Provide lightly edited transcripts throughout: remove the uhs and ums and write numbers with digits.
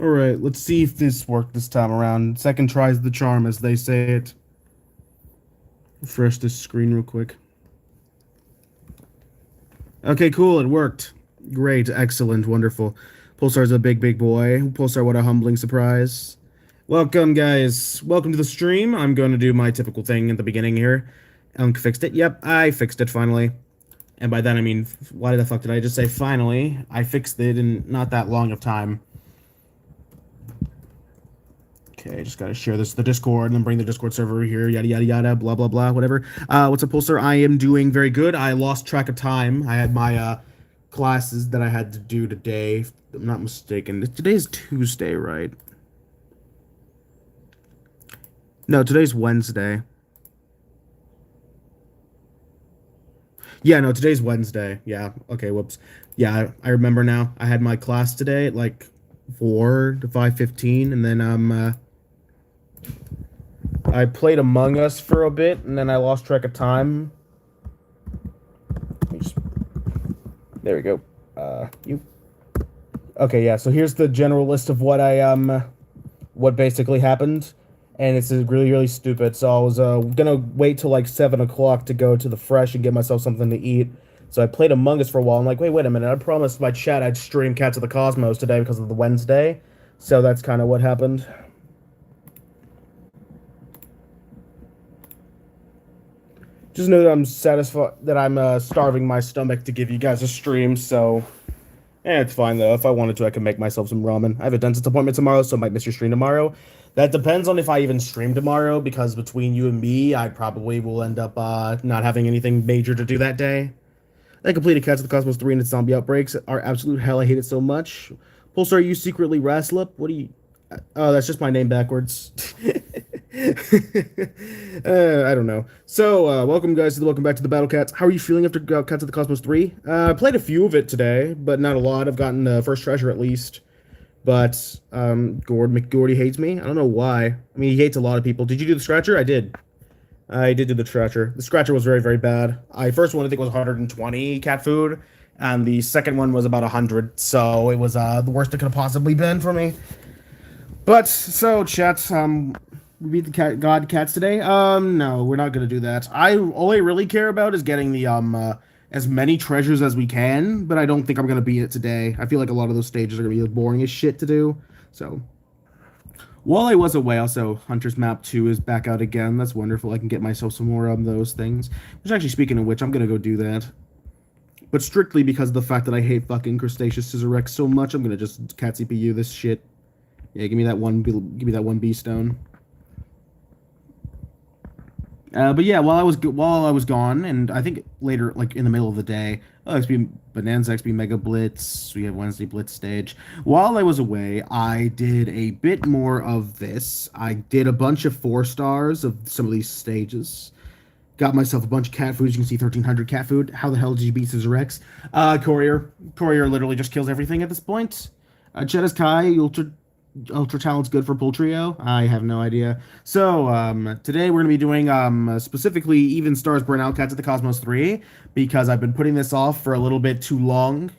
Alright, let's see if this worked this time around. Second try's the charm, as they say it. Refresh this screen real quick. Okay, cool, it worked. Great, excellent, wonderful. Pulsar's a big, big boy. Pulsar, what a humbling surprise. Welcome, guys. Welcome to the stream. I'm going to do my typical thing at the beginning here. Fixed it. Yep, I fixed it finally. And by that I mean, why the fuck did I just say finally? I fixed it in not that long of time. Okay, just gotta share this to the Discord and then bring the Discord server here, yada yada yada, blah blah blah, whatever. What's up, Pulsar? I am doing very good. I lost track of time. I had my classes that I had to do today. If I'm not mistaken. Today's Tuesday, right? No, today's Wednesday. Yeah, no, today's Wednesday. Yeah, okay, whoops. Yeah, I remember now. I had my class today at like 4 to 5:15, and then I played Among Us for a bit, and then I lost track of time. There we go. You. Okay, yeah. So here's the general list of what what basically happened, and it's really, really stupid. So I was gonna wait till like 7 o'clock to go to the Fresh and get myself something to eat. So I played Among Us for a while. I'm like, wait a minute. I promised my chat I'd stream Cats of the Cosmos today because of the Wednesday. So that's kind of what happened. Just know that I'm satisfied that I'm starving my stomach to give you guys a stream, so it's fine though. If I wanted to, I could make myself some ramen. I have a dentist appointment tomorrow, so I might miss your stream tomorrow. That depends on if I even stream tomorrow, because between you and me, I probably will end up not having anything major to do that day. I completed Cats of the Cosmos 3 and its zombie outbreaks are absolute hell. I hate it so much. Pulsar, are you secretly Raslip? What do you... Oh, that's just my name backwards. I don't know. So, welcome guys welcome back to the Battle Cats. How are you feeling after Cats of the Cosmos 3? I played a few of it today, but not a lot. I've gotten the first treasure at least. But, McGordy hates me. I don't know why. I mean, he hates a lot of people. Did you do the Scratcher? I did. I did do the Scratcher. The Scratcher was very, very bad. First one I think was 120 cat food, and the second one was about 100, so it was the worst it could have possibly been for me. But, so, chat, we beat the god cats today? No, we're not gonna do that. All I really care about is getting the, as many treasures as we can, but I don't think I'm gonna beat it today. I feel like a lot of those stages are gonna be boring as shit to do, so. While I was away, also, Hunter's Map 2 is back out again. That's wonderful. I can get myself some more of those things. Which, actually, speaking of which, I'm gonna go do that. But strictly because of the fact that I hate fucking Crustaceous Scissorex so much, I'm gonna just cat CPU this shit. Yeah, give me that one B stone. But yeah, while I was gone, and I think later, like in the middle of the day, XP Bonanza, XP Mega Blitz, we have Wednesday Blitz stage. While I was away, I did a bit more of this. I did a bunch of 4 stars of some of these stages. Got myself a bunch of cat food. As you can see, 1,300 cat food. How the hell did you beat Scissorex? Courier literally just kills everything at this point. Cheddar Kai, Ultra Talent's good for Poultrio? I have no idea. So, today we're going to be doing, specifically Even Stars Burnout Cats at the Cosmos 3, because I've been putting this off for a little bit too long,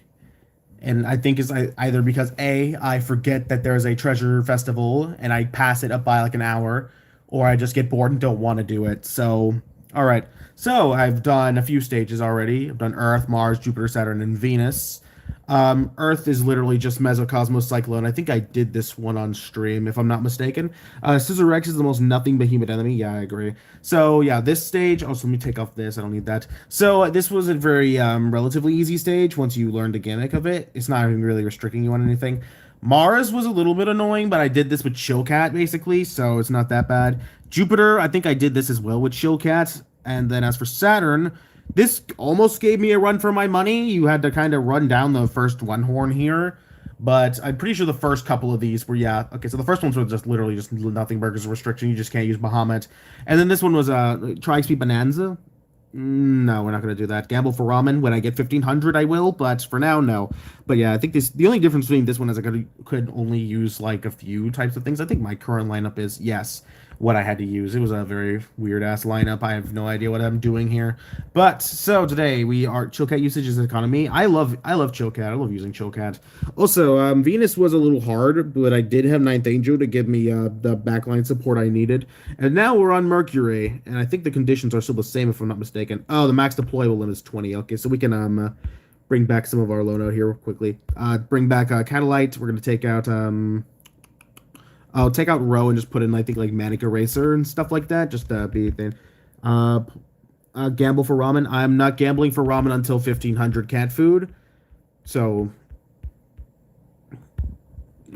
and I think it's either because, A, I forget that there's a treasure festival, and I pass it up by like an hour, or I just get bored and don't want to do it. So, alright. So, I've done a few stages already. I've done Earth, Mars, Jupiter, Saturn, and Venus. Earth is literally just Mesocosmos Cyclone. I think I did this one on stream, if I'm not mistaken. Scissorex is the most nothing behemoth enemy. Yeah, I agree. So, yeah, this stage... Also, let me take off this. I don't need that. So, this was a very, relatively easy stage once you learned the gimmick of it. It's not even really restricting you on anything. Mars was a little bit annoying, but I did this with Chillcat, basically, so it's not that bad. Jupiter, I think I did this as well with Chillcat. And then as for Saturn... This almost gave me a run for my money. You had to kind of run down the first one horn here. But I'm pretty sure the first couple of these were, yeah. Okay, so the first ones were just literally just nothing burgers restriction. You just can't use Bahamut. And then this one was Try XP Bonanza. No, we're not going to do that. Gamble for Ramen. When I get 1,500, I will. But for now, no. But yeah, I think the only difference between this one is I could only use like a few types of things. I think my current lineup is, yes, what I had to use. It was a very weird ass lineup. I have no idea what I'm doing here. But so today we are Chillcat usage as economy. I love Chillcat. I love using Chillcat. Also, Venus was a little hard, but I did have Ninth Angel to give me the backline support I needed. And now we're on Mercury, and I think the conditions are still the same if I'm not mistaken. Oh, the max deployable limit is 20. Okay, so we can bring back some of our loadout here quickly. Bring back Catalyte. We're gonna take out I'll take out Row and just put in, I think, like Manic Eraser and stuff like that. Just be thin. Uh, Gamble for ramen. I'm not gambling for ramen until 1500 cat food. So,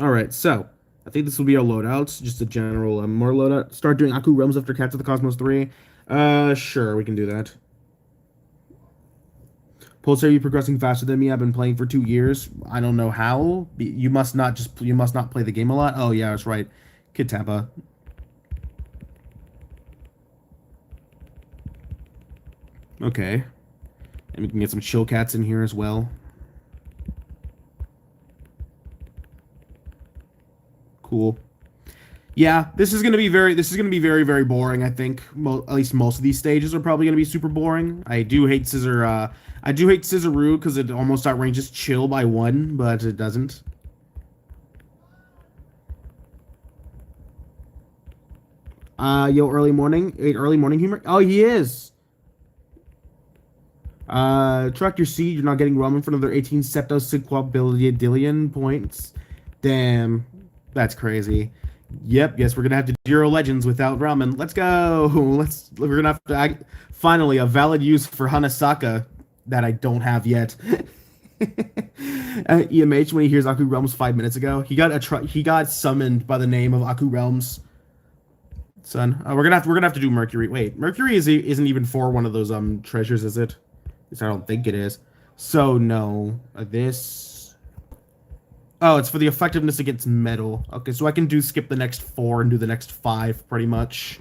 all right. So, I think this will be our loadouts. Just a general more loadout. Start doing Aku Realms after Cats of the Cosmos 3. Sure, we can do that. Pulsar, are you progressing faster than me? I've been playing for 2 years. I don't know how. You must not play the game a lot. Oh yeah, that's right. Kitapa. Okay. And we can get some chill cats in here as well. Cool. Yeah, this is gonna be very, very boring. I think at least most of these stages are probably gonna be super boring. I do hate Scissoroo because it almost outranges Chill by 1, but it doesn't. Yo, early morning humor. Oh, he is. Track your seed. You're not getting ramen for another 18 septosequabilidillion points. Damn, that's crazy. Yep, yes, we're gonna have to do Euro Legends without ramen. Let's go. We're gonna have to finally a valid use for Hanasaka that I don't have yet. EMH when he hears Aku Realms 5 minutes ago, he got summoned by the name of Aku Realms. Son, we're gonna have to do Mercury. Wait, Mercury isn't even for one of those treasures, is it? At least I don't think it is. So no, this. Oh, it's for the effectiveness against metal. Okay, so I can skip the next 4 and do the next 5 pretty much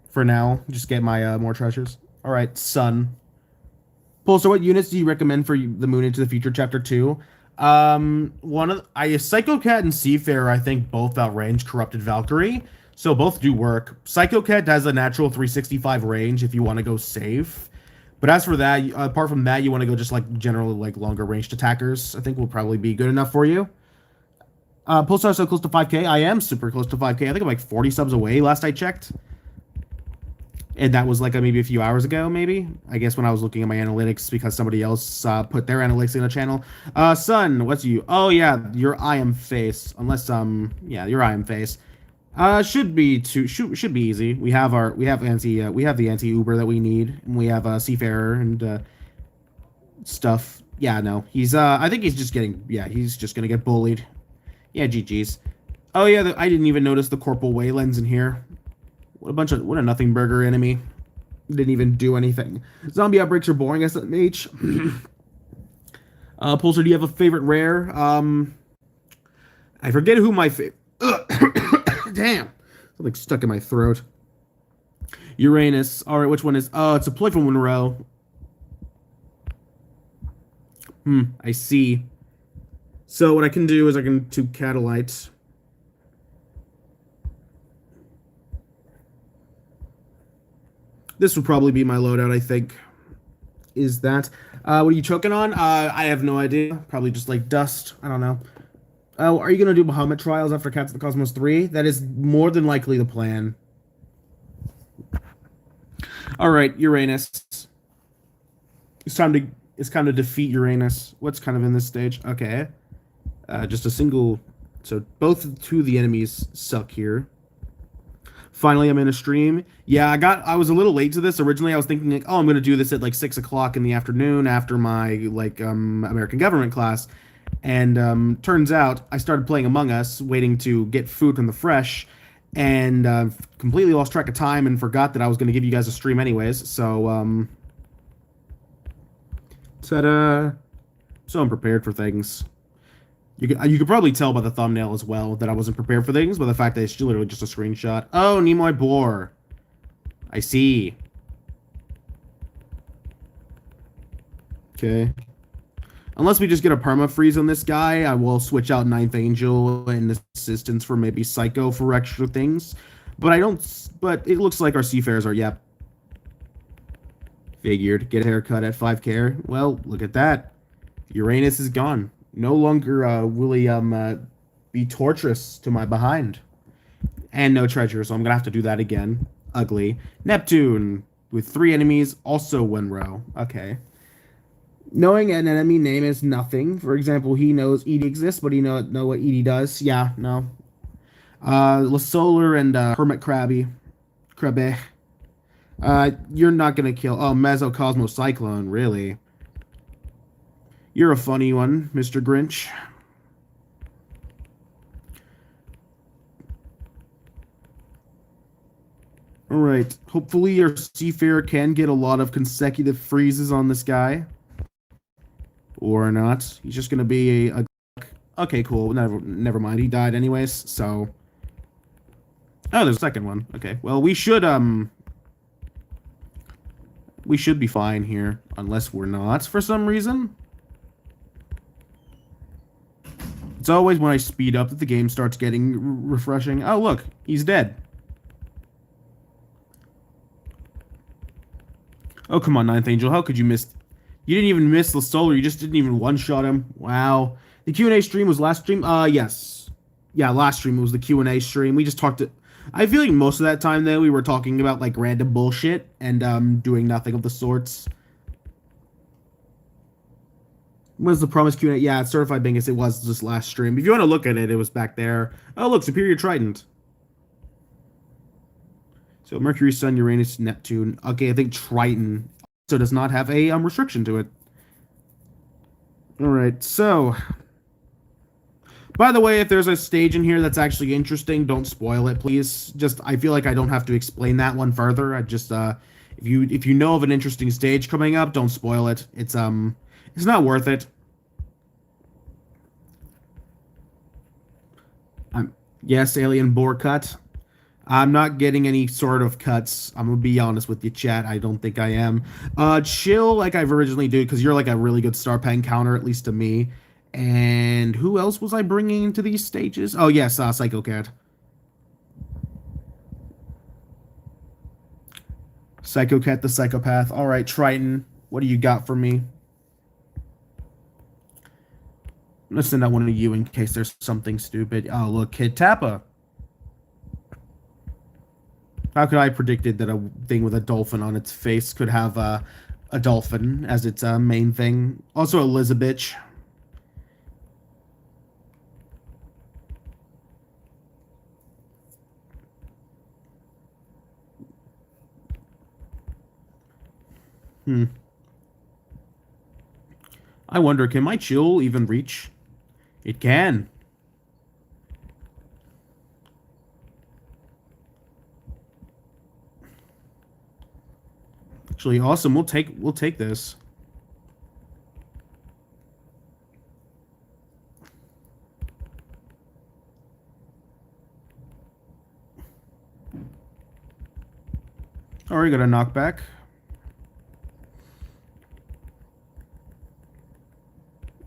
for now. Just get my more treasures. All right, Sun. Paul, so what units do you recommend for the Moon into the Future Chapter 2? Psycho Cat and Seafarer, I think both outrange Corrupted Valkyrie, so both do work. Psycho Cat has a natural 365 range if you want to go safe. But as for that, apart from that, you want to go just like general like longer ranged attackers. I think will probably be good enough for you. Pulsar so close to 5K. I am super close to 5K. I think I'm like 40 subs away last I checked. And that was like maybe a few hours ago, maybe. I guess when I was looking at my analytics because somebody else put their analytics in the channel. Son, what's you? Oh yeah, your I am face. Unless yeah, your I am face. Should be easy. We have the anti Uber that we need, and we have Seafarer and stuff. Yeah, no, I think he's just gonna get bullied. Yeah, GG's. Oh yeah, I didn't even notice the Corporal Waylands in here. What a nothing burger enemy. Didn't even do anything. Zombie outbreaks are boring, SMH. Pulsar, do you have a favorite rare? I forget who my favorite. Damn, something stuck in my throat. Uranus. All right, which one is? Oh, it's a Playful Monroe. I see. So what I can do is I can do Catalyte. This would probably be my loadout, I think. Is that? What are you choking on? I have no idea. Probably just like dust. I don't know. Oh, are you going to do Bahamut Trials after Cats of the Cosmos 3? That is more than likely the plan. Alright, Uranus. It's time to defeat Uranus. What's kind of in this stage? Okay. Just a single... So two of the enemies suck here. Finally, I'm in a stream. Yeah, I was a little late to this. Originally, I was thinking like, oh, I'm going to do this at like 6 o'clock in the afternoon after my like American government class. And turns out I started playing Among Us, waiting to get food from the fresh, and completely lost track of time and forgot that I was going to give you guys a stream anyways. So, so I'm prepared for things. You could probably tell by the thumbnail as well that I wasn't prepared for things, by the fact that it's literally just a screenshot. Oh, Nimoy Boar. I see. Okay. Unless we just get a perma-freeze on this guy, I will switch out Ninth Angel and Assistance for maybe Psycho for extra things. But I don't. But it looks like our seafarers are. Yep. Figured. Get a haircut at 5K. Well, look at that. Uranus is gone. No longer will he be torturous to my behind. And no treasure, so I'm gonna have to do that again. Ugly. Neptune with 3 enemies, also 1 row. Okay. Knowing an enemy name is nothing. For example, he knows Edie exists, but he know what Edie does. Yeah, no. La Solar and Hermit Crabby. Crabbe. You're not gonna kill. Oh, Mesocosmo Cyclone, really? You're a funny one, Mr. Grinch. Alright, hopefully your Seafarer can get a lot of consecutive freezes on this guy. Or not. He's just gonna be a okay, cool. Never mind. He died anyways, so. Oh, there's a second one. Okay. Well, we should be fine here. Unless we're not for some reason. It's always when I speed up that the game starts getting refreshing. Oh, look. He's dead. Oh, come on, Ninth Angel. How could you miss? You didn't even miss the Solar. You just didn't even one-shot him. Wow. The Q&A stream was last stream? Yes. Yeah, last stream was the Q&A stream. We just talked to... I feel like most of that time, though, we were talking about, like, random bullshit and doing nothing of the sorts. When's the promised Q&A? Yeah, it's Certified Bingus. It was this last stream. If you want to look at it, it was back there. Oh, look, Superior Triton. So Mercury, Sun, Uranus, Neptune. Okay, I think Triton also does not have a restriction to it. Alright, so... By the way, if there's a stage in here that's actually interesting, don't spoil it, please. Just, I feel like I don't have to explain that one further. I just, if you know of an interesting stage coming up, don't spoil it. It's not worth it. Yes, Alien Boar cut. I'm not getting any sort of cuts. I'm gonna be honest with you, chat. I don't think I am. Chill like I've originally do, because you're like a really good star pen counter, at least to me. And who else was I bringing into these stages? Oh, yes, Psycho Cat. Psycho Cat the Psychopath. All right, Triton, what do you got for me? I'm gonna send out one to you in case there's something stupid. Oh, look, Kid Tappa. How could I have predicted that a thing with a dolphin on its face could have a dolphin as its main thing? Also, Elizabeth. I wonder, can my chill even reach? It can. Actually, awesome. We'll take this. Alright, got a knockback.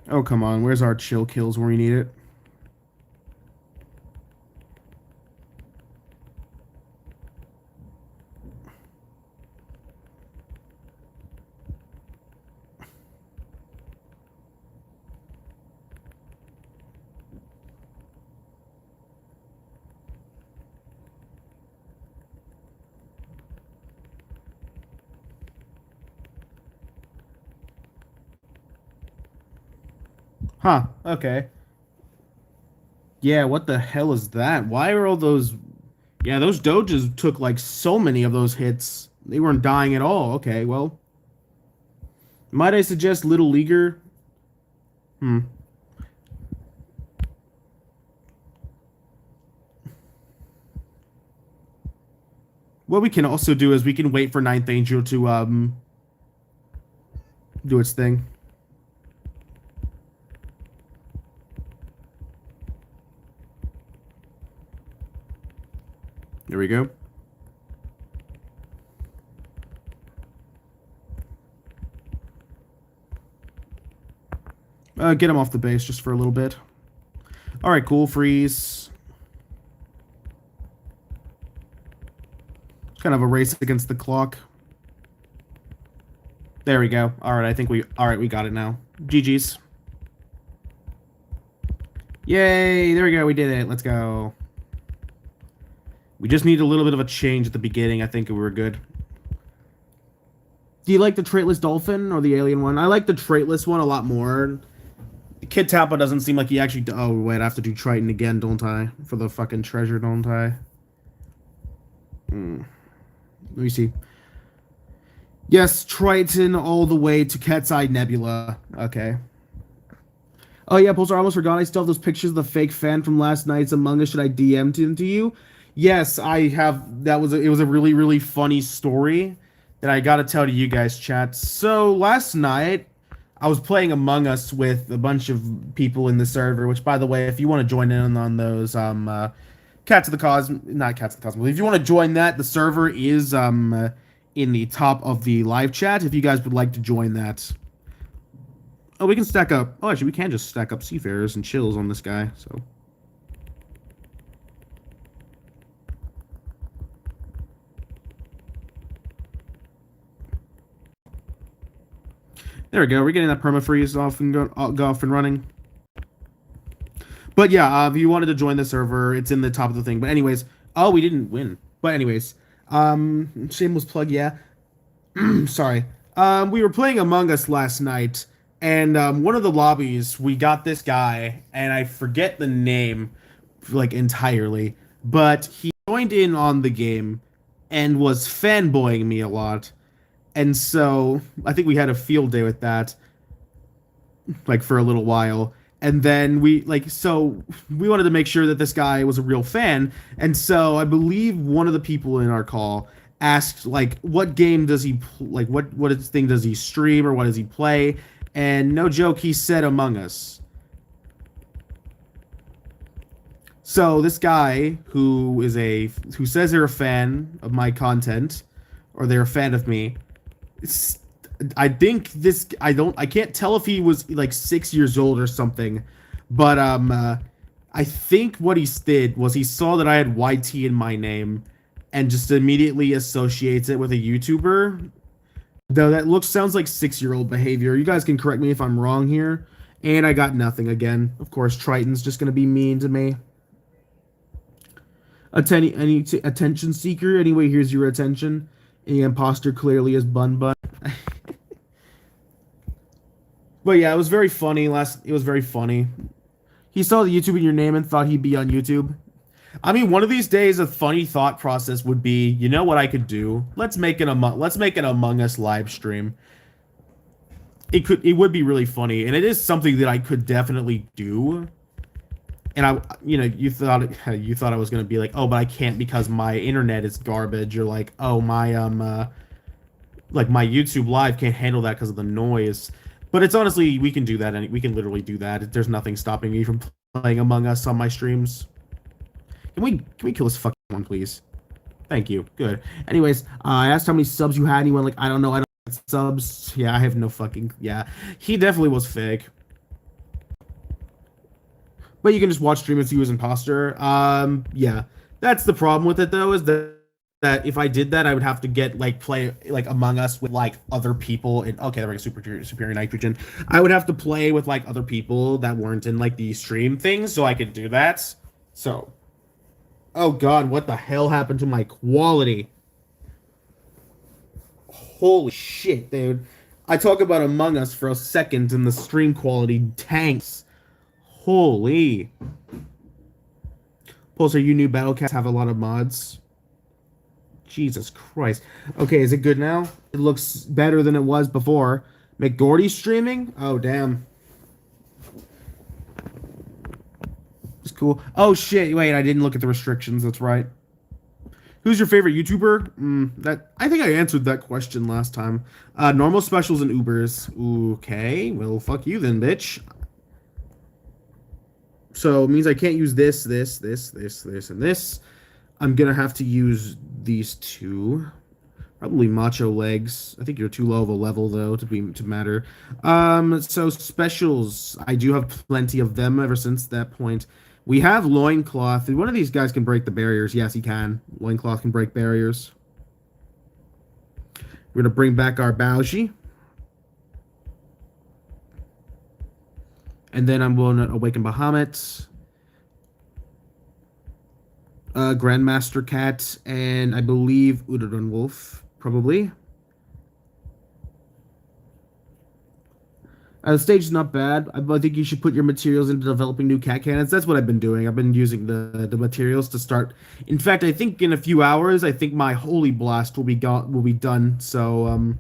Oh, come on. Where's our chill kills where we need it? Huh, okay. Yeah, what the hell is that? Why are all those... Yeah, those doges took, like, so many of those hits. They weren't dying at all. Okay, well... Might I suggest Little Leaguer? What we can also do is we can wait for Ninth Angel to, do its thing. There we go. Get him off the base just for a little bit. Alright, cool. Freeze. kind of a race against the clock. There we go. All right, all right, we got it now. GG's. Yay, there we go. We did it. Let's go. We just need a little bit of a change at the beginning. I think we were good. Do you like the traitless dolphin or the alien one? I like the traitless one a lot more. Kid Tappa doesn't seem like he actually... Oh, wait, I have to do Triton again, don't I? For the fucking treasure, don't I? Let me see. Yes, Triton all the way to Cat's Eye Nebula. Okay. Oh, yeah, Pulsar, I almost forgot. I still have those pictures of the fake fan from last night's Among Us. Should I DM them to you? Yes, I have. It was a really, really funny story that I got to tell to you guys, chat. So last night, I was playing Among Us with a bunch of people in the server, which, by the way, if you want to join in on those, Cats of the Cosmos, not Cats of the Cosmos, if you want to join that, the server is, in the top of the live chat, if you guys would like to join that. Oh, we can stack up. Oh, actually, we can just stack up Seafarers and Chills on this guy, so. There we go. We're getting that permafreeze off and go off and running. But yeah, if you wanted to join the server, it's in the top of the thing. But anyways, oh, we didn't win. But anyways, shameless plug, yeah. Sorry. We were playing Among Us last night, and one of the lobbies, we got this guy, and I forget the name, like, entirely, but he joined in on the game and was fanboying me a lot. And so I think we had a field day with that, like, for a little while. And then we wanted to make sure that this guy was a real fan. And so I believe one of the people in our call asked, like, what game does he like, what thing does he stream or what does he play? And no joke, he said Among Us. So this guy who says they're a fan of my content, or they're a fan of me, I think I can't tell if he was like 6 years old or something, but I think what he did was he saw that I had YT in my name and just immediately associates it with a YouTuber. Though that sounds like 6-year-old behavior. You guys can correct me if I'm wrong here. And I got nothing again. Of course, Triton's just gonna be mean to me. Attention seeker. Anyway, here's your attention. The imposter clearly is Bun Bun. But yeah, it was very funny. It was very funny. He saw the YouTube in your name and thought he'd be on YouTube. I mean, one of these days, a funny thought process would be, you know what I could do? Let's make an Among Us live stream. It would be really funny, and it is something that I could definitely do. And you thought I was gonna be like, oh, but I can't because my internet is garbage, or like, oh, my like my YouTube live can't handle that because of the noise. But it's honestly, we can do that, and we can literally do that. There's nothing stopping me from playing Among Us on my streams. Can we kill this fucking one, please? Thank you. Good. Anyways, I asked how many subs you had, and he went like, I don't know, I don't have subs. Yeah, I have no fucking... Yeah, he definitely was fake. But you can just watch stream if he was imposter. Yeah. That's the problem with it, though, is that if I did that, I would have to get, like, play, like, Among Us with, like, other people. Okay, there we go, superior nitrogen. I would have to play with, like, other people that weren't in, like, the stream things, so I could do that. So... Oh god, what the hell happened to my quality? Holy shit, dude. I talk about Among Us for a second and the stream quality tanks. Holy. Pulsar, you new Battlecast have a lot of mods. Jesus Christ. Okay, is it good now? It looks better than it was before. McGordy streaming? Oh, damn. Cool. Oh shit! Wait, I didn't look at the restrictions. That's right. Who's your favorite YouTuber? I think I answered that question last time. Normal specials and Ubers. Okay, well, fuck you then, bitch. So it means I can't use this, and this. I'm gonna have to use these two. Probably macho legs. I think you're too low of a level though to matter. So specials. I do have plenty of them ever since that point. We have loincloth. One of these guys can break the barriers. Yes, he can. Loincloth can break barriers. We're gonna bring back our Baoji. And then I'm going to awaken Bahamut, Grandmaster Cat, and I believe Udodon Wolf, probably. The stage is not bad. I think you should put your materials into developing new cat cannons. That's what I've been doing. I've been using the materials to start. In fact, I think in a few hours, I think my Holy Blast will be done. So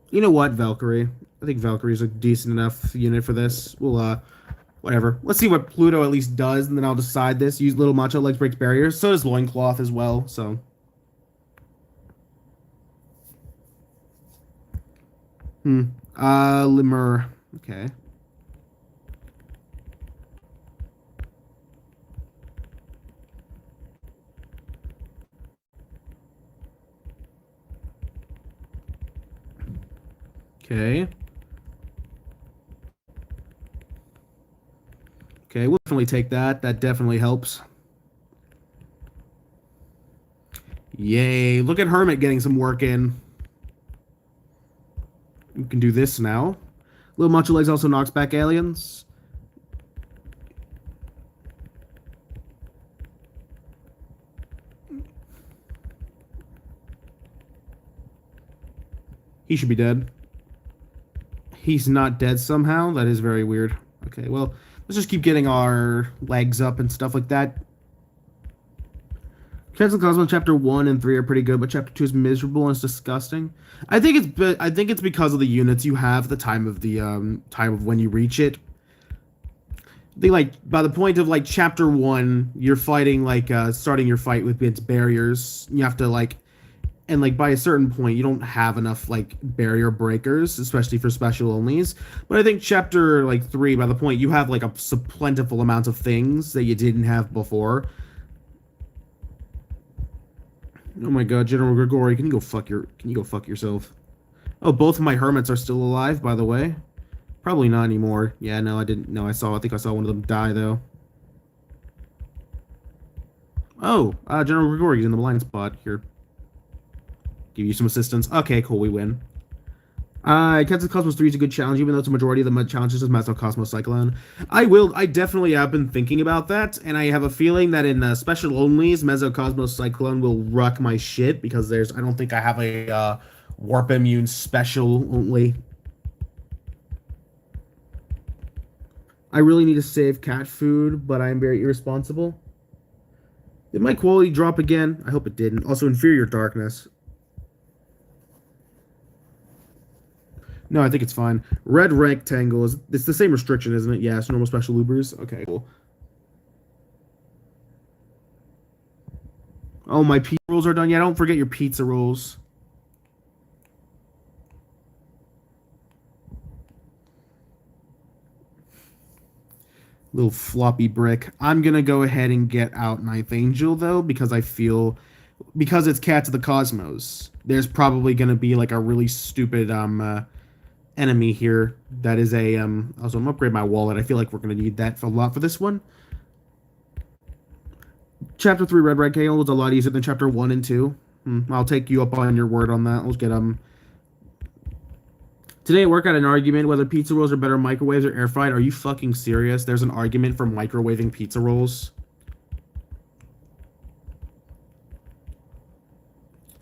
you know what, Valkyrie? I think Valkyrie's a decent enough unit for this. We'll whatever. Let's see what Pluto at least does, and then I'll decide this. Use Little Macho Legs breaks barriers. So does Loincloth as well. So. Limmer. Okay. Okay. Okay, we'll definitely take that. That definitely helps. Yay. Look at Hermit getting some work in. We can do this now. Little Macho Legs also knocks back aliens. He should be dead. He's not dead somehow. That is very weird. Okay, well, let's just keep getting our legs up and stuff like that. Cancel Cosmos Chapter 1 and 3 are pretty good, but Chapter 2 is miserable and it's disgusting. I think it's because of the units you have, the time of when you reach it. They by the point of Chapter 1, you're fighting starting your fight with its barriers. You have to and by a certain point you don't have enough barrier breakers, especially for special onlys. But I think Chapter 3, by the point you have a plentiful amount of things that you didn't have before. Oh my god, General Grigori, can you go fuck yourself? Oh, both of my hermits are still alive, by the way. Probably not anymore. Yeah, no, I didn't. No, I think I saw one of them die, though. Oh, General Grigori's in the blind spot. Here. Give you some assistance. Okay, cool, we win. Captain Cosmos 3 is a good challenge, even though it's a majority of the challenges is Master Cosmos Cyclone. I definitely have been thinking about that, and I have a feeling that in special onlys, Mesocosmos Cyclone will wreck my shit, because I don't think I have a warp immune special only. I really need to save cat food, but I am very irresponsible. Did my quality drop again? I hope it didn't. Also, inferior darkness. No, I think it's fine. Red rectangle it's the same restriction, isn't it? Yeah, it's normal special loopers. Okay, cool. Oh, my pizza rolls are done. Yeah, don't forget your pizza rolls. Little floppy brick. I'm gonna go ahead and get out Ninth Angel though, because because it's Cats of the Cosmos. There's probably gonna be a really stupid enemy here that is a also I'm gonna upgrade my wallet. I feel like we're gonna need that for a lot for this one. Chapter 3 Red Rectangle was a lot easier than Chapter 1 and 2. I'll take you up on your word on that. Let's get Today at work I had an argument whether pizza rolls are better microwaves or air fried. Are you fucking serious? There's an argument for microwaving pizza rolls.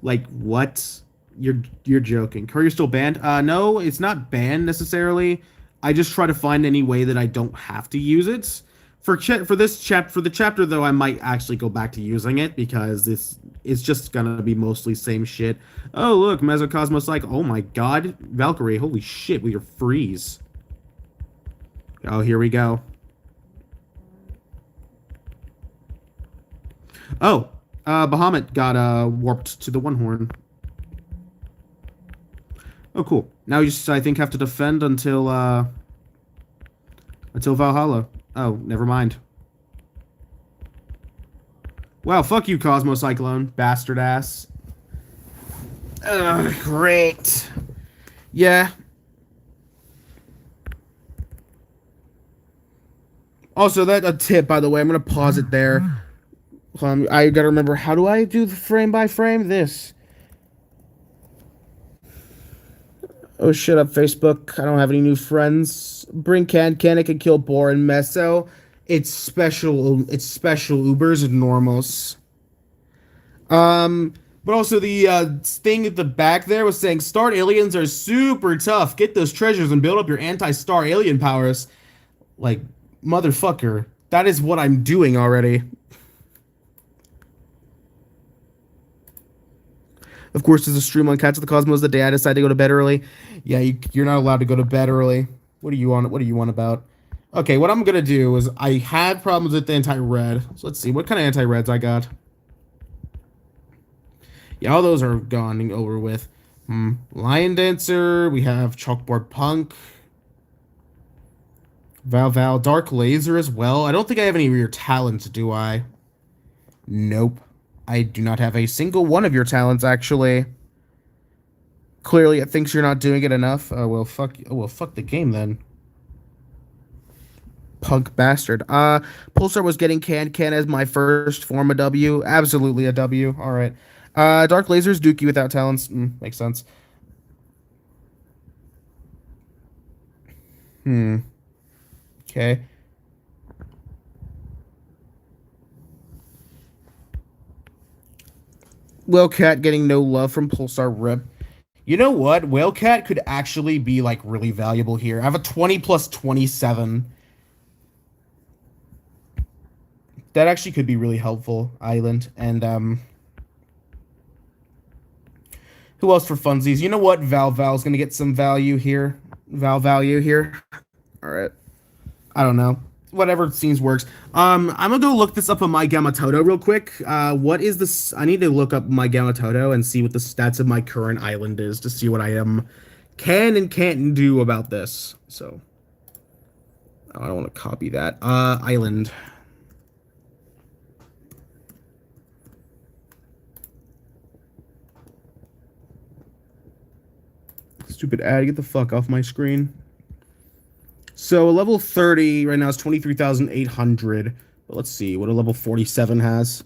What? You're joking. Courier's still banned? No, it's not banned necessarily. I just try to find any way that I don't have to use it. For the chapter though, I might actually go back to using it because it's just gonna be mostly same shit. Oh look, Mesocosmos oh my god, Valkyrie, holy shit with your freeze. Oh, here we go. Oh, Bahamut got warped to the One Horn. Oh, cool. Now you just, I think, have to defend until Valhalla. Oh, never mind. Wow, fuck you, Cosmo Cyclone, bastard ass. Ugh, great. Yeah. Also, a tip, by the way, I'm gonna pause it there. I gotta remember, how do I do the frame by frame? This. Oh, shut up, Facebook. I don't have any new friends. Bring Can it can kill Boar and Meso. It's special Ubers and normals. But also the thing at the back there was saying star aliens are super tough. Get those treasures and build up your anti-star alien powers. Like, motherfucker. That is what I'm doing already. Of course, there's a stream on Cats of the Cosmos the day I decide to go to bed early. Yeah, you're not allowed to go to bed early. What do you want? What do you want about? Okay, what I'm gonna do is I had problems with the anti-red. So let's see what kind of anti-reds I got. Yeah, all those are gone and over with. Lion Dancer. We have Chalkboard Punk. Val, Dark Laser as well. I don't think I have any of your talents, do I? Nope. I do not have a single one of your talents, actually. Clearly, it thinks you're not doing it enough. Fuck the game then. Punk bastard. Pulsar was getting can as my first form of W. Absolutely a W. All right. Dark Laser's Dookie without talents. Makes sense. Okay. Whalecat getting no love from Pulsar Rip. You know what? Whalecat could actually be like really valuable here. I have a 20 plus 27. That actually could be really helpful, Island. And who else for funsies? You know what? Val's gonna get some value here. Val value here. All right. I don't know. Whatever seems works. I'm gonna go look this up on my Gamatoto real quick. What is this? I need to look up my Gamatoto and see what the stats of my current island is to see what I can and can't do about this. So I don't want to copy that. Island. Stupid ad, get the fuck off my screen. So a level 30 right now is 23,800. But let's see what a level 47 has.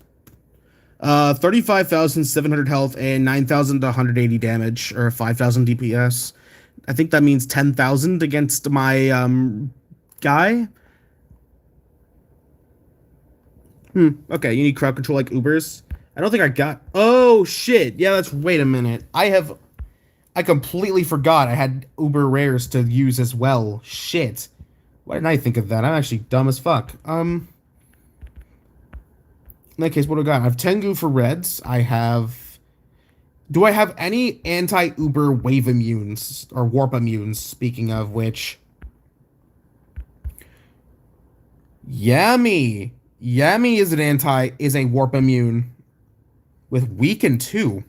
35,700 health and 9,180 damage, or 5,000 DPS. I think that means 10,000 against my guy. Okay, you need crowd control like Ubers. I don't think I got. Oh shit! Yeah, that's. Wait a minute. I completely forgot I had Uber rares to use as well. Shit. Why didn't I think of that? I'm actually dumb as fuck. In that case, what do I got? I have Tengu for reds. I have. Do I have any anti-Uber wave immunes or warp immunes? Speaking of which, Yami. Yami is a warp immune with weaken too.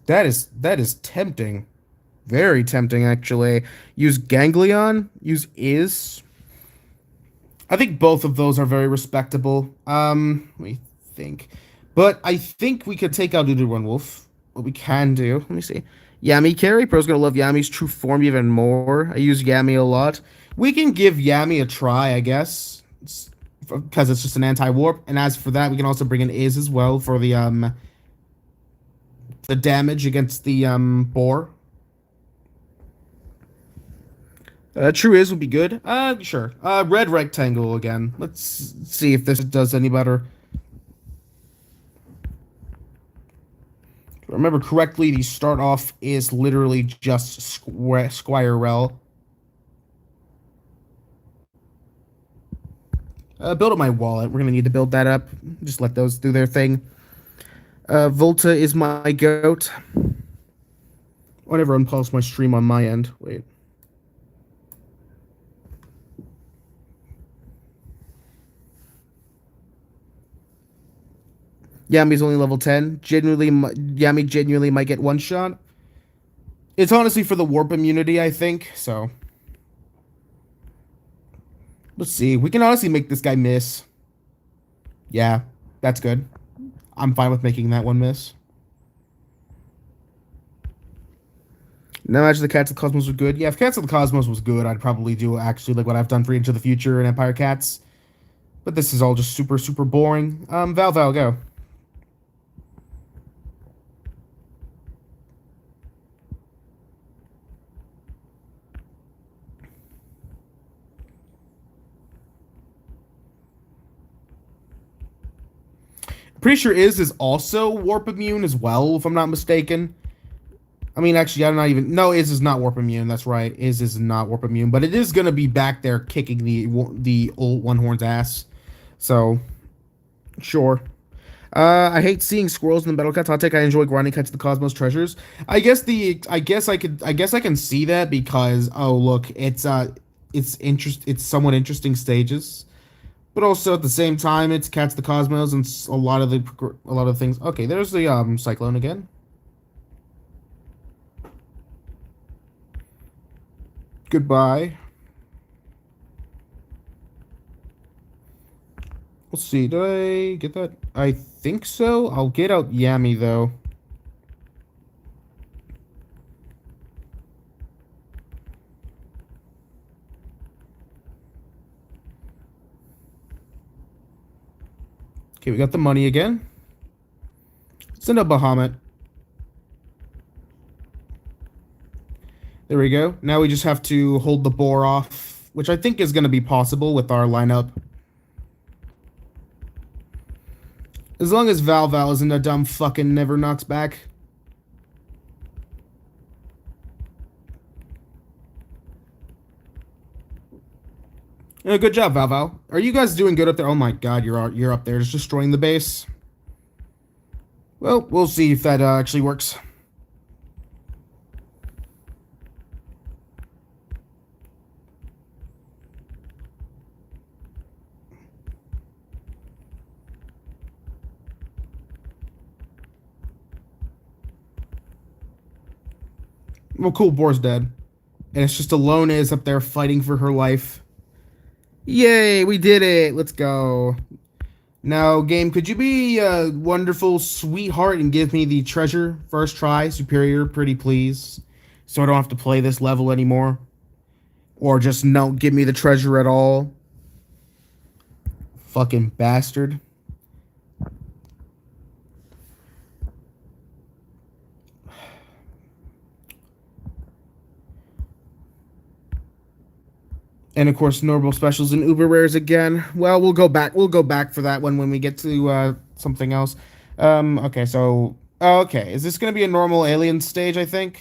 That is tempting. Very tempting, actually. Use Ganglion. Use Is. I think both of those are very respectable. Let me think. But I think we could take out One Wolf. What we can do. Let me see. Yami carry. Pro's gonna love Yami's true form even more. I use Yami a lot. We can give Yami a try, I guess. Because it's just an anti-warp. And as for that, we can also bring in Is as well for the damage against the boar. True Is would be good. Sure. Red rectangle again. Let's see if this does any better. If I remember correctly, the start off is literally just Squire Rel. Build up my wallet. We're gonna need to build that up. Just let those do their thing. Volta is my goat. Whenever unpause my stream on my end. Wait. Yami's only level 10. Yami genuinely might get one shot. It's honestly for the warp immunity, I think. So let's see. We can honestly make this guy miss. Yeah, that's good. I'm fine with making that one miss. Now, imagine the Cats of the Cosmos were good. Yeah, if Cats of the Cosmos was good, I'd probably do actually like what I've done for Into the Future and Empire Cats. But this is all just super, super boring. Val, go. Pretty sure is also warp immune as well, if I'm not mistaken. I mean, actually, I'm not even. No, is not warp immune. That's right. Is not warp immune, but it is gonna be back there kicking the old one horn's ass. So sure. I hate seeing squirrels in the battle cats. Hot take. I enjoy grinding cats the cosmos treasures. I guess I can see that because oh look, it's somewhat interesting stages, but also at the same time it's cats the cosmos and a lot of things. Okay, there's the cyclone again. Goodbye. Let's see. Did I get that? I think so. I'll get out Yami though. Okay, we got the money again. Send a Bahamut. There we go. Now we just have to hold the boar off, which I think is going to be possible with our lineup. As long as Val isn't a dumb fucking never knocks back. Yeah, good job, Val. Are you guys doing good up there? Oh my god, you're up there just destroying the base. Well, we'll see if that actually works. Well, cool, Boar's dead. And it's just Alone is up there fighting for her life. Yay, we did it. Let's go. Now, game, could you be a wonderful sweetheart and give me the treasure first try? Superior, pretty please. So I don't have to play this level anymore. Or just don't give me the treasure at all. Fucking bastard. And of course, normal specials and uber rares again. Well, we'll go back. We'll go back for that one when we get to something else. Okay, so okay, is this gonna be a normal alien stage? I think.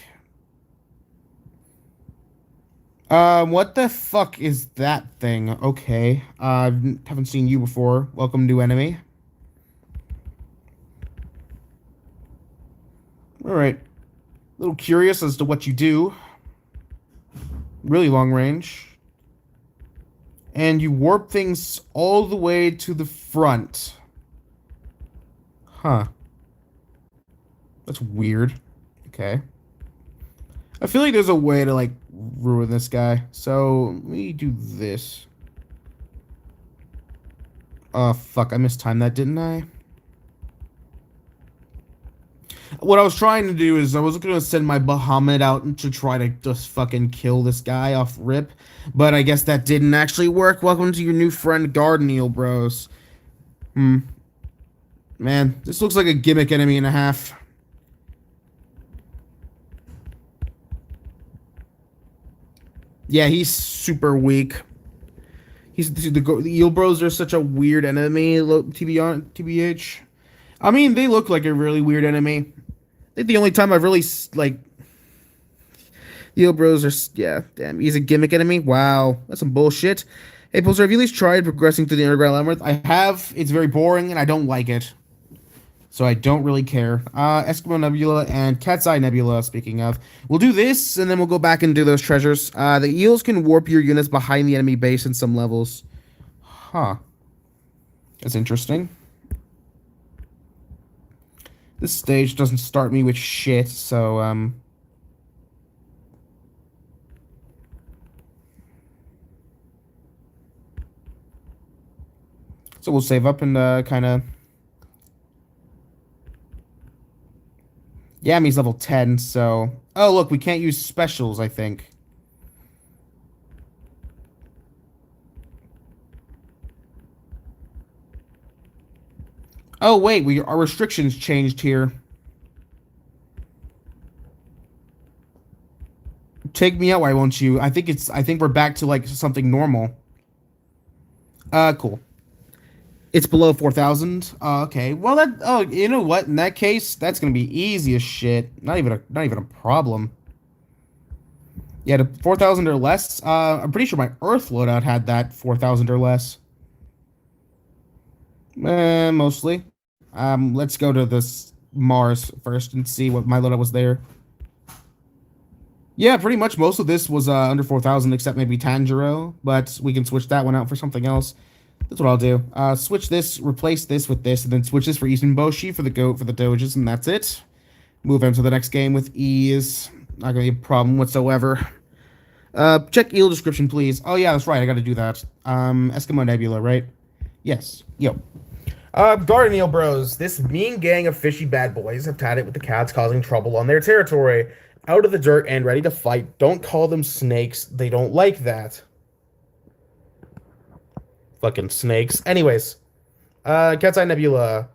What the fuck is that thing? Okay, haven't seen you before. Welcome, new enemy. All right, a little curious as to what you do. Really long range. And you warp things all the way to the front. Huh. That's weird. Okay. I feel like there's a way to, like, ruin this guy. So, let me do this. Oh, fuck. I mistimed that, didn't I? What I was trying to do is I was going to send my Bahamut out to try to just fucking kill this guy off rip. But I guess that didn't actually work. Welcome to your new friend, Garden Eel Bros. Man, this looks like a gimmick enemy and a half. Yeah, he's super weak. The Eel Bros are such a weird enemy, TBH. I mean, they look like a really weird enemy. I think the only time I've really, like... Eel Bros are... Yeah, damn. He's a gimmick enemy? Wow. That's some bullshit. Hey, Pulsar, have you at least tried progressing through the Underground Labyrinth? I have. It's very boring, and I don't like it. So I don't really care. Eskimo Nebula and Cat's Eye Nebula, speaking of. We'll do this, and then we'll go back and do those treasures. The eels can warp your units behind the enemy base in some levels. Huh. That's interesting. This stage doesn't start me with shit, so, So we'll save up and, kind of... Yami's level 10, so... Oh, look, we can't use specials, I think. Oh, wait, our restrictions changed here. Take me out, why won't you? I think we're back to like something normal. Cool. It's below 4,000. Okay. Well, you know what? In that case, that's gonna be easy as shit. Not even a problem. Yeah, to 4,000 or less. I'm pretty sure my Earth loadout had that 4,000 or less. Mostly. Let's go to this Mars first and see what my loadout was there. Yeah, pretty much most of this was under 4,000, except maybe Tanjiro, but we can switch that one out for something else. That's what I'll do. Switch this, replace this with this, and then switch this for Isenboshi for the goat for the doges, and that's it. Move on to the next game with ease. Not gonna be a problem whatsoever. Check eel description, please. Oh yeah, that's right. I got to do that. Eskimo Nebula, right? Yes. Yo. Garden Eel Bros. This mean gang of fishy bad boys have had it with the cats causing trouble on their territory. Out of the dirt and ready to fight. Don't call them snakes. They don't like that. Fucking snakes. Anyways. Cat's Eye Nebula.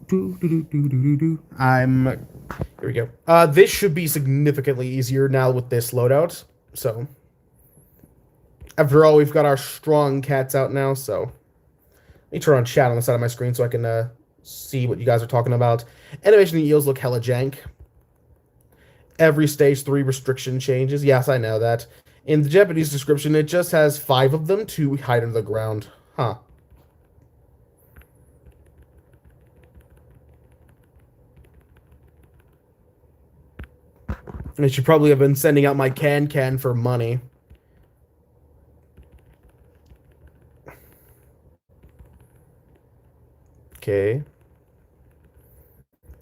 Here we go. This should be significantly easier now with this loadout. So, after all, we've got our strong cats out now. So, let me turn on chat on the side of my screen so I can see what you guys are talking about. Animation eels look hella jank. Every stage 3 restriction changes. Yes, I know that. In the Japanese description, it just has 5 of them to hide under the ground. Huh. I should probably have been sending out my can for money. Okay.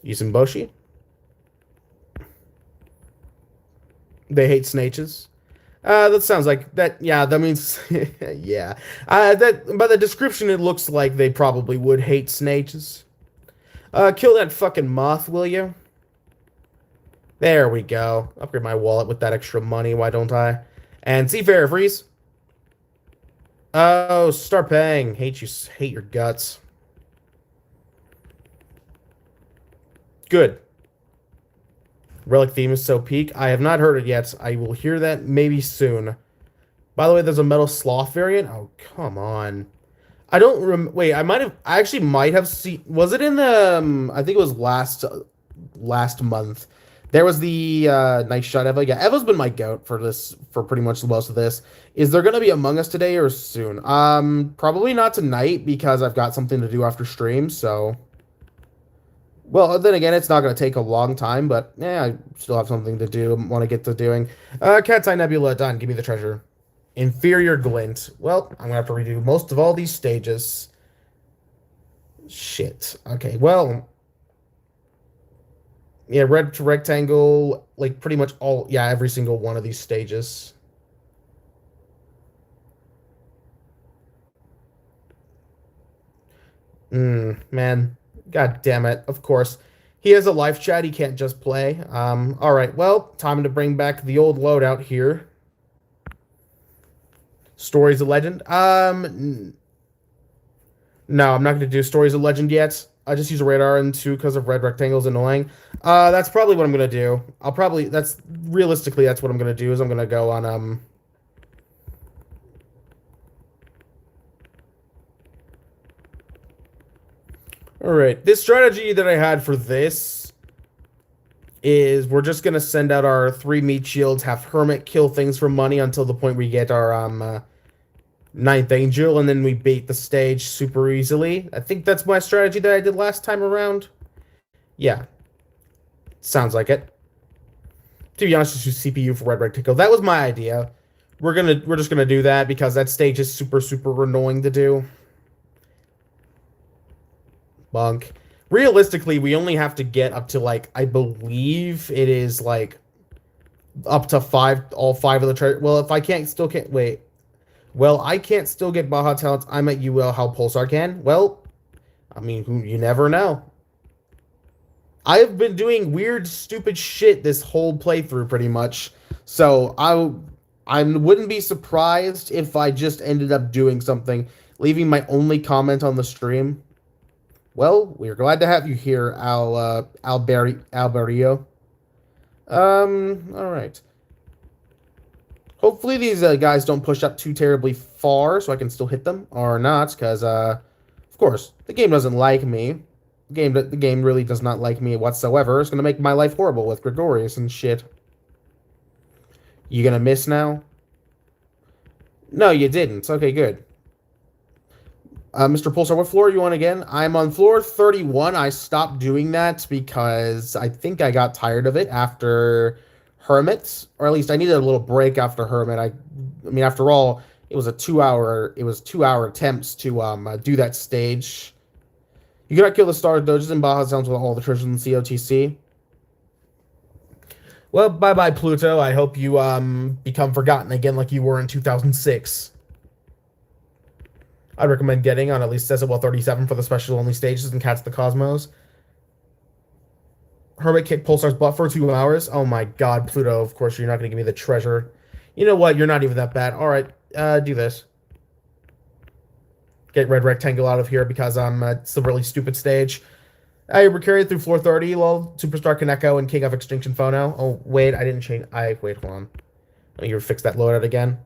Isenboshi. They hate snatches. That sounds like that. Yeah, that means yeah. That by the description, it looks like they probably would hate snatches. Kill that fucking moth, will you? There we go. Upgrade my wallet with that extra money. Why don't I? And Seafarer, freeze. Oh, start paying. Hate you. Hate your guts. Good. Relic theme is so peak. I have not heard it yet. I will hear that maybe soon. By the way, there's a metal sloth variant. Oh, come on. I don't wait, I actually might have seen, was it in the, I think it was last month. There was the, Nice Shot Eva. Yeah, Eva's been my goat for this, for pretty much most of this. Is there going to be Among Us today or soon? Probably not tonight because I've got something to do after stream, so. Well, then again, it's not going to take a long time, but yeah, I still have something to do, want to get to doing. Cat's Eye Nebula, done. Give me the treasure. Inferior Glint. Well, I'm going to have to redo most of all these stages. Shit. Okay, well. Yeah, red to rectangle, like pretty much all, yeah, every single one of these stages. Man. God damn it. Of course. He has a live chat. He can't just play. All right. Well, time to bring back the old loadout here. Stories of Legend. No, I'm not going to do Stories of Legend yet. I just use a radar and 2 because of red rectangles annoying. That's probably what I'm going to do. Realistically, that's what I'm going to do is I'm going to go on, Alright, this strategy that I had for this is we're just going to send out our 3 meat shields, have Hermit kill things for money until the point we get our 9th Angel, and then we bait the stage super easily. I think that's my strategy that I did last time around. Yeah. Sounds like it. To be honest, just use CPU for red rectangle. That was my idea. We're just gonna do that because that stage is super, super annoying to do. Bunk. Realistically, we only have to get up to, like, I believe it is, like, up to 5, all 5 of the treasure. Well, if I can't, wait. Well, I can't still get Baja talents. I'm at UL how Pulsar can. Well, I mean, you never know. I've been doing weird, stupid shit this whole playthrough pretty much. So I wouldn't be surprised if I just ended up doing something, leaving my only comment on the stream. Well, we're glad to have you here, Alberio. All right. Hopefully these guys don't push up too terribly far, so I can still hit them, or not, because of course the game doesn't like me. The game really does not like me whatsoever. It's gonna make my life horrible with Gregorius and shit. You gonna miss now? No, you didn't. Okay, good. Mr. Pulsar, what floor are you on again? I'm on floor 31. I stopped doing that because I think I got tired of it after Hermit, or at least I needed a little break after Hermit. I mean, after all, it was 2 hour attempts to do that stage. You cannot kill the star doges and Baja Sounds with all the treasures in COTC. Well, bye bye, Pluto. I hope you become forgotten again like you were in 2006. I'd recommend getting on at least SSL 37 for the special only stages and Cats of the Cosmos. Hermit kick Pulsar's butt for 2 hours. Oh my god, Pluto. Of course, you're not going to give me the treasure. You know what? You're not even that bad. All right, do this. Get red rectangle out of here because it's a really stupid stage. I were carried through floor 30, lol, Superstar Kaneko and King of Extinction Phono. Oh, wait, I didn't change. Wait, hold on. Let me fix that loadout again.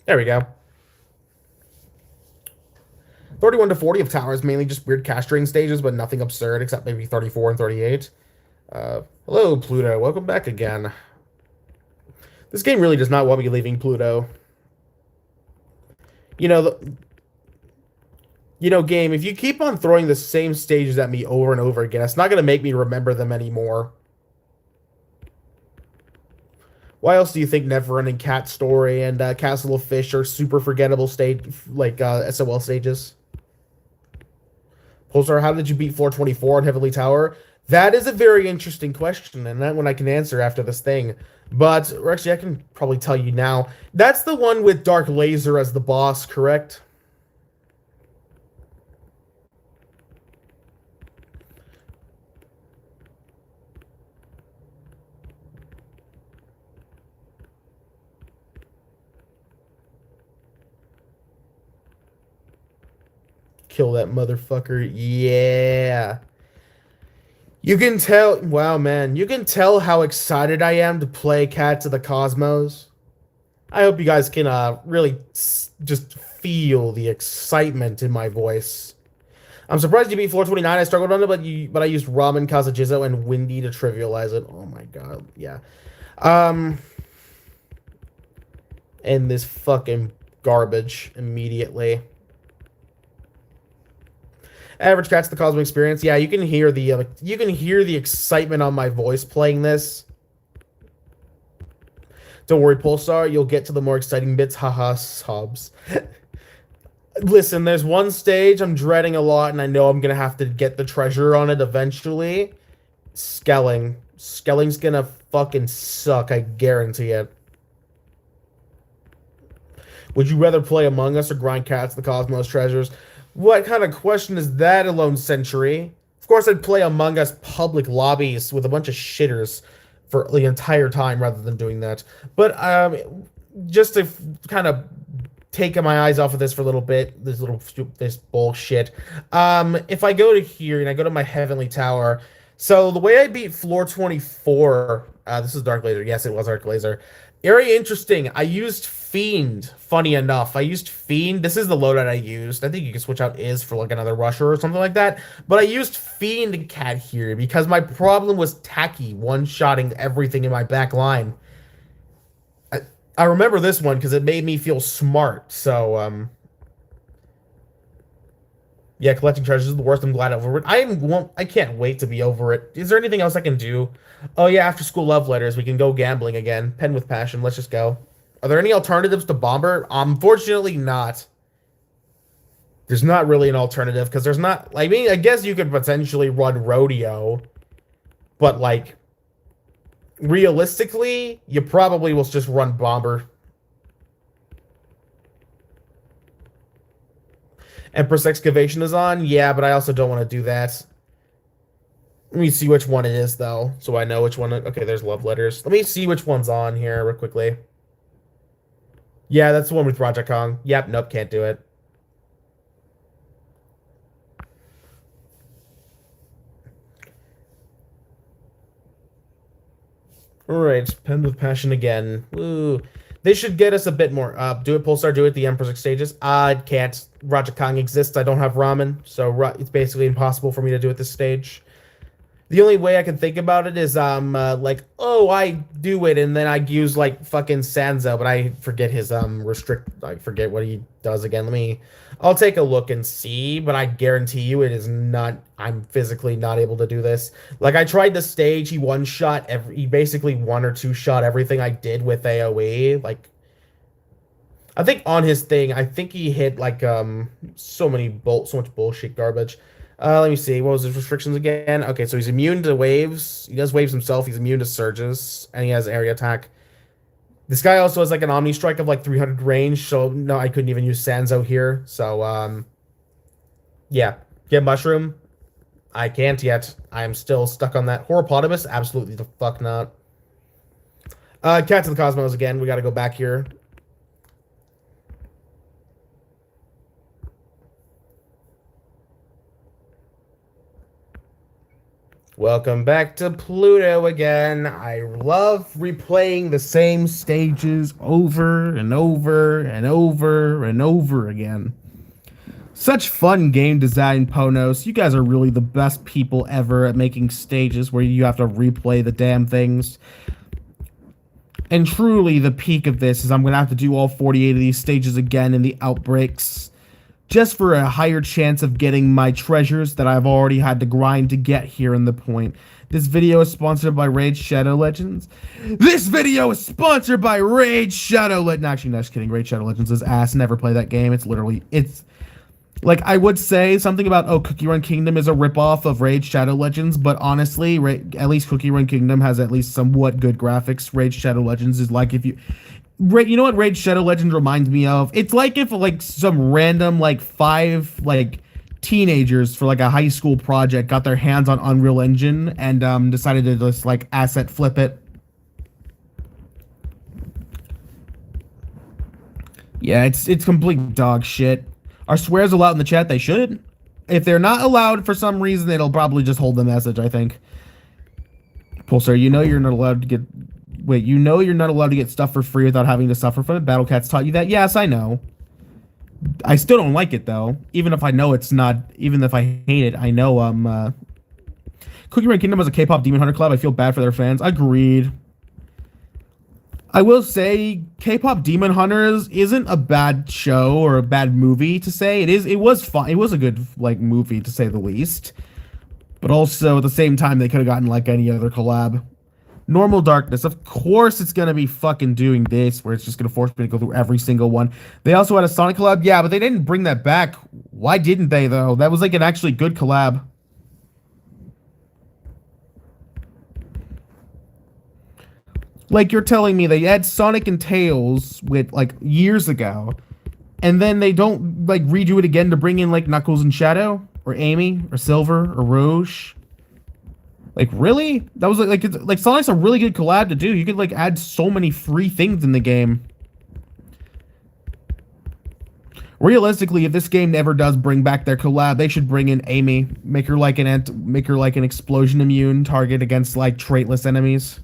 There we go. 31 to 40 of towers, mainly just weird cash drain stages, but nothing absurd except maybe 34 and 38. Hello, Pluto. Welcome back again. This game really does not want me leaving Pluto. You know, game, if you keep on throwing the same stages at me over and over again, it's not going to make me remember them anymore. Why else do you think Never Ending Cat Story and Castle of Fish are super forgettable SOL stages? Pulsar, how did you beat 424 on Heavenly Tower? That is a very interesting question, and that one I can answer after this thing. But, or actually, I can probably tell you now. That's the one with Dark Laser as the boss, correct? Kill that motherfucker. Yeah. You can tell, wow, man, you can tell how excited I am to play Cats of the Cosmos. I hope you guys can really just feel the excitement in my voice. I'm surprised you beat 429. I struggled on it, but I used Ramen, Kazujizo, and Windy to trivialize it. Oh my god, yeah. And this fucking garbage immediately. Average Cats the Cosmic Experience. Yeah, you can hear the excitement on my voice playing this. Don't worry, Pulsar. You'll get to the more exciting bits. Haha, sobs. Listen, there's one stage I'm dreading a lot, and I know I'm gonna have to get the treasure on it eventually. Skelling. Skelling's gonna fucking suck. I guarantee it. Would you rather play Among Us or grind Cats the Cosmos treasures? What kind of question is that, Alone Century? Of course, I'd play Among Us public lobbies with a bunch of shitters for the entire time rather than doing that. But just to kind of take my eyes off of this for a little bit, this bullshit. If I go to here and I go to my Heavenly Tower, so the way I beat floor 24, this is Dark Laser. Yes, it was Dark Laser. Very interesting. I used Fiend, funny enough. I used Fiend. This is the loadout I used. I think you can switch out Is for like another rusher or something like that. But I used Fiend Cat here because my problem was Tacky one-shotting everything in my back line. I remember this one because it made me feel smart. So, yeah, collecting treasures is the worst. I'm glad over it. I can't wait to be over it. Is there anything else I can do? Oh, yeah, after school love letters. We can go gambling again. Pen with passion. Let's just go. Are there any alternatives to Bomber? Unfortunately, not. There's not really an alternative because there's not. I mean, I guess you could potentially run Rodeo, but like realistically, you probably will just run Bomber. Empress Excavation is on, yeah, but I also don't want to do that. Let me see which one it is, though, so I know which one. Okay, there's love letters. Let me see which one's on here real quickly. Yeah, that's the one with Raja Kong. Yep, nope, can't do it. Alright, Pen with Passion again. Woo. They should get us a bit more. Do it, Pulsar, do it, the Emperor's stages. I can't. Raja Kong exists, I don't have ramen, so it's basically impossible for me to do it this stage. The only way I can think about it is like, oh, I do it and then I use like fucking Sanzo, but I forget his I forget what he does again. I'll take a look and see, but I guarantee you it is not. I'm physically not able to do this. Like I tried the stage, he basically one or two shot everything I did with AoE. Like I think on his thing, I think he hit like so much bullshit garbage. Let me see. What was his restrictions again? Okay, so he's immune to waves. He does waves himself. He's immune to surges, and he has area attack. This guy also has like an Omni Strike of like 300 range, so no, I couldn't even use Sanzo here. So, yeah. Get Mushroom. I can't yet. I am still stuck on that. Horopotamus? Absolutely the fuck not. Cat to the Cosmos again. We gotta go back here. Welcome back to Pluto again. I love replaying the same stages over and over and over and over again. Such fun game design, Ponos. You guys are really the best people ever at making stages where you have to replay the damn things. And truly, the peak of this is I'm going to have to do all 48 of these stages again in the outbreaks, just for a higher chance of getting my treasures that I've already had to grind to get here in the point. This video is sponsored by Raid Shadow Legends. This video is sponsored by Raid Shadow Legends. Actually, no, just kidding. Raid Shadow Legends is ass. Never play that game. It's like, I would say something about, oh, Cookie Run Kingdom is a ripoff of Raid Shadow Legends, but honestly, at least Cookie Run Kingdom has at least somewhat good graphics. Raid Shadow Legends is like if you... You know what Raid Shadow Legends reminds me of? It's like if like some random like 5 like teenagers for like a high school project got their hands on Unreal Engine and decided to just like asset flip it. Yeah, it's complete dog shit. Are swears allowed in the chat? They should. If they're not allowed for some reason, it'll probably just hold the message, I think. Pulsar, you know you're not allowed to get... Wait, you know you're not allowed to get stuff for free without having to suffer from it? Battle Cat's taught you that? Yes, I know. I still don't like it, though. Even if I know it's not... Even if I hate it, I know, Cookie Run Kingdom has a K-pop Demon Hunter club. I feel bad for their fans. Agreed. I will say, K-pop Demon Hunters isn't a bad show or a bad movie to say. It was fun. It was a good, like, movie, to say the least. But also, at the same time, they could have gotten, like, any other collab. Normal Darkness. Of course it's going to be fucking doing this, where it's just going to force me to go through every single one. They also had a Sonic collab. Yeah, but they didn't bring that back. Why didn't they, though? That was, like, an actually good collab. Like, you're telling me they had Sonic and Tails with, like, years ago, and then they don't, like, redo it again to bring in, like, Knuckles and Shadow? Or Amy? Or Silver? Or Rouge? Like, really? That was like Sonic's a really good collab to do. You could like add so many free things in the game. Realistically, if this game never does bring back their collab, they should bring in Amy, make her like an explosion immune target against like traitless enemies.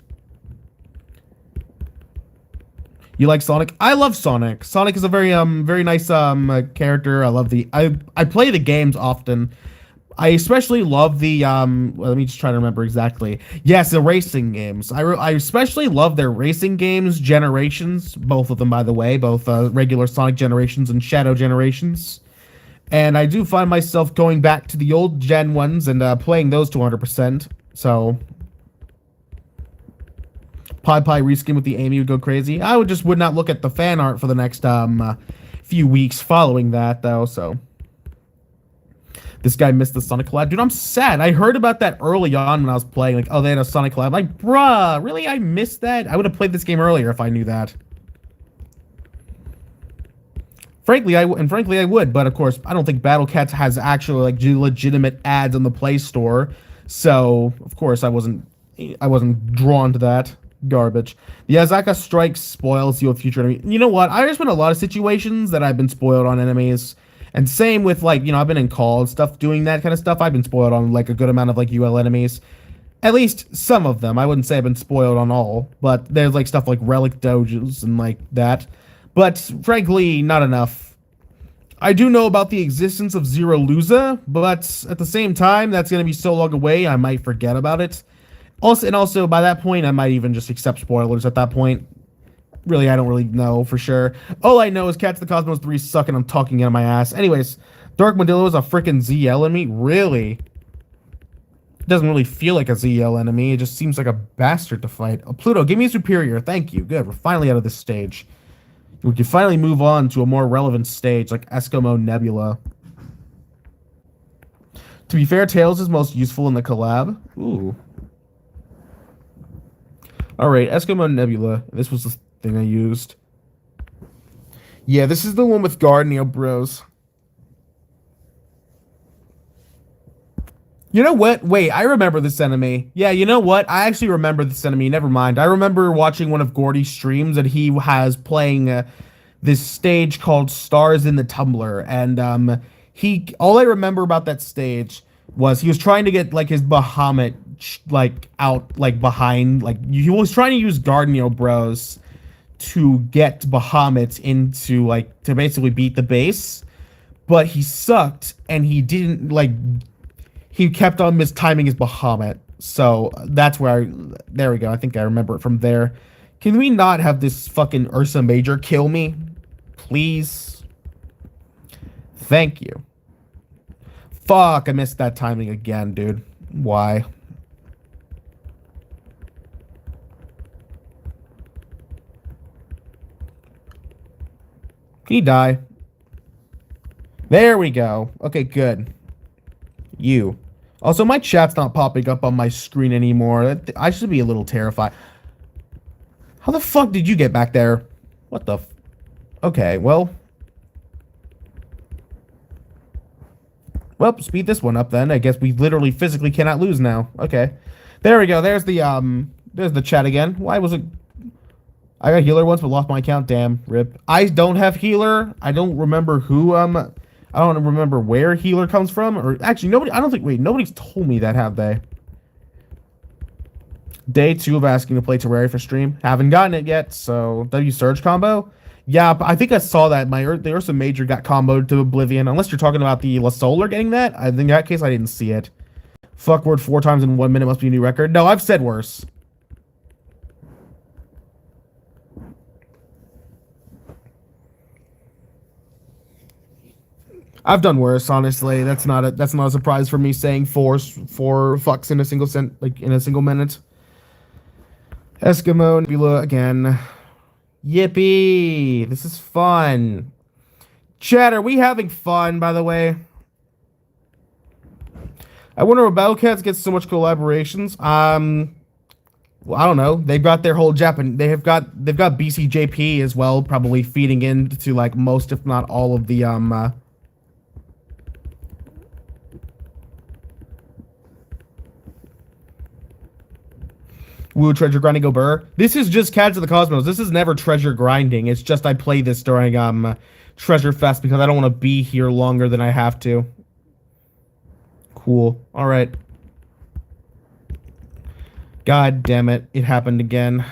You like Sonic? I love Sonic. Sonic is a very nice character. I play the games often. I especially love the, well, let me just try to remember exactly. Yes, the racing games. I especially love their racing games, Generations, both of them, by the way, both regular Sonic Generations and Shadow Generations. And I do find myself going back to the old Gen ones and playing those to 100%. So, Pie reskin with the Amy would go crazy. I would not look at the fan art for the next few weeks following that, though, so... This guy missed the Sonic collab. Dude, I'm sad. I heard about that early on when I was playing. Like, oh, they had a Sonic collab. Like, bruh, really? I missed that? I would have played this game earlier if I knew that. Frankly, I would. But, of course, I don't think Battle Cats has actually, like, legitimate ads on the Play Store. So of course I wasn't drawn to that garbage. The Azaka strike spoils you a future enemy. You know what? There's been a lot of situations that I've been spoiled on enemies. And same with like, I've been in call and stuff doing that kind of stuff. I've been spoiled on like a good amount of like UL enemies. At least some of them. I wouldn't say I've been spoiled on all, but there's like stuff like relic doges and like that. But frankly, not enough. I do know about the existence of Zero Luza, but at the same time, that's going to be so long away, I might forget about it. Also, by that point, I might even just accept spoilers at that point. Really, I don't really know for sure. All I know is Cats of the Cosmos 3 suck and I'm talking out of my ass. Anyways, Dark Modillo is a freaking ZL enemy? Really? It doesn't really feel like a ZL enemy. It just seems like a bastard to fight. Oh, Pluto, give me a superior. Thank you. Good. We're finally out of this stage. We can finally move on to a more relevant stage like Eskimo Nebula. To be fair, Tails is most useful in the collab. Ooh. Alright, Eskimo Nebula. This was the thing I used. Yeah, this is the one with Guardian Bros. You know what? Wait, I remember this enemy. Yeah, you know what? I actually remember this enemy. Never mind. I remember watching one of Gordy's streams and he has playing this stage called Stars in the Tumbler. And all I remember about that stage was he was trying to get like his Bahamut like out like behind, like he was trying to use Guardian Bros to get Bahamut into like to basically beat the base, but he sucked and he didn't like. He kept on mistiming his Bahamut. So that's where there we go. I think I remember it from there. Can we not have this fucking Ursa Major kill me? Please? Thank you. Fuck, I missed that timing again, dude. Why? Can he die? There we go. Okay, good. You. Also, my chat's not popping up on my screen anymore. I should be a little terrified. How the fuck did you get back there? What the Okay, well. Well, speed this one up then. I guess we literally physically cannot lose now. Okay. There we go. There's the chat again. Why was it... I got healer once but lost my account. Damn, rip. I don't have healer. I don't remember who, I don't remember where healer comes from, or actually nobody's told me that, have they? Day 2 of asking to play Terraria for stream. Haven't gotten it yet, so W Surge combo? Yeah, but I think I saw that. The Ursa Major got comboed to Oblivion, unless you're talking about the La Solar getting that. I think in that case I didn't see it. Fuck word 4 times in 1 minute must be a new record. No, I've said worse. I've done worse, honestly. That's not a surprise for me saying four fucks in a single minute. Eskimo Nebula again. Yippee! This is fun. Chat, are we having fun, by the way? I wonder if Battlecats gets so much collaborations. Well, I don't know. They've got their whole Japan. They've got BCJP as well, probably feeding into like most, if not all, of the Woo, treasure grinding go burr. This is just Cats of the Cosmos. This is never treasure grinding. It's just I play this during Treasure Fest because I don't want to be here longer than I have to. Cool. All right. God damn it. It happened again.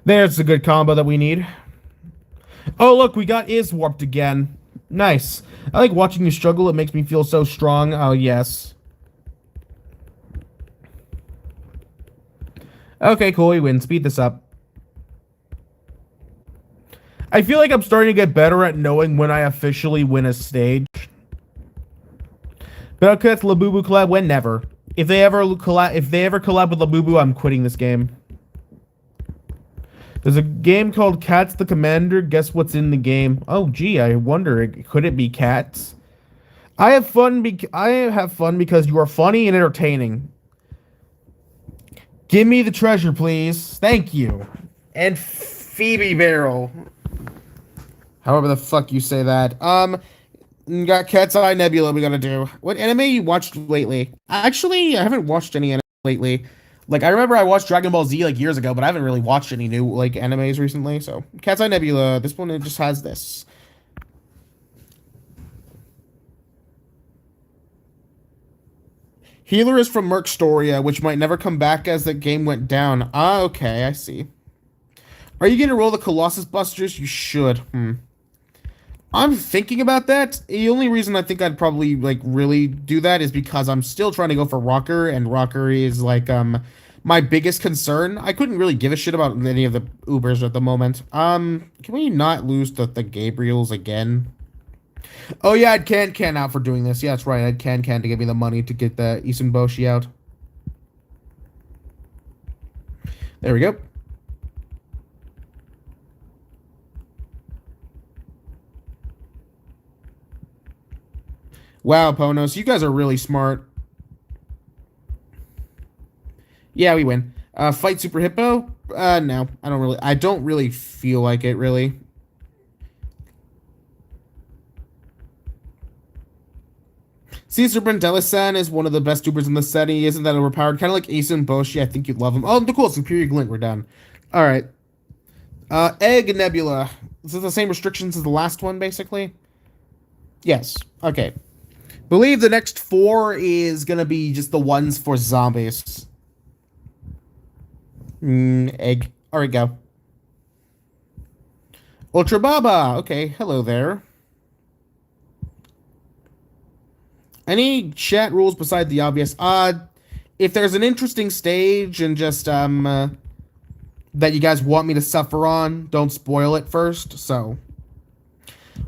There's a good combo that we need. Oh, look, we got Is Warped again. Nice. I like watching you struggle. It makes me feel so strong. Oh, yes. Okay, cool. We win. Speed this up. I feel like I'm starting to get better at knowing when I officially win a stage. Bellcats Labubu collab when? Never. If they ever collab with Labubu, I'm quitting this game. There's a game called Cats the Commander. Guess what's in the game? Oh, gee, I wonder. Could it be cats? I have fun because you are funny and entertaining. Give me the treasure, please. Thank you. And Phoebe Barrel. However the fuck you say that. Got Cat's Eye Nebula we gotta do. What anime you watched lately? Actually, I haven't watched any anime lately. Like, I remember I watched Dragon Ball Z like years ago, but I haven't really watched any new like animes recently. So, Cat's Eye Nebula. This one it just has this. Healer is from Mercstoria, which might never come back as the game went down. Ah, okay, I see. Are you gonna roll the Colossus Busters? You should. I'm thinking about that. The only reason I think I'd probably like really do that is because I'm still trying to go for Rocker, and Rocker is like my biggest concern. I couldn't really give a shit about any of the Ubers at the moment. Can we not lose the Gabriels again? Oh yeah, I'd can out for doing this. Yeah, that's right. I'd can to give me the money to get the Isenboshi out. There we go. Wow, Ponos, you guys are really smart. Yeah, we win. Fight Super Hippo? No, I don't really feel like it, really. Caesar Brandela-san is one of the best tubers in the set. He isn't that overpowered. Kind of like Ace and Boshi. I think you'd love him. Oh, cool. Superior Glint. We're done. All right. Egg Nebula. Is this the same restrictions as the last one, basically? Yes. Okay. Believe the next 4 is going to be just the ones for zombies. Egg. All right, go. Ultra Baba. Okay. Hello there. Any chat rules beside the obvious? If there's an interesting stage and just that you guys want me to suffer on, don't spoil it first. So,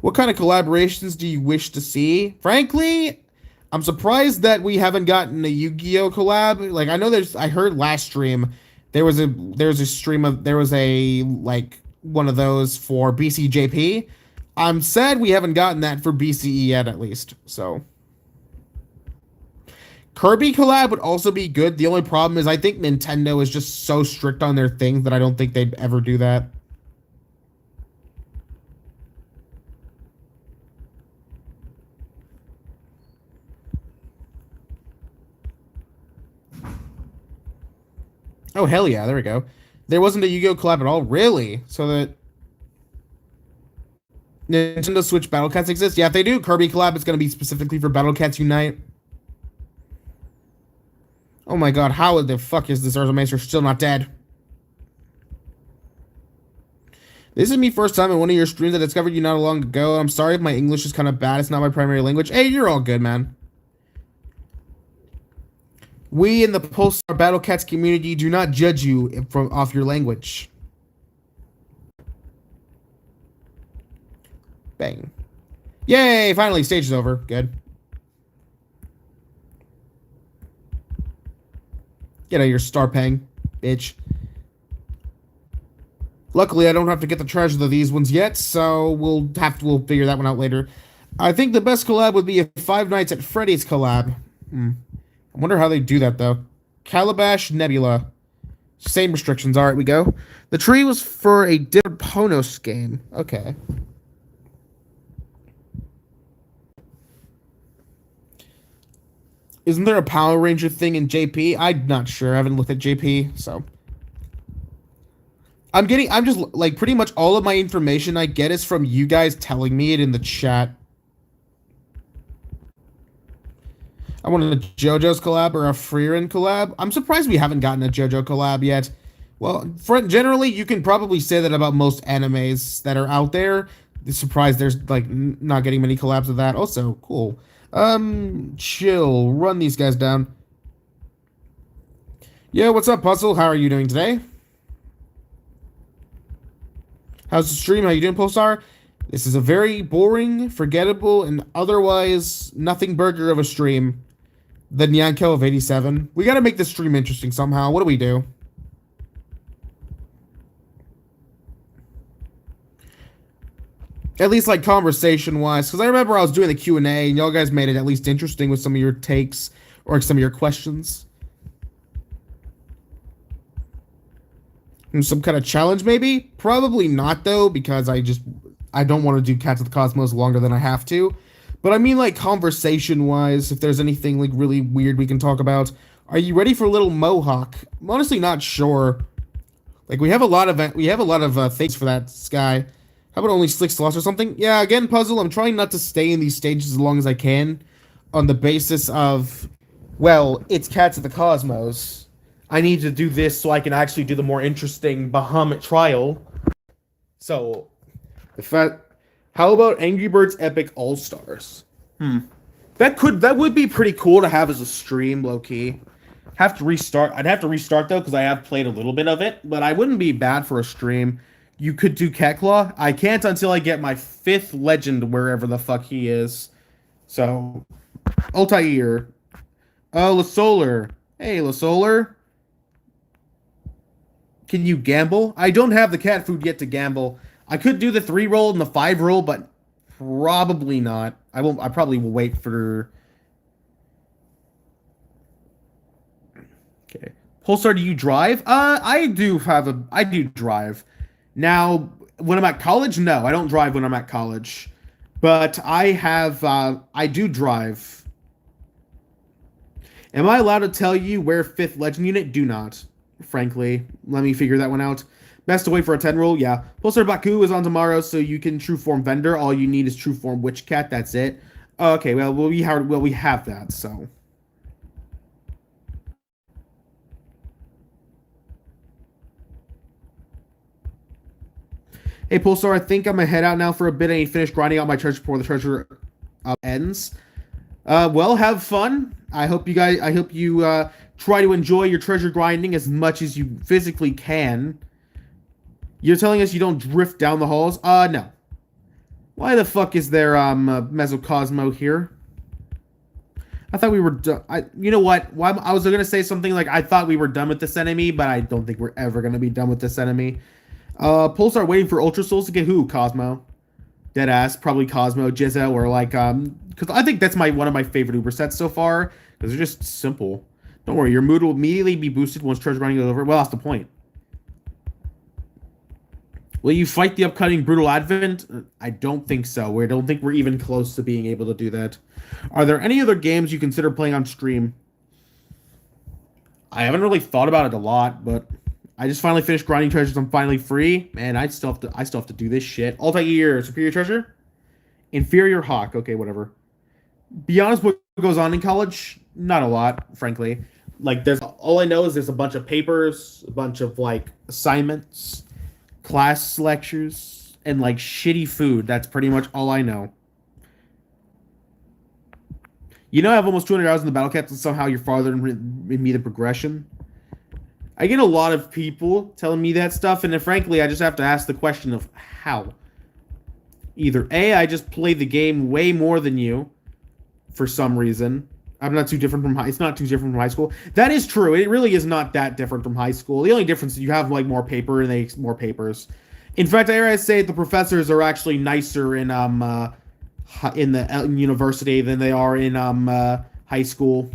what kind of collaborations do you wish to see? Frankly, I'm surprised that we haven't gotten a Yu-Gi-Oh collab. Like, I know I heard last stream there was a like one of those for BCJP. I'm sad we haven't gotten that for BCE yet, at least. So. Kirby collab would also be good. The only problem is I think Nintendo is just so strict on their things that I don't think they'd ever do that. Oh, hell yeah. There we go. There wasn't a Yu-Gi-Oh collab at all? Really? So that Nintendo Switch Battle Cats exist? Yeah, if they do Kirby collab, it's going to be specifically for Battle Cats Unite. Oh my god, how the fuck is this Urza still not dead? This is me first time in one of your streams. I discovered you not long ago. I'm sorry if my English is kind of bad. It's not my primary language. Hey, you're all good, man. We in the Pulsar Battle Cats community do not judge you off your language. Bang. Yay, finally, stage is over. Good. Get out of your star pang, bitch. Luckily, I don't have to get the treasure of these ones yet, so we'll figure that one out later. I think the best collab would be a Five Nights at Freddy's collab. I wonder how they do that, though. Calabash Nebula. Same restrictions. All right, we go. The tree was for a different Ponos game. Okay. Isn't there a Power Ranger thing in JP? I'm not sure. I haven't looked at JP, so. I'm just, like, pretty much all of my information I get is from you guys telling me it in the chat. I wanted a JoJo's collab or a Freerin collab. I'm surprised we haven't gotten a JoJo collab yet. Well, generally, you can probably say that about most animes that are out there. Surprised there's, like, not getting many collabs of that. Also, cool. Chill. Run these guys down. Yeah, what's up, Puzzle? How are you doing today? How's the stream? How you doing, Pulsar? This is a very boring, forgettable, and otherwise nothing burger of a stream. The Nyanko of 87. We gotta make this stream interesting somehow. What do we do? At least, like, conversation-wise. Because I remember I was doing the Q&A, and y'all guys made it at least interesting with some of your takes or some of your questions. Some kind of challenge, maybe? Probably not, though, because I don't want to do Cats of the Cosmos longer than I have to. But I mean, like, conversation-wise, if there's anything, like, really weird we can talk about. Are you ready for a little Mohawk? I'm honestly not sure. Like, we have a lot of things for that, Sky. How about only six slots or something? Yeah, again, puzzle. I'm trying not to stay in these stages as long as I can, on the basis of, well, it's Cats of the Cosmos. I need to do this so I can actually do the more interesting Bahamut trial. So, the fact, how about Angry Birds Epic All Stars? That would be pretty cool to have as a stream, low key. Have to restart. I'd have to restart though because I have played a little bit of it, but I wouldn't be bad for a stream. You could do Kekla. I can't until I get my fifth legend wherever the fuck he is. So, Altair. Oh, LaSolar. Hey, LaSolar. Can you gamble? I don't have the cat food yet to gamble. I could do the 3 roll and the 5 roll, but probably not. I won't. I probably will wait for. Okay. Pulsar, do you drive? I do drive. Now, when I'm at college, no, I don't drive when I'm at college. But I do drive. Am I allowed to tell you where 5th Legend Unit? Do not. Frankly. Let me figure that one out. Best to wait for a 10 roll, yeah. Pulsar Baku is on tomorrow, so you can True Form Vendor. All you need is True Form Witch Cat, that's it. Okay, well, we have that, so. Hey, Pulsar, I think I'm gonna head out now for a bit. I need to finish grinding out my treasure before the treasure ends. Well, have fun. I hope you try to enjoy your treasure grinding as much as you physically can. You're telling us you don't drift down the halls? No. Why the fuck is there Mesocosmo here? I thought we were done. You know what? I was gonna say something like I thought we were done with this enemy, but I don't think we're ever gonna be done with this enemy. Pulsar waiting for Ultra Souls to get who? Cosmo. Deadass, probably Cosmo, Jizza, or like, because I think that's one of my favorite Uber sets so far, because they're just simple. Don't worry, your mood will immediately be boosted once treasure grinding is over. Well, that's the point. Will you fight the upcoming Brutal Advent? I don't think so. I don't think we're even close to being able to do that. Are there any other games you consider playing on stream? I haven't really thought about it a lot, but I just finally finished grinding treasures. I'm finally free. Man, I still have to do this shit. Altair, Superior Treasure? Inferior Hawk. Okay, whatever. Be honest, what goes on in college? Not a lot, frankly. Like, all I know is there's a bunch of papers, a bunch of, like, assignments, class lectures, and, like, shitty food. That's pretty much all I know. You know I have almost 200 hours in the Battle Cats, and somehow you're farther in me the progression? I get a lot of people telling me that stuff, and then frankly, I just have to ask the question of how. Either A, I just play the game way more than you, for some reason. I'm not too different from it's not too different from high school. That is true. It really is not that different from high school. The only difference is you have like more paper and they more papers. In fact, I say the professors are actually nicer in university than they are in high school.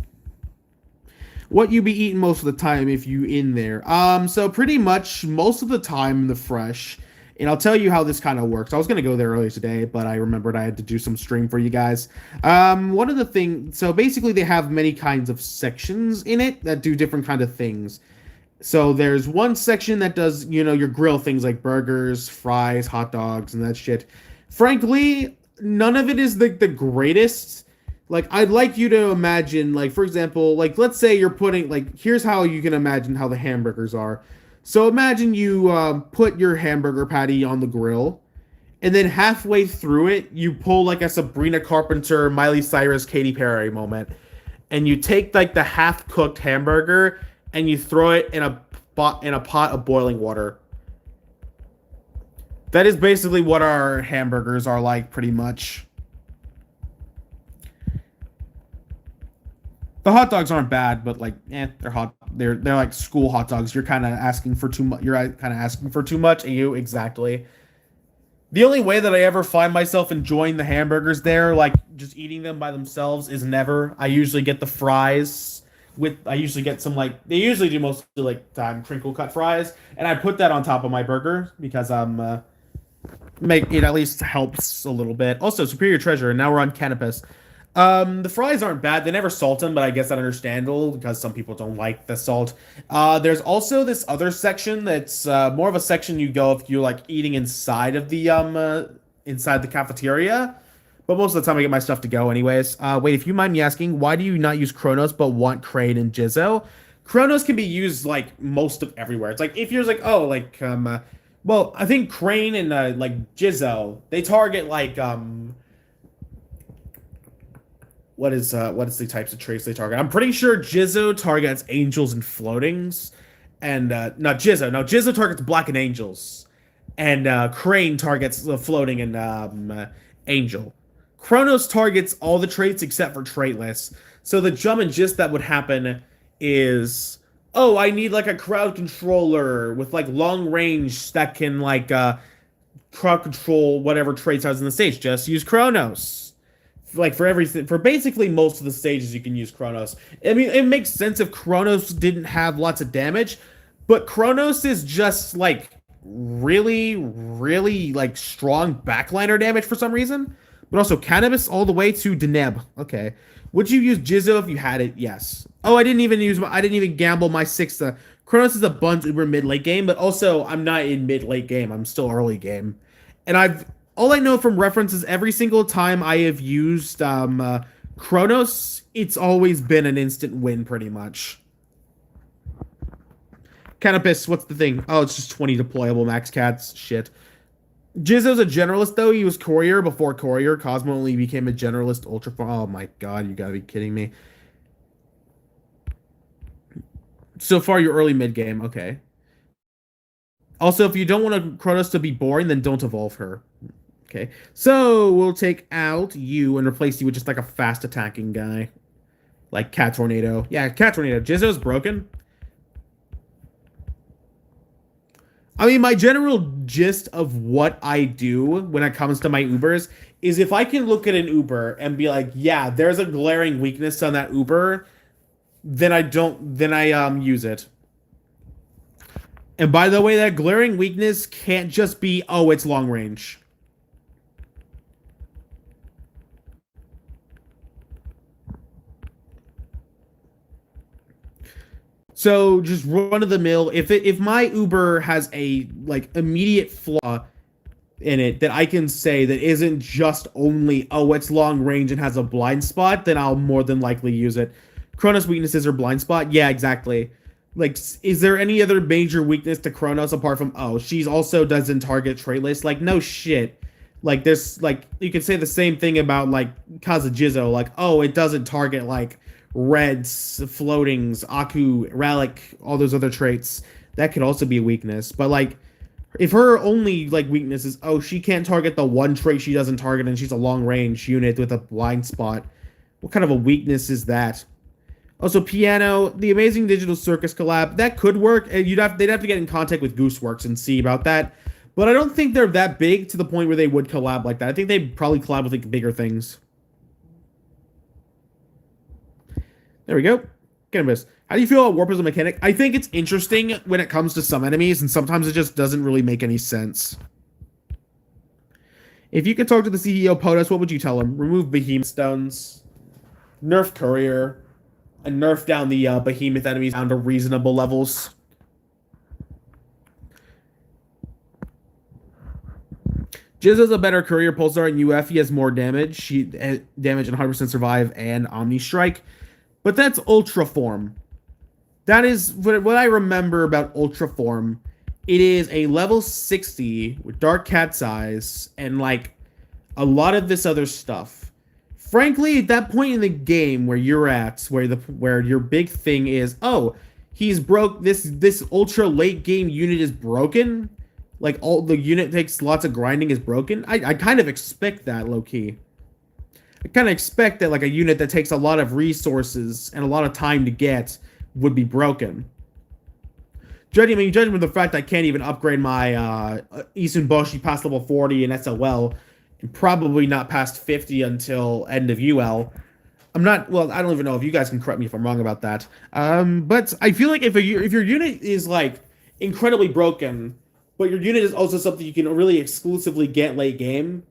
What you be eating most of the time if you in there? So pretty much most of the time in the fresh. And I'll tell you how this kind of works. I was going to go there earlier today, but I remembered I had to do some stream for you guys. One of the things, so basically they have many kinds of sections in it that do different kind of things. So there's one section that does, your grill things like burgers, fries, hot dogs, and that shit. Frankly, none of it is the greatest. Like, I'd like you to imagine, like, for example, like, let's say you're putting, like, here's how you can imagine how the hamburgers are. So imagine you put your hamburger patty on the grill, and then halfway through it, you pull, like, a Sabrina Carpenter, Miley Cyrus, Katy Perry moment, and you take, like, the half-cooked hamburger, and you throw it in a pot of boiling water. That is basically what our hamburgers are like, pretty much. The hot dogs aren't bad, but like, they're hot. They're like school hot dogs. You're kind of asking for too much. You're kind of asking for too much, and exactly. The only way that I ever find myself enjoying the hamburgers there, like just eating them by themselves, is never. I usually get the fries with I usually get some like they usually do most of like time crinkle cut fries, and I put that on top of my burger because make it at least helps a little bit. Also, Superior Treasure, and now we're on cannabis. The fries aren't bad. They never salt them, but I guess that's understandable because some people don't like the salt. There's also this other section that's more of a section you go if you're like eating inside the cafeteria. But most of the time I get my stuff to go anyways. Wait, if you mind me asking, why do you not use Kronos but want Crane and Jizzo? Kronos can be used like most of everywhere. It's like if you're like, oh, like well, I think Crane and like Jizzo, they target like what is the types of traits they target? I'm pretty sure Jizzo targets angels and floatings, and not Jizzo. No, Jizzo targets black and angels, and Crane targets the floating and angel. Kronos targets all the traits except for traitless. So the jump and gist that would happen is, oh, I need like a crowd controller with like long range that can like crowd control whatever traits I was in the stage. Just use Kronos. Like for everything, for basically most of the stages, you can use Kronos. I mean, it makes sense if Kronos didn't have lots of damage, but Kronos is just like really like strong backliner damage for some reason. But also cannabis all the way to Deneb. Okay. Would you use Jizzo if you had it? Yes. Oh, I didn't even gamble my sixth. Kronos is a bunch uber mid late game, but also I'm not in mid late game. I'm still early game. And all I know from reference is every single time I have used Kronos, it's always been an instant win pretty much. Cannabis, what's the thing? Oh, it's just 20 deployable max cats. Shit. Jizzo's a generalist, though. He was courier before courier. Cosmo only became a generalist ultra. Oh my god, you gotta be kidding me. So far, you're early mid game. Okay. Also, if you don't want Kronos to be boring, then don't evolve her. Okay. So we'll take out you and replace you with just like a fast attacking guy. Like Cat Tornado. Yeah, Cat Tornado. Jizzo's broken. I mean, my general gist of what I do when it comes to my Ubers is if I can look at an Uber and be like, yeah, there's a glaring weakness on that Uber, then I use it. And by the way, that glaring weakness can't just be, oh, it's long range. So just run of the mill. If my Uber has a like immediate flaw in it that I can say that isn't just only, oh, it's long range and has a blind spot, then I'll more than likely use it. Kronos weaknesses are blind spot. Yeah, exactly. Like, is there any other major weakness to Kronos apart from, oh, she's also doesn't target traitless? Like, no shit. Like this, like you could say the same thing about like Kazujizo. Like, oh, it doesn't target like reds, floatings, Aku, Relic, all those other traits. That could also be a weakness. But like, if her only like weakness is, oh, she can't target the one trait she doesn't target, and she's a long range unit with a blind spot, what kind of a weakness is that? Also, Piano, the Amazing Digital Circus collab, that could work. They'd have to get in contact with Gooseworks and see about that. But I don't think they're that big to the point where they would collab like that. I think they'd probably collab with like bigger things. There we go. Cannabis. How do you feel about Warp as a mechanic? I think it's interesting when it comes to some enemies, and sometimes it just doesn't really make any sense. If you could talk to the CEO POTUS, what would you tell him? Remove Behemoth Stones. Nerf Courier. And nerf down the Behemoth enemies down to reasonable levels. Jizzo's a better Courier Pulsar in UF. He has more damage. Damage and 100% survive and Omni Strike. But that's Ultra Form. That is what I remember about Ultra Form. It is a level 60 with Dark Cat's Eyes and like a lot of this other stuff. Frankly, at that point in the game where you're at, where your big thing is, oh, he's broke. This ultra late game unit is broken. Like all the unit takes lots of grinding is broken. I kind of expect that low key. I kind of expect that like a unit that takes a lot of resources and a lot of time to get would be broken. Judging from the fact I can't even upgrade my Isun Boshi past level 40 in SOL, and probably not past 50 until end of UL. I'm not, well, I don't even know if you guys can correct me if I'm wrong about that. But I feel like if your unit is like incredibly broken, but your unit is also something you can really exclusively get late game,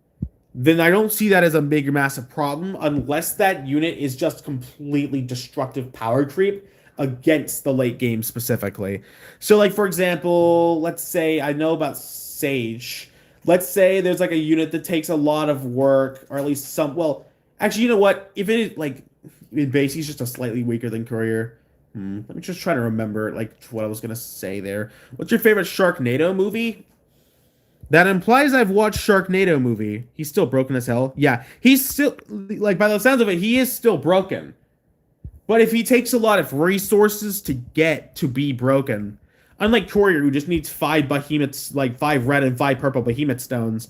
then I don't see that as a big massive problem unless that unit is just completely destructive power creep against the late game specifically. So like for example, let's say I know about Sage. Let's say there's like a unit that takes a lot of work, or at least some, well, actually, you know what? If it is like in base, he's just a slightly weaker than Courier. Let me just try to remember like what I was gonna say there. What's your favorite Sharknado movie? That implies I've watched Sharknado movie. He's still broken as hell. Yeah, he's still like by the sounds of it, he is still broken. But if he takes a lot of resources to get to be broken, unlike Courier who just needs 5 behemoths, like 5 red and 5 purple behemoth stones.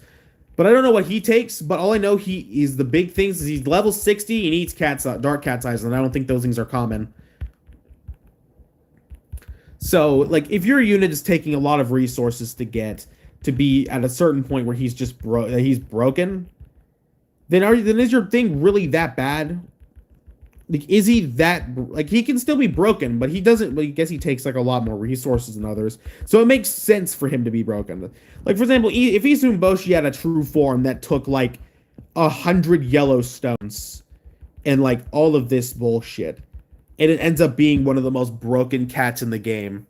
But I don't know what he takes, but all I know he is the big things is he's level 60 and eats dark cat's eyes, and I don't think those things are common. So, like, if your unit is taking a lot of resources to get to be at a certain point where he's broken, then is your thing really that bad? Like, is he that like he can still be broken, but he doesn't. But I guess he takes like a lot more resources than others, so it makes sense for him to be broken. Like for example, if Izumboshi had a true form that took like 100 yellow stones and like all of this bullshit, and it ends up being one of the most broken cats in the game,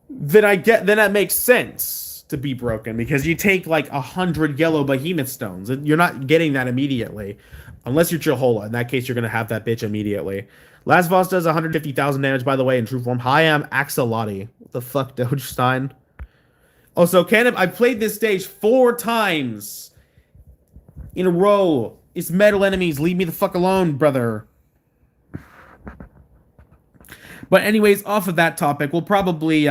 then that makes sense to be broken because you take like 100 yellow behemoth stones and you're not getting that immediately unless you're Chihola. In that case, you're gonna have that bitch immediately. Last boss does 150,000 damage, by the way, in true form. Hi, I'm Axolotl. What the fuck, Doge Stein? Also, I've played this stage 4 times in a row. It's metal enemies. Leave me the fuck alone, brother. But anyways, off of that topic, we'll probably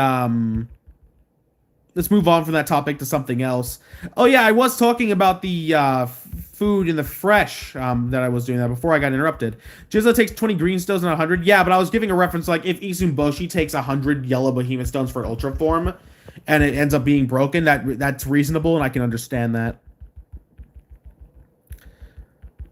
let's move on from that topic to something else. Oh yeah, I was talking about the food in the fresh that I was doing that before I got interrupted. Jizzo takes 20 green stones and 100. Yeah, but I was giving a reference like if Izumboshi takes 100 yellow behemoth stones for ultra form and it ends up being broken, that's reasonable and I can understand that.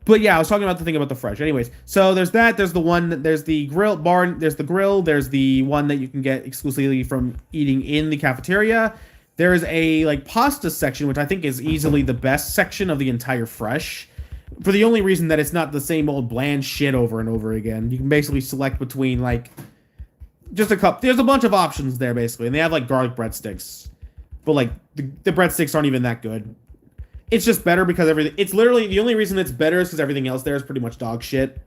But yeah, I was talking about the thing about the fresh. Anyways, so there's that. There's the one. There's the grill barn. There's the grill. There's the one that you can get exclusively from eating in the cafeteria. There's a like pasta section, which I think is easily the best section of the entire fresh. For the only reason that it's not the same old bland shit over and over again. You can basically select between like just a cup. There's a bunch of options there basically, and they have like garlic breadsticks, but like the breadsticks aren't even that good. It's just better because everything. It's literally the only reason it's better is because everything else there is pretty much dog shit.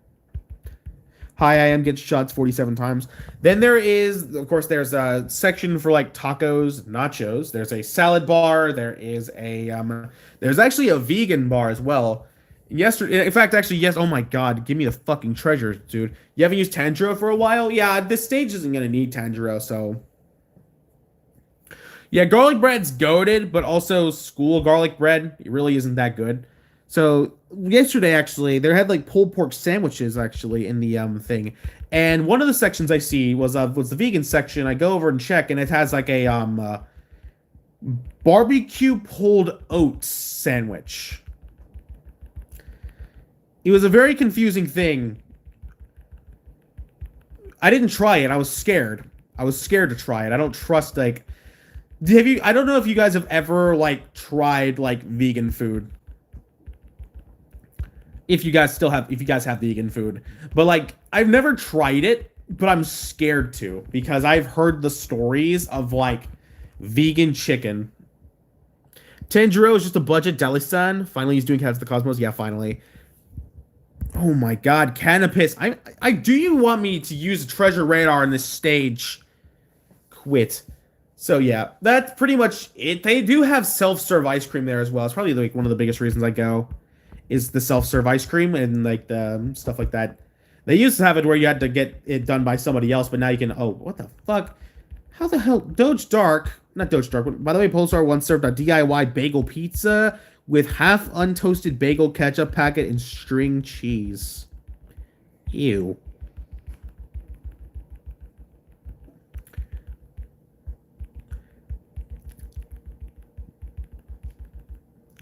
Hi, I am gets shots 47 times. Then there is, of course, there's a section for like tacos, nachos. There's a salad bar. There's actually a vegan bar as well. Yesterday, in fact, actually, yes. Oh my God, give me the fucking treasure, dude. You haven't used Tanjiro for a while? Yeah, this stage isn't gonna need Tanjiro, so. Yeah, garlic bread's goated, but also school garlic bread, it really isn't that good. So yesterday, actually, they had like pulled pork sandwiches actually in the thing, and one of the sections I see was the vegan section. I go over and check, and it has like a barbecue pulled oats sandwich. It was a very confusing thing. I didn't try it. I was scared. I was scared to try it. I don't trust like. I don't know if you guys have ever like tried like vegan food. If you guys have vegan food. But like I've never tried it, but I'm scared to because I've heard the stories of like vegan chicken. Tanjiro is just a budget deli-san. Finally he's doing Cats of the Cosmos. Yeah, finally. Oh my God, Canopus. I do you want me to use a treasure radar in this stage? Quit. So yeah, that's pretty much it. They do have self-serve ice cream there as well. It's probably like one of the biggest reasons I go is the self-serve ice cream and like the stuff like that. They used to have it where you had to get it done by somebody else, but now you can. Oh, what the fuck? How the hell? Doge Dark, not Doge Dark. By the way, Pulsar once served a DIY bagel pizza with half untoasted bagel ketchup packet and string cheese. Ew.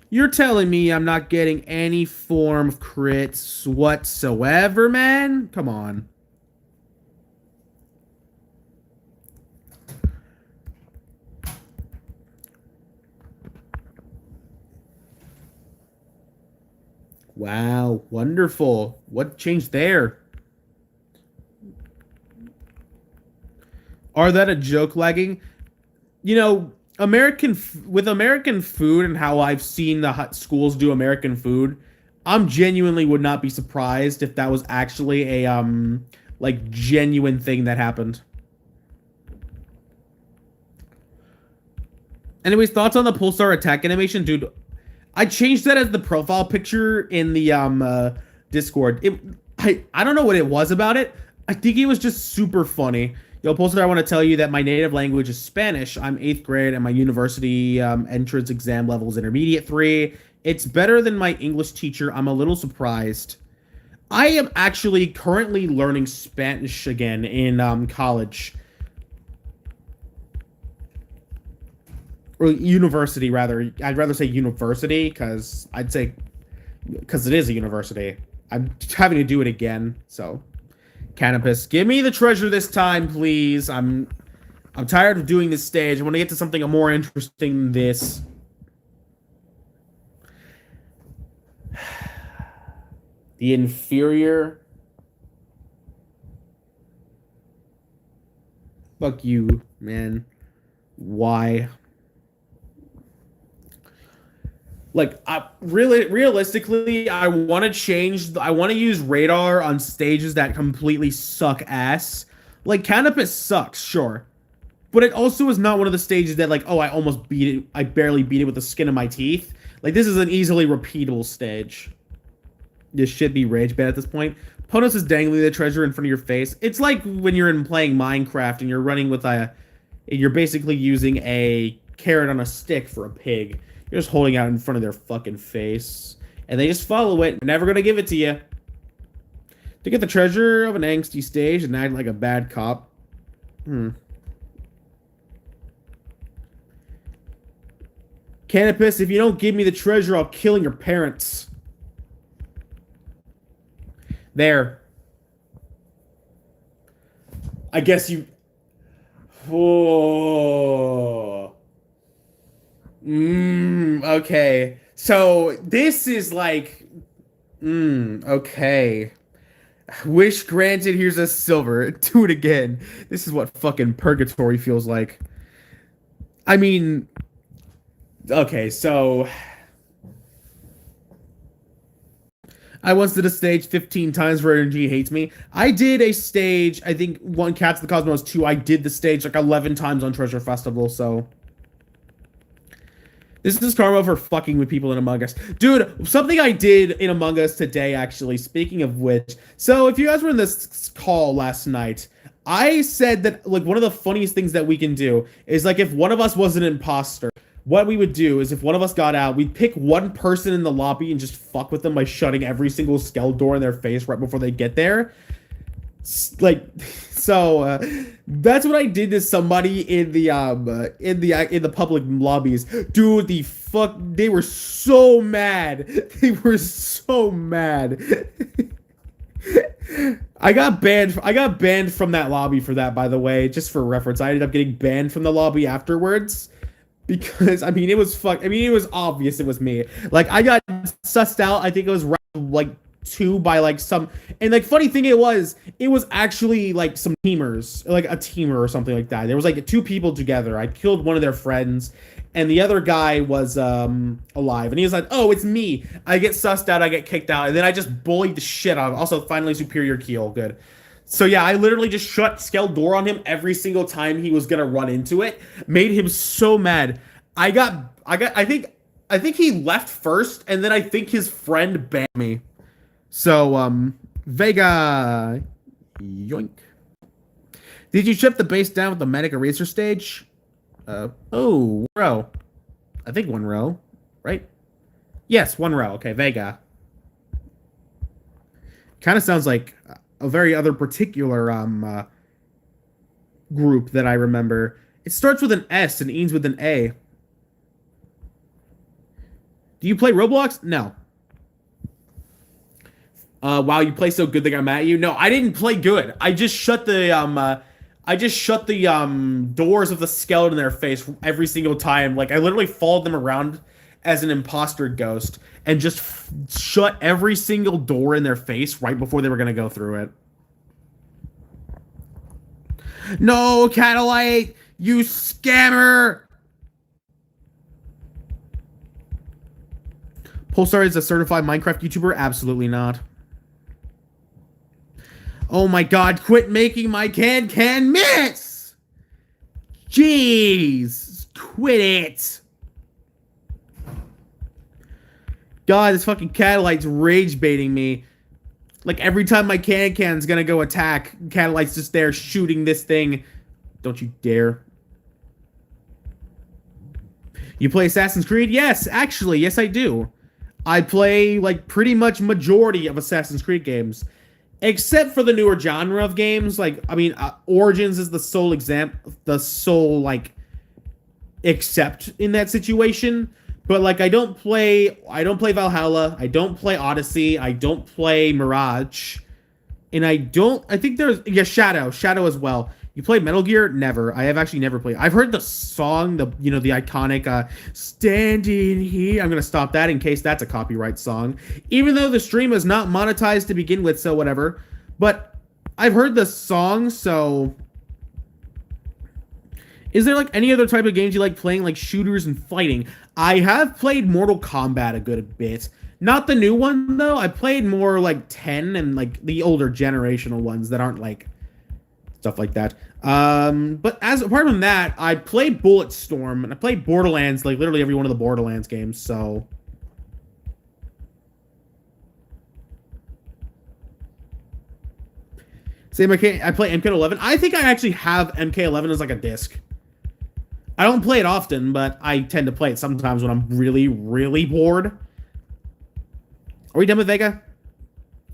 You're telling me I'm not getting any form of crits whatsoever, man? Come on. Wow, wonderful. What changed there? Are that a joke lagging? You know, with American food and how I've seen the schools do American food, I'm genuinely would not be surprised if that was actually a like genuine thing that happened. Anyways, thoughts on the Pulsar attack animation, dude? I changed that as the profile picture in the Discord. I don't know what it was about it. I think it was just super funny. Yo, Pulsar, I want to tell you that my native language is Spanish. I'm eighth grade, and my university entrance exam level is intermediate three. It's better than my English teacher. I'm a little surprised. I am actually currently learning Spanish again in college. Or university rather. I'd rather say university because it is a university. I'm having to do it again. So, Canopus, give me the treasure this time, please. I'm tired of doing this stage. I want to get to something more interesting than this. The inferior. Fuck you, man. Why? Like, realistically, I want to change. I want to use radar on stages that completely suck ass. Like, Canopus sucks, sure, but it also is not one of the stages that, like, oh, I almost beat it. I barely beat it with the skin of my teeth. Like, this is an easily repeatable stage. This should be rage bad at this point. Ponos is dangling the treasure in front of your face. It's like when you're in playing Minecraft and you're running with you're basically using a carrot on a stick for a pig. You're just holding out in front of their fucking face. And they just follow it. Never gonna give it to you. To get the treasure of an angsty stage and act like a bad cop. Canopus, if you don't give me the treasure, I'll kill your parents. There. I guess you... Oh... Okay. So this is like, okay. Wish granted, here's a silver. Do it again. This is what fucking purgatory feels like. I mean, okay, so I once did a stage 15 times where energy hates me. I did a stage, I think one Cats of the Cosmos 2, I did the stage like 11 times on Treasure Festival, so this is karma for fucking with people in Among Us. Dude, something I did in Among Us today, actually, speaking of which. So, if you guys were in this call last night, I said that, like, one of the funniest things that we can do is, like, if one of us was an imposter, what we would do is if one of us got out, we'd pick one person in the lobby and just fuck with them by shutting every single skell door in their face right before they get there. Like, so that's what I did to somebody in the public lobbies. Dude, they were so mad. They were so mad. I got banned from that lobby for that, by the way, just for reference. I ended up getting banned from the lobby afterwards because I mean it was obvious it was me. Like, I got sussed out. I think it was like two by like some, and like funny thing, it was actually like some teamers, like a teamer or something like that. There was like two people together. I killed one of their friends and the other guy was alive, and he was like, oh, it's me. I get sussed out, I get kicked out, and then I just bullied the shit out of him. Also, finally superior kill, good. So yeah, I literally just shut Skell door on him every single time he was gonna run into it. Made him so mad. I think he left first, and then I think his friend banned me. So, Vega, yoink. Did you ship the base down with the Manic Eraser stage? Oh, row. I think one row, right? Yes, one row. Okay, Vega. Kind of sounds like a very other particular, group that I remember. It starts with an S and ends with an A. Do you play Roblox? No. Wow, you play so good they got mad at you. No, I didn't play good. I just shut the doors of the skeleton in their face every single time. Like I literally followed them around as an imposter ghost and just shut every single door in their face right before they were gonna go through it. No, Catalyte, you scammer! Pulsar is a certified Minecraft YouTuber? Absolutely not. Oh my god, quit making my can miss! Jeez, quit it! God, this fucking Catalyte's rage baiting me. Like every time my can's gonna go attack, Catalyte's just there shooting this thing. Don't you dare. You play Assassin's Creed? Yes, actually, yes I do. I play like pretty much majority of Assassin's Creed games. Except for the newer genre of games, like I mean, Origins is the sole like except in that situation. But like, I don't play Valhalla, I don't play Odyssey, I don't play Mirage, and I think there's Shadow as well. You play Metal Gear? Never. I have actually never played. I've heard the song, the iconic "Standing Here." I'm gonna stop that in case that's a copyright song, even though the stream is not monetized to begin with, so whatever. But I've heard the song, so. Is there like any other type of games you like playing, like shooters and fighting? I have played Mortal Kombat a good bit. Not the new one though. I played more like 10 and like the older generational ones that aren't like stuff like that. But apart from that, I played Bulletstorm and I played Borderlands, like literally every one of the Borderlands games. So same. I play MK11. I think I actually have MK11 as like a disc. I don't play it often, but I tend to play it sometimes when I'm really, really bored. Are we done with Vega?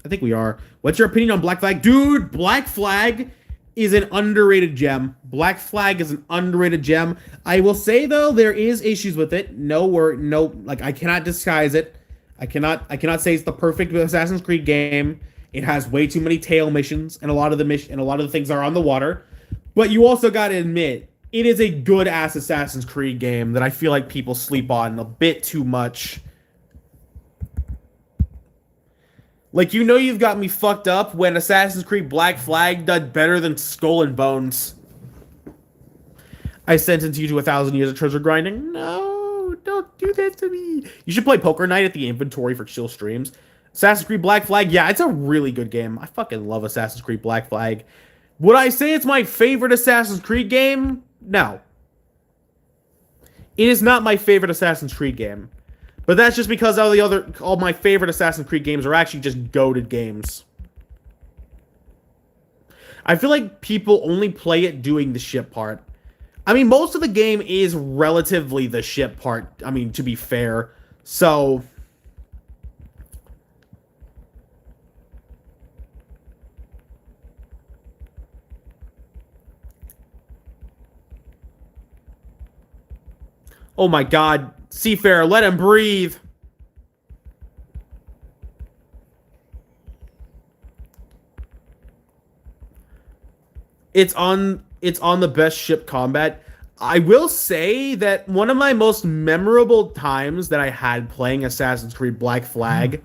I think we are. What's your opinion on Black Flag? Dude, Black Flag is an underrated gem. Black Flag is an underrated gem. I will say, though, there is issues with it. Like, I cannot disguise it. I cannot say it's the perfect Assassin's Creed game. It has way too many tail missions, and a lot of the things are on the water. But you also gotta admit, it is a good-ass Assassin's Creed game that I feel like people sleep on a bit too much. Like, you know you've got me fucked up when Assassin's Creed Black Flag did better than Skull and Bones. I sentenced you to 1,000 years of treasure grinding. No, don't do that to me. You should play Poker Night at the inventory for chill streams. Assassin's Creed Black Flag, yeah, it's a really good game. I fucking love Assassin's Creed Black Flag. Would I say it's my favorite Assassin's Creed game? No. It is not my favorite Assassin's Creed game. But that's just because all my favorite Assassin's Creed games are actually just goated games. I feel like people only play it doing the ship part. I mean, most of the game is relatively the ship part, I mean, to be fair. So oh my god, Seafarer, let him breathe. It's on the best ship combat. I will say that one of my most memorable times that I had playing Assassin's Creed Black Flag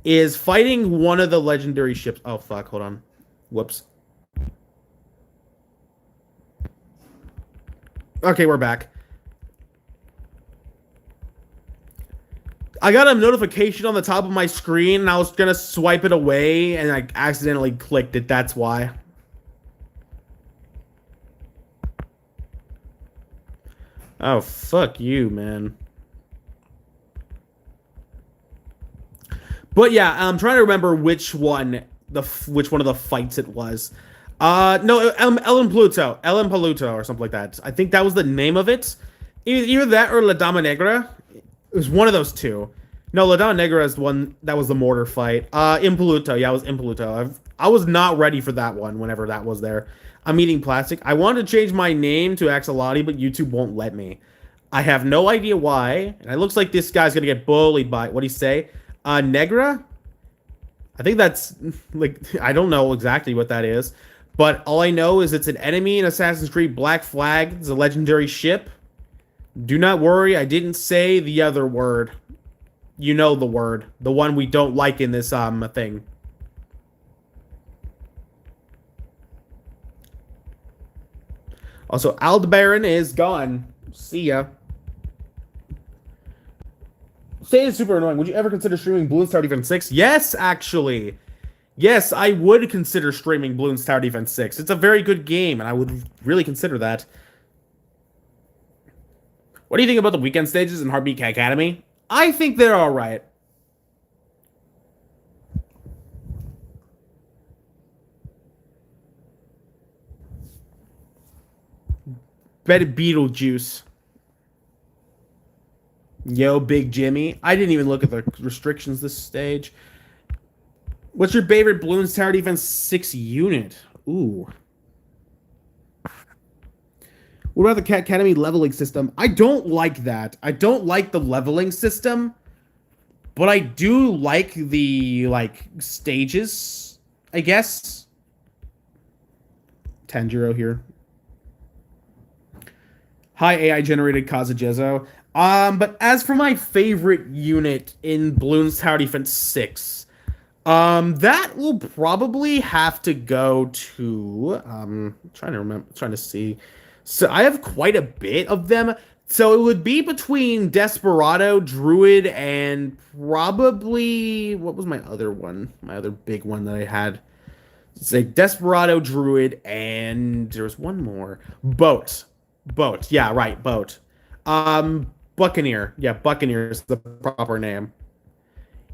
is fighting one of the legendary ships. Oh fuck, hold on. Whoops. Okay, we're back. I got a notification on the top of my screen, and I was gonna swipe it away, and I accidentally clicked it, that's why. Oh, fuck you, man. But yeah, I'm trying to remember which one of the fights it was. No, El Pluto, or something like that. I think that was the name of it. Either that or La Dama Negra. It was one of those two. No, La Dama Negra is the one that was the mortar fight. Impoluto, yeah, it was Impoluto. I was not ready for that one whenever that was there. I'm eating plastic. I wanted to change my name to Axolotl, but YouTube won't let me. I have no idea why. And it looks like this guy's gonna get bullied by what do you say? Negra? I think that's like I don't know exactly what that is. But all I know is it's an enemy in Assassin's Creed Black Flag. It's a legendary ship. Do not worry, I didn't say the other word. You know the word. The one we don't like in this thing. Also, Aldebaran is gone. See ya. Say it's super annoying. Would you ever consider streaming Bloons Tower Defense 6? Yes, actually. Yes, I would consider streaming Bloons Tower Defense 6. It's a very good game, and I would really consider that. What do you think about the weekend stages in Heartbeat Academy? I think they're alright. Bet Beetlejuice. Yo, Big Jimmy. I didn't even look at the restrictions this stage. What's your favorite Bloons Tower Defense 6 unit? Ooh. What about the Academy leveling system? I don't like that. I don't like the leveling system, but I do like the, like, stages, I guess. Tanjiro here. Hi, AI-generated Kazujizo. But as for my favorite unit in Bloons Tower Defense 6, that will probably have to go to, trying to remember, trying to see. So I have quite a bit of them. So it would be between Desperado, Druid, and probably, what was my other one? My other big one that I had. It's like Desperado, Druid, and there was one more. Boat. Boat. Yeah, right, Boat. Buccaneer. Yeah, Buccaneer is the proper name.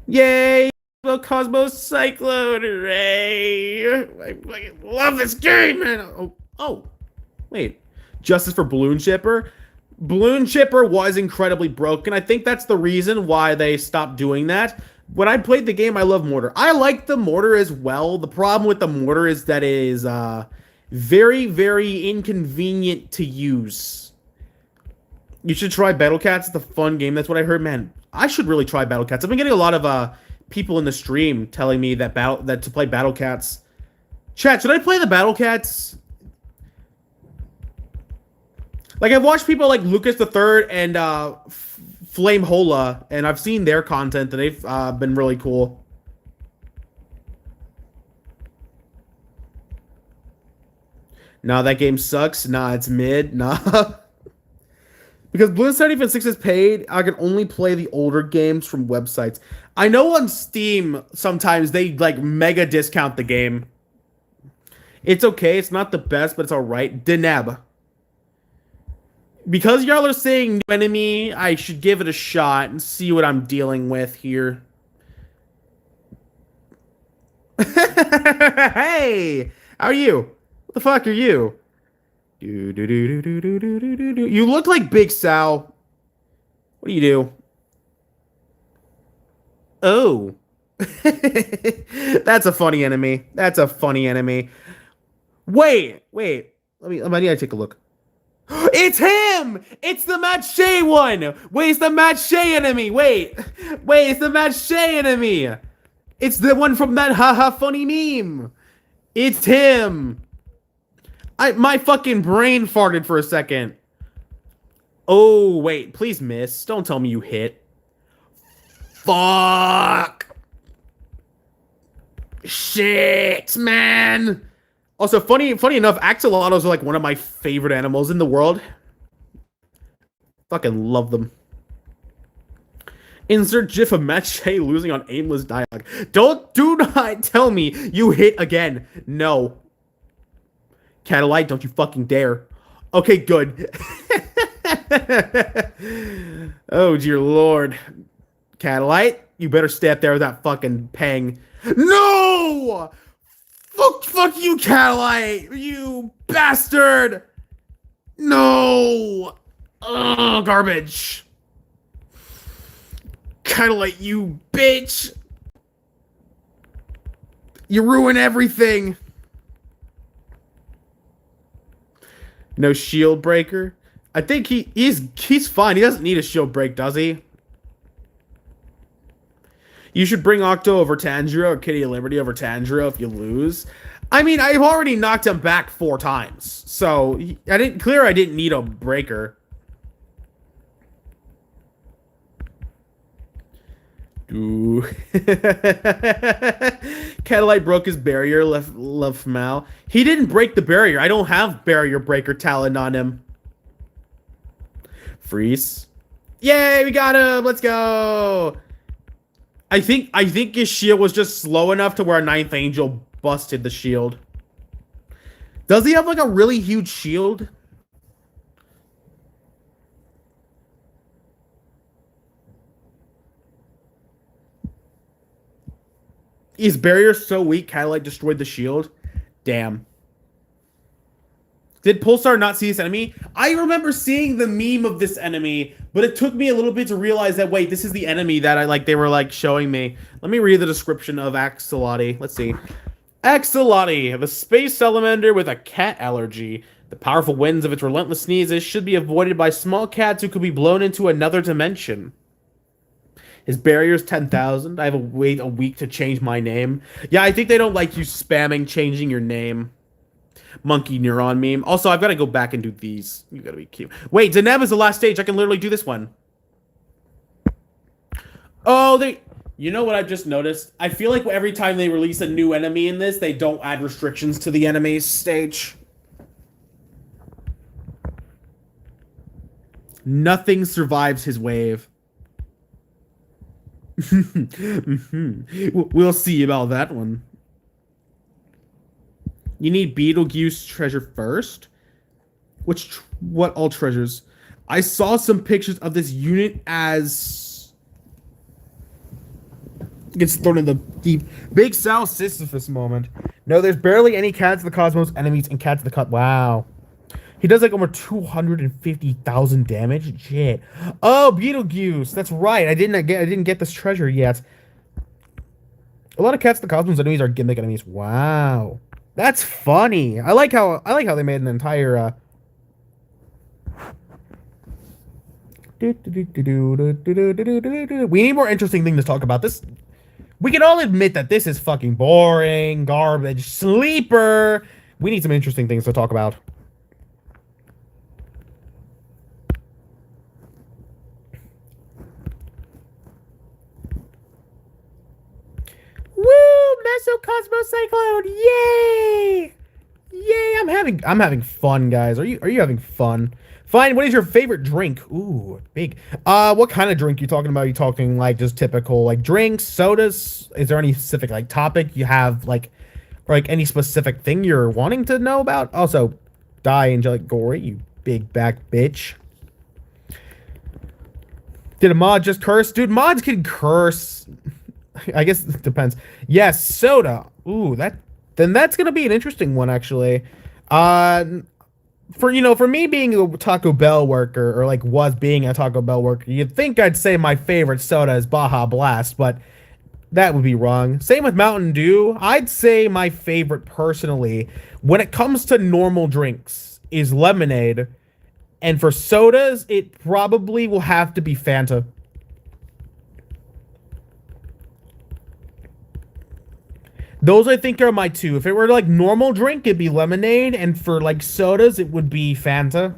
Yay! The Cosmos Cyclone! Hooray! I love this game, man! Oh, wait. Justice for Balloon Shipper? Balloon Shipper was incredibly broken. I think that's the reason why they stopped doing that. When I played the game, I love Mortar. I like the Mortar as well. The problem with the Mortar is that it is very, very inconvenient to use. You should try Battle Cats. It's a fun game. That's what I heard. Man, I should really try Battle Cats. I've been getting a lot of people in the stream telling me that to play Battle Cats. Chat, should I play the Battle Cats? Like, I've watched people like Lucas the Third and Flame Hola, and I've seen their content, and they've been really cool. Nah, that game sucks. Nah, it's mid. Nah. Because Bloons Tower Defense 6 is paid, I can only play the older games from websites. I know on Steam, sometimes they, like, mega discount the game. It's okay. It's not the best, but it's alright. Deneb. Because y'all are saying new enemy, I should give it a shot and see what I'm dealing with here. Hey! How are you? What the fuck are you? You look like Big Sal. What do you do? Oh. That's a funny enemy. That's a funny enemy. Wait. I need to take a look. It's him! It's the Matt Shea one! Wait, it's the Matt Shea enemy! Wait, it's the Matt Shea enemy! It's the one from that haha funny meme! It's him! My fucking brain farted for a second. Oh, wait, please miss. Don't tell me you hit. Fuck! Shit, man! Also, funny enough, axolotls are like one of my favorite animals in the world. Fucking love them. Insert GIF of Matt Shea losing on aimless dialogue. Do not tell me you hit again. No. Catalite, don't you fucking dare. Okay, good. Oh, dear lord. Catalite, you better stay up there with that fucking pang. No! Fuck you, Catalite! You bastard! No! Ugh, garbage. Catalite, you bitch! You ruin everything! No shield breaker? I think he's fine. He doesn't need a shield break, does he? You should bring Octo over Tanjiro or Kitty of Liberty over Tanjiro if you lose. I mean, I've already knocked him back 4 times, so I didn't need a breaker. Ooh. Catalite broke his barrier, left Mal. He didn't break the barrier. I don't have barrier breaker talent on him. Freeze. Yay, we got him. Let's go. I think his shield was just slow enough to where a Ninth Angel busted the shield. Does he have like a really huge shield? Is barrier so weak Catalite destroyed the shield? Damn. Did Pulsar not see this enemy? I remember seeing the meme of this enemy, but it took me a little bit to realize that, wait, this is the enemy that they were like showing me. Let me read the description of Axolotl. Let's see. Axolotl, the space salamander with a cat allergy. The powerful winds of its relentless sneezes should be avoided by small cats who could be blown into another dimension. His barrier's 10,000. I have wait a week to change my name. Yeah, I think they don't like you spamming changing your name. Monkey neuron meme. Also, I've got to go back and do these. You gotta be cute. Wait, Deneb is the last stage. I can literally do this one. Oh, You know what I've just noticed? I feel like every time they release a new enemy in this, they don't add restrictions to the enemies stage. Nothing survives his wave. We'll see about that one. You need Beetlejuice treasure first? What all treasures? I saw some pictures of this unit as gets thrown in the deep. Big Sal Sisyphus moment. No, there's barely any Cats of the Cosmos enemies in Cats of the Cut. Wow. He does like over 250,000 damage. Shit. Oh, Beetlejuice. That's right. I didn't get this treasure yet. A lot of Cats of the Cosmos enemies are gimmick enemies. Wow. That's funny. I like how they made an entire we need more interesting things to talk about. This we can all admit that this is fucking boring, garbage, sleeper. We need some interesting things to talk about. Woo! Mesocosmocyclone! Yay! Yay! I'm having fun, guys. Are you having fun? Fine. What is your favorite drink? Ooh, big. What kind of drink you talking about? Are you talking like just typical like drinks, sodas? Is there any specific like topic you have like, or like any specific thing you're wanting to know about? Also, die Angelic Gory, you big back bitch. Did a mod just curse? Dude, mods can curse. I guess it depends. Yes, soda. Ooh, that's gonna be an interesting one actually. For me being a Taco Bell worker, or like was being a Taco Bell worker, you'd think I'd say my favorite soda is Baja Blast, but that would be wrong. Same with Mountain Dew. I'd say my favorite personally, when it comes to normal drinks, is lemonade. And for sodas, it probably will have to be Fanta. Those I think are my two. If it were like normal drink, it'd be lemonade, and for like sodas, it would be Fanta.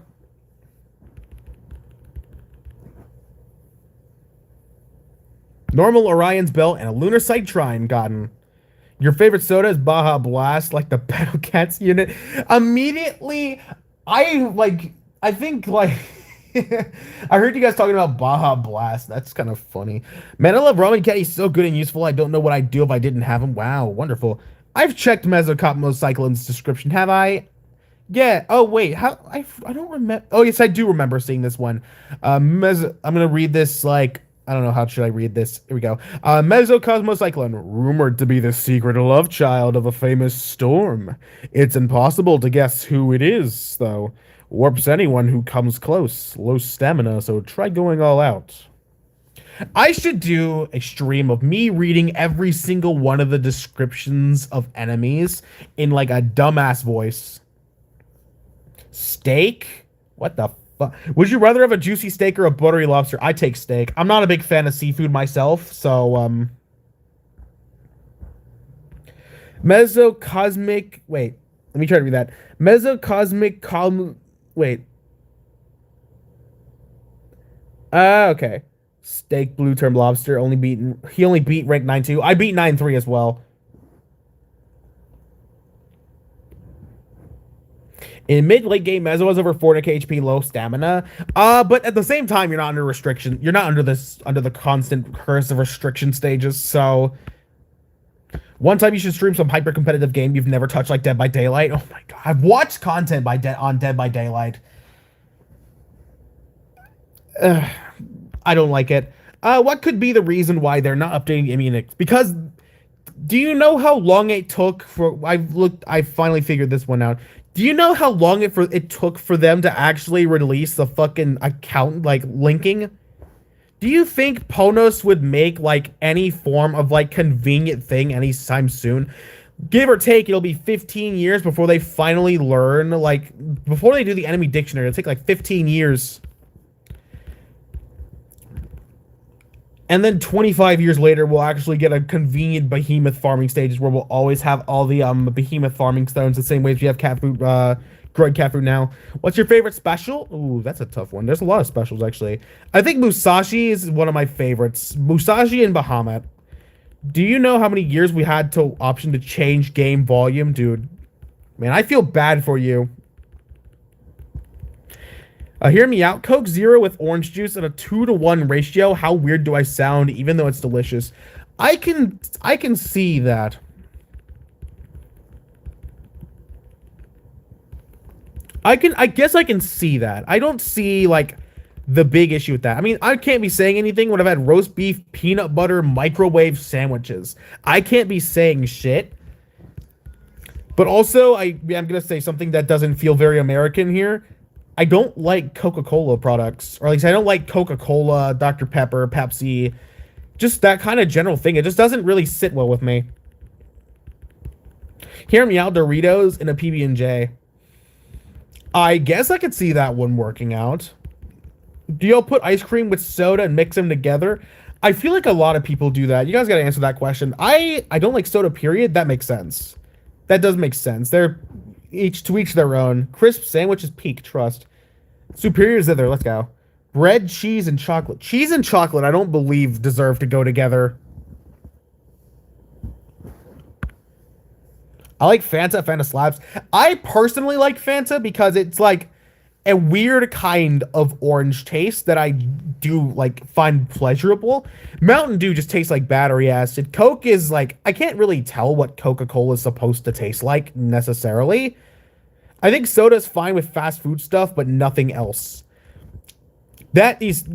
Normal Orion's Belt and a Lunar Sight Trine gotten. Your favorite soda is Baja Blast, like the Battle Cats unit. Immediately, I think like I heard you guys talking about Baja Blast. That's kind of funny. Man, I love Ramen Cat. He's so good and useful. I don't know what I'd do if I didn't have him. Wow, wonderful. I've checked Mesocosmocyclone's description. Have I? Yeah. Oh, wait. How? I don't remember. Oh, yes, I do remember seeing this one. I'm going to read this like... I don't know, how should I read this? Here we go. Mesocosmocyclone, rumored to be the secret love child of a famous storm. It's impossible to guess who it is, though. Warps anyone who comes close. Low stamina, so try going all out. I should do a stream of me reading every single one of the descriptions of enemies in like a dumbass voice. Steak? What the Would you rather have a juicy steak or a buttery lobster? I take steak. I'm not a big fan of seafood myself, so Mesocosmic. Wait, let me try to read that. Mesocosmic column. Wait. Okay. Steak, blue term lobster. Only beaten. He only beat rank 9-2. I beat 9-3 as well. In mid-late game, Mezzo was over 400k HP, low stamina. But at the same time, you're not under restriction. You're not under the constant curse of restriction stages. So one time you should stream some hyper competitive game you've never touched, like Dead by Daylight. Oh my god, I've watched content on Dead by Daylight. I don't like it. What could be the reason why they're not updating Immunix? Because do you know how long it took for I finally figured this one out. Do you know how long it took for them to actually release the fucking account like linking? Do you think Ponos would make like any form of like convenient thing anytime soon? Give or take, it'll be 15 years before they finally learn, like before they do the enemy dictionary. It'll take like 15 years. And then 25 years later, we'll actually get a convenient behemoth farming stages where we'll always have all the behemoth farming stones the same way as we have cat food, growing cat food now. What's your favorite special? Ooh, that's a tough one. There's a lot of specials, actually. I think Musashi is one of my favorites. Musashi and Bahamut. Do you know how many years we had to option to change game volume? Dude, man, I feel bad for you. Hear me out. Coke Zero with orange juice at a 2-to-1 ratio. How weird do I sound, even though it's delicious? I can see that. I guess I can see that. I don't see like the big issue with that. I mean, I can't be saying anything when I've had roast beef, peanut butter, microwave sandwiches. I can't be saying shit. But also, I'm gonna say something that doesn't feel very American here. I don't like Coca-Cola products, or at least I don't like Coca-Cola, Dr. Pepper, Pepsi, just that kind of general thing. It just doesn't really sit well with me. Hear me out, Doritos and a PB&J. I guess I could see that one working out. Do y'all put ice cream with soda and mix them together? I feel like a lot of people do that. You guys got to answer that question. I don't like soda, period. That makes sense. That does make sense. They're each their own. Crisp sandwich is peak, trust. Superior zither, let's go. Bread, cheese, and chocolate. Cheese and chocolate, I don't believe deserve to go together. I like Fanta. Fanta slaps. I personally like Fanta because it's like a weird kind of orange taste that I do like find pleasurable. Mountain Dew just tastes like battery acid. Coke is like, I can't really tell what Coca-Cola is supposed to taste like necessarily. I think soda's fine with fast food stuff, but nothing else. That is,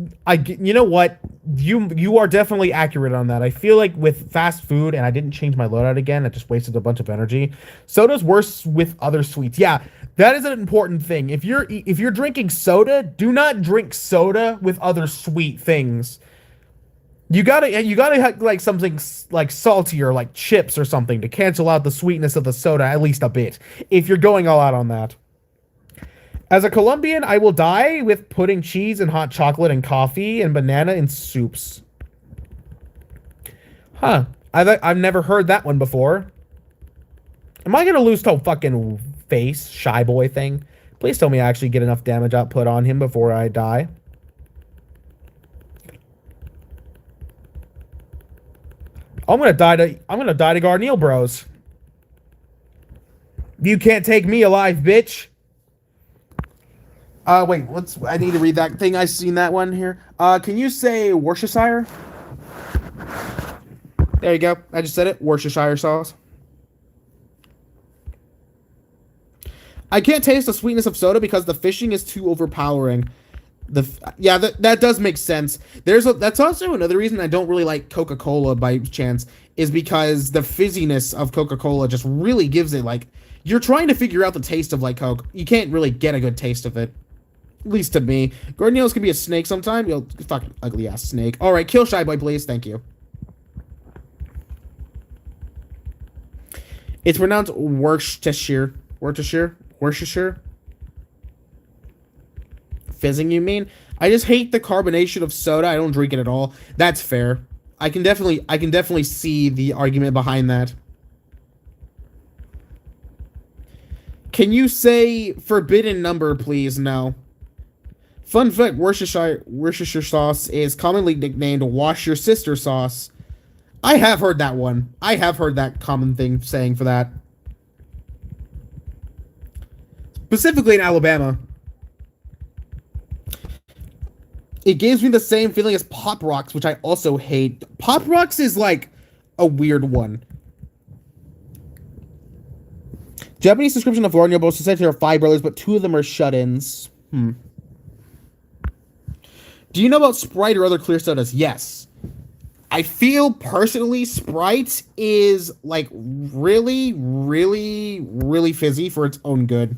you know what? You are definitely accurate on that. I feel like with fast food, and I didn't change my loadout again, I just wasted a bunch of energy. Soda's worse with other sweets. Yeah, that is an important thing. If you're drinking soda, do not drink soda with other sweet things. You gotta have like something like saltier, like chips or something, to cancel out the sweetness of the soda at least a bit. If you're going all out on that. As a Colombian, I will die with putting cheese and hot chocolate and coffee and banana in soups. Huh. I've never heard that one before. Am I gonna lose to fucking face, shy boy thing? Please tell me I actually get enough damage output on him before I die. I'm gonna die to Garneal Bros. You can't take me alive, bitch. Wait, I need to read that thing. I seen that one here. Can you say Worcestershire? There you go. I just said it. Worcestershire sauce. I can't taste the sweetness of soda because the fishing is too overpowering. That does make sense. That's also another reason I don't really like Coca-Cola by chance, is because the fizziness of Coca-Cola just really gives it, like, you're trying to figure out the taste of like Coke. You can't really get a good taste of it. At least to me. Garneals can be a snake sometime. You'll fucking ugly ass snake. Alright, kill Shy Boy, please. Thank you. It's pronounced Worcestershire. Worcestershire? fizzing, you mean? I just hate the carbonation of soda. I don't drink it at all. That's fair. I can definitely see the argument behind that. Can you say forbidden number, please? No. Fun fact, Worcestershire sauce is commonly nicknamed wash your sister sauce. I have heard that one. I have heard that common thing saying for that. Specifically in Alabama. It gives me the same feeling as Pop Rocks, which I also hate. Pop Rocks is like a weird one. Japanese description of Borneo boasts said there are 5 brothers, but 2 of them are shut-ins. Do you know about Sprite or other clear sodas? Yes. I feel personally Sprite is like really, really, really fizzy for its own good.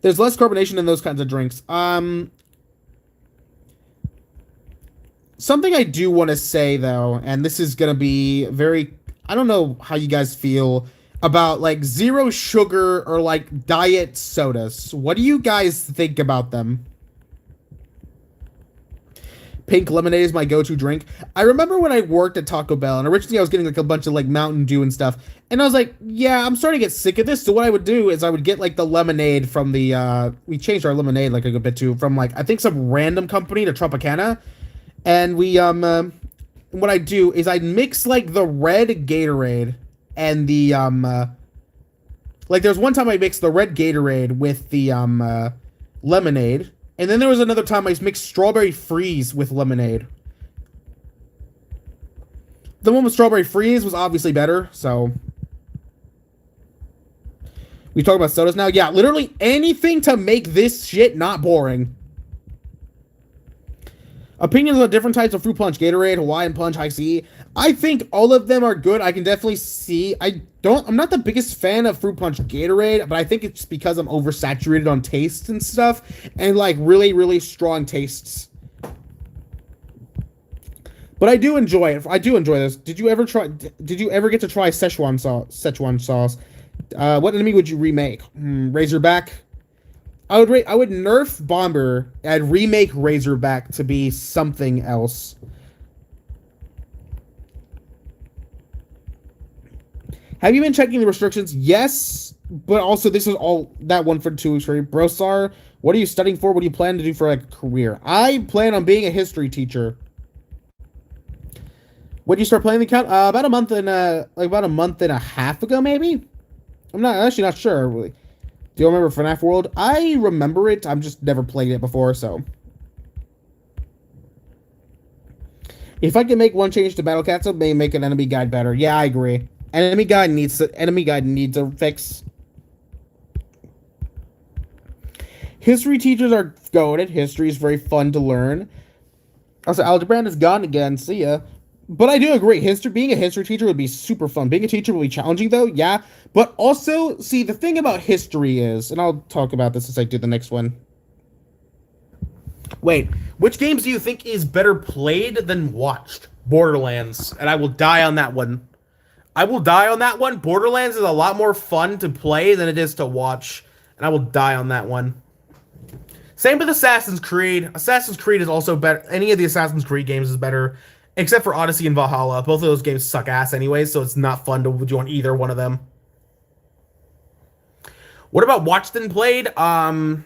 There's less carbonation in those kinds of drinks. Something I do want to say though, and this is gonna be very, I don't know how you guys feel about like zero sugar or like diet sodas. What do you guys think about them? Pink lemonade is my go-to drink. I remember when I worked at Taco Bell, and originally I was getting like a bunch of like Mountain Dew and stuff, and I was like, yeah, I'm starting to get sick of this. So what I would do is I would get like the lemonade from the we changed our lemonade like a good bit too, from like I think some random company to Tropicana, and we what I do is I mix like the red Gatorade and the like there's one time I mixed the red Gatorade with the lemonade. And then there was another time I mixed strawberry freeze with lemonade. The one with strawberry freeze was obviously better, so. We talk about sodas now? Yeah, literally anything to make this shit not boring. Opinions on different types of fruit punch, Gatorade, Hawaiian Punch, High C. I think all of them are good. I can definitely see. I'm not the biggest fan of fruit punch Gatorade, but I think it's because I'm oversaturated on tastes and stuff, and like really, really strong tastes. But I do enjoy it. I do enjoy this. Did you ever get to try Szechuan sauce? What enemy would you remake? Razorback. I would nerf Bomber and remake Razorback to be something else. Have you been checking the restrictions? Yes, but also this is all that one for 2 weeks. Right? Brosar, what are you studying for? What do you plan to do for a career? I plan on being a history teacher. When did you start playing the account? About a month and a half ago, maybe. I'm actually not sure. Really. Do you remember FNAF World? I remember it. I've just never played it before, so. If I can make one change to Battle Cats, it may make an enemy guide better. Yeah, I agree. Enemy guide needs a fix. History teachers are goated. History is very fun to learn. Also, Algebrand is gone again. See ya. But I do agree. Being a history teacher would be super fun. Being a teacher will be challenging, though. Yeah. But also, see, the thing about history is, and I'll talk about this as I do the next one. Wait, which games do you think is better played than watched? Borderlands. And I will die on that one. Borderlands is a lot more fun to play than it is to watch. And I will die on that one. Same with Assassin's Creed. Assassin's Creed is also better. Any of the Assassin's Creed games is better. Except for Odyssey and Valhalla. Both of those games suck ass anyway, so it's not fun to join either one of them. What about watched and played? That's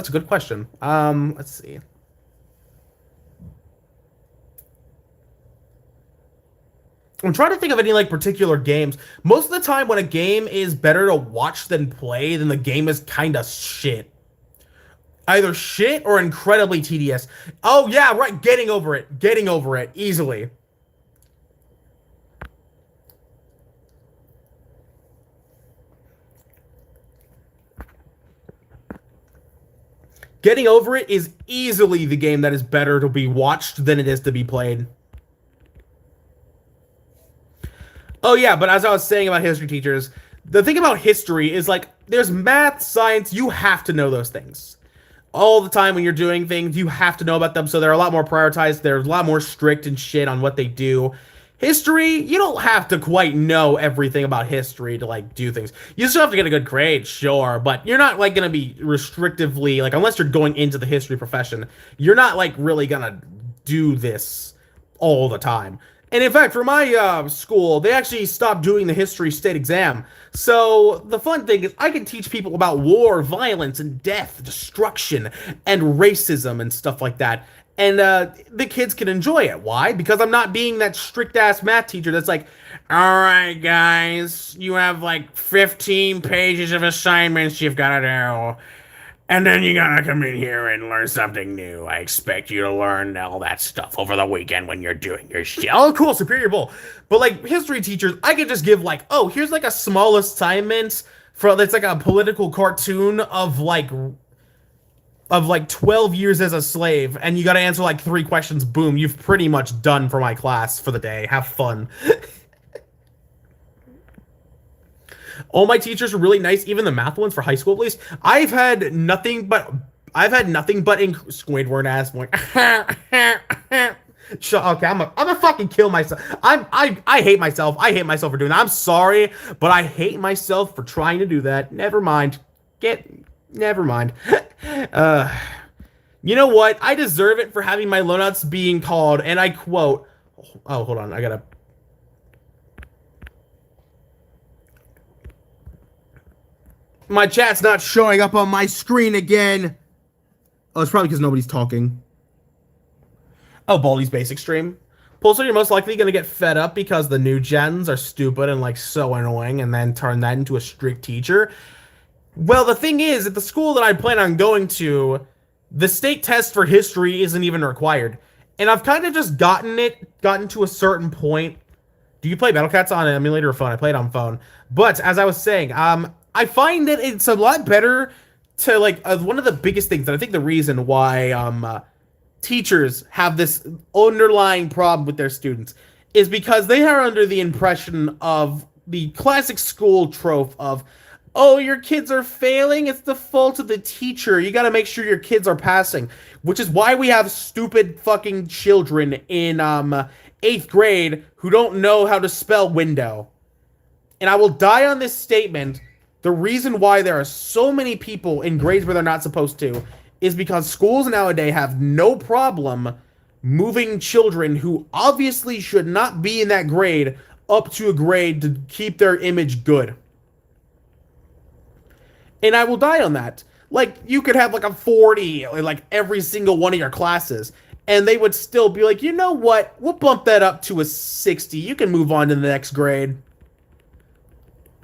a good question. Let's see. I'm trying to think of any like particular games. Most of the time when a game is better to watch than play, then the game is kind of shit. Either shit or incredibly tedious. Oh yeah, right, getting over it, easily. Getting over it is easily the game that is better to be watched than it is to be played. Oh yeah, but as I was saying about history teachers, the thing about history is like, there's math, science, you have to know those things. All the time when you're doing things, you have to know about them, so they're a lot more prioritized, they're a lot more strict and shit on what they do. History, you don't have to quite know everything about history to like do things. You still have to get a good grade, sure, but you're not like gonna be restrictively like unless you're going into the history profession, you're not like really gonna do this all the time. And in fact, for my school, they actually stopped doing the history state exam. So the fun thing is I can teach people about war, violence, and death, destruction, and racism and stuff like that. And the kids can enjoy it. Why? Because I'm not being that strict ass math teacher that's like, all right, guys, you have like 15 pages of assignments you've got to do. And then you gotta come in here and learn something new. I expect you to learn all that stuff over the weekend when you're doing your shit. Oh, cool, Superior Bowl. But like history teachers, I could just give like, oh, here's like a small assignment for that's like a political cartoon of like 12 years as a slave, and you gotta answer like 3 questions. Boom, you've pretty much done for my class for the day. Have fun. All my teachers are really nice, even the math ones for high school at least. I've had nothing but in Squidward ass like Shut okay, I'm gonna fucking kill myself. I hate myself. I hate myself for doing that. I'm sorry, but I hate myself for trying to do that. Never mind. Never mind. You know what? I deserve it for having my loanouts being called, and I quote. Oh, hold on. I gotta. My chat's not showing up on my screen again. Oh, it's probably because nobody's talking. Oh, Baldi's basic stream. Pulsar, you're most likely going to get fed up because the new gens are stupid and like so annoying and then turn that into a strict teacher. Well, the thing is, at the school that I plan on going to, the state test for history isn't even required. And I've kind of just gotten to a certain point. Do you play Battlecats on an emulator or phone? I play it on phone. But as I was saying, I find that it's a lot better to like one of the biggest things, and I think the reason why teachers have this underlying problem with their students is because they are under the impression of the classic school trope of, oh, your kids are failing, it's the fault of the teacher, you gotta make sure your kids are passing, which is why we have stupid fucking children in 8th grade who don't know how to spell window. And I will die on this statement. The reason why there are so many people in grades where they're not supposed to is because schools nowadays have no problem moving children who obviously should not be in that grade up to a grade to keep their image good. And I will die on that. Like, you could have like a 40 in like every single one of your classes, and they would still be like, you know what? We'll bump that up to a 60. You can move on to the next grade.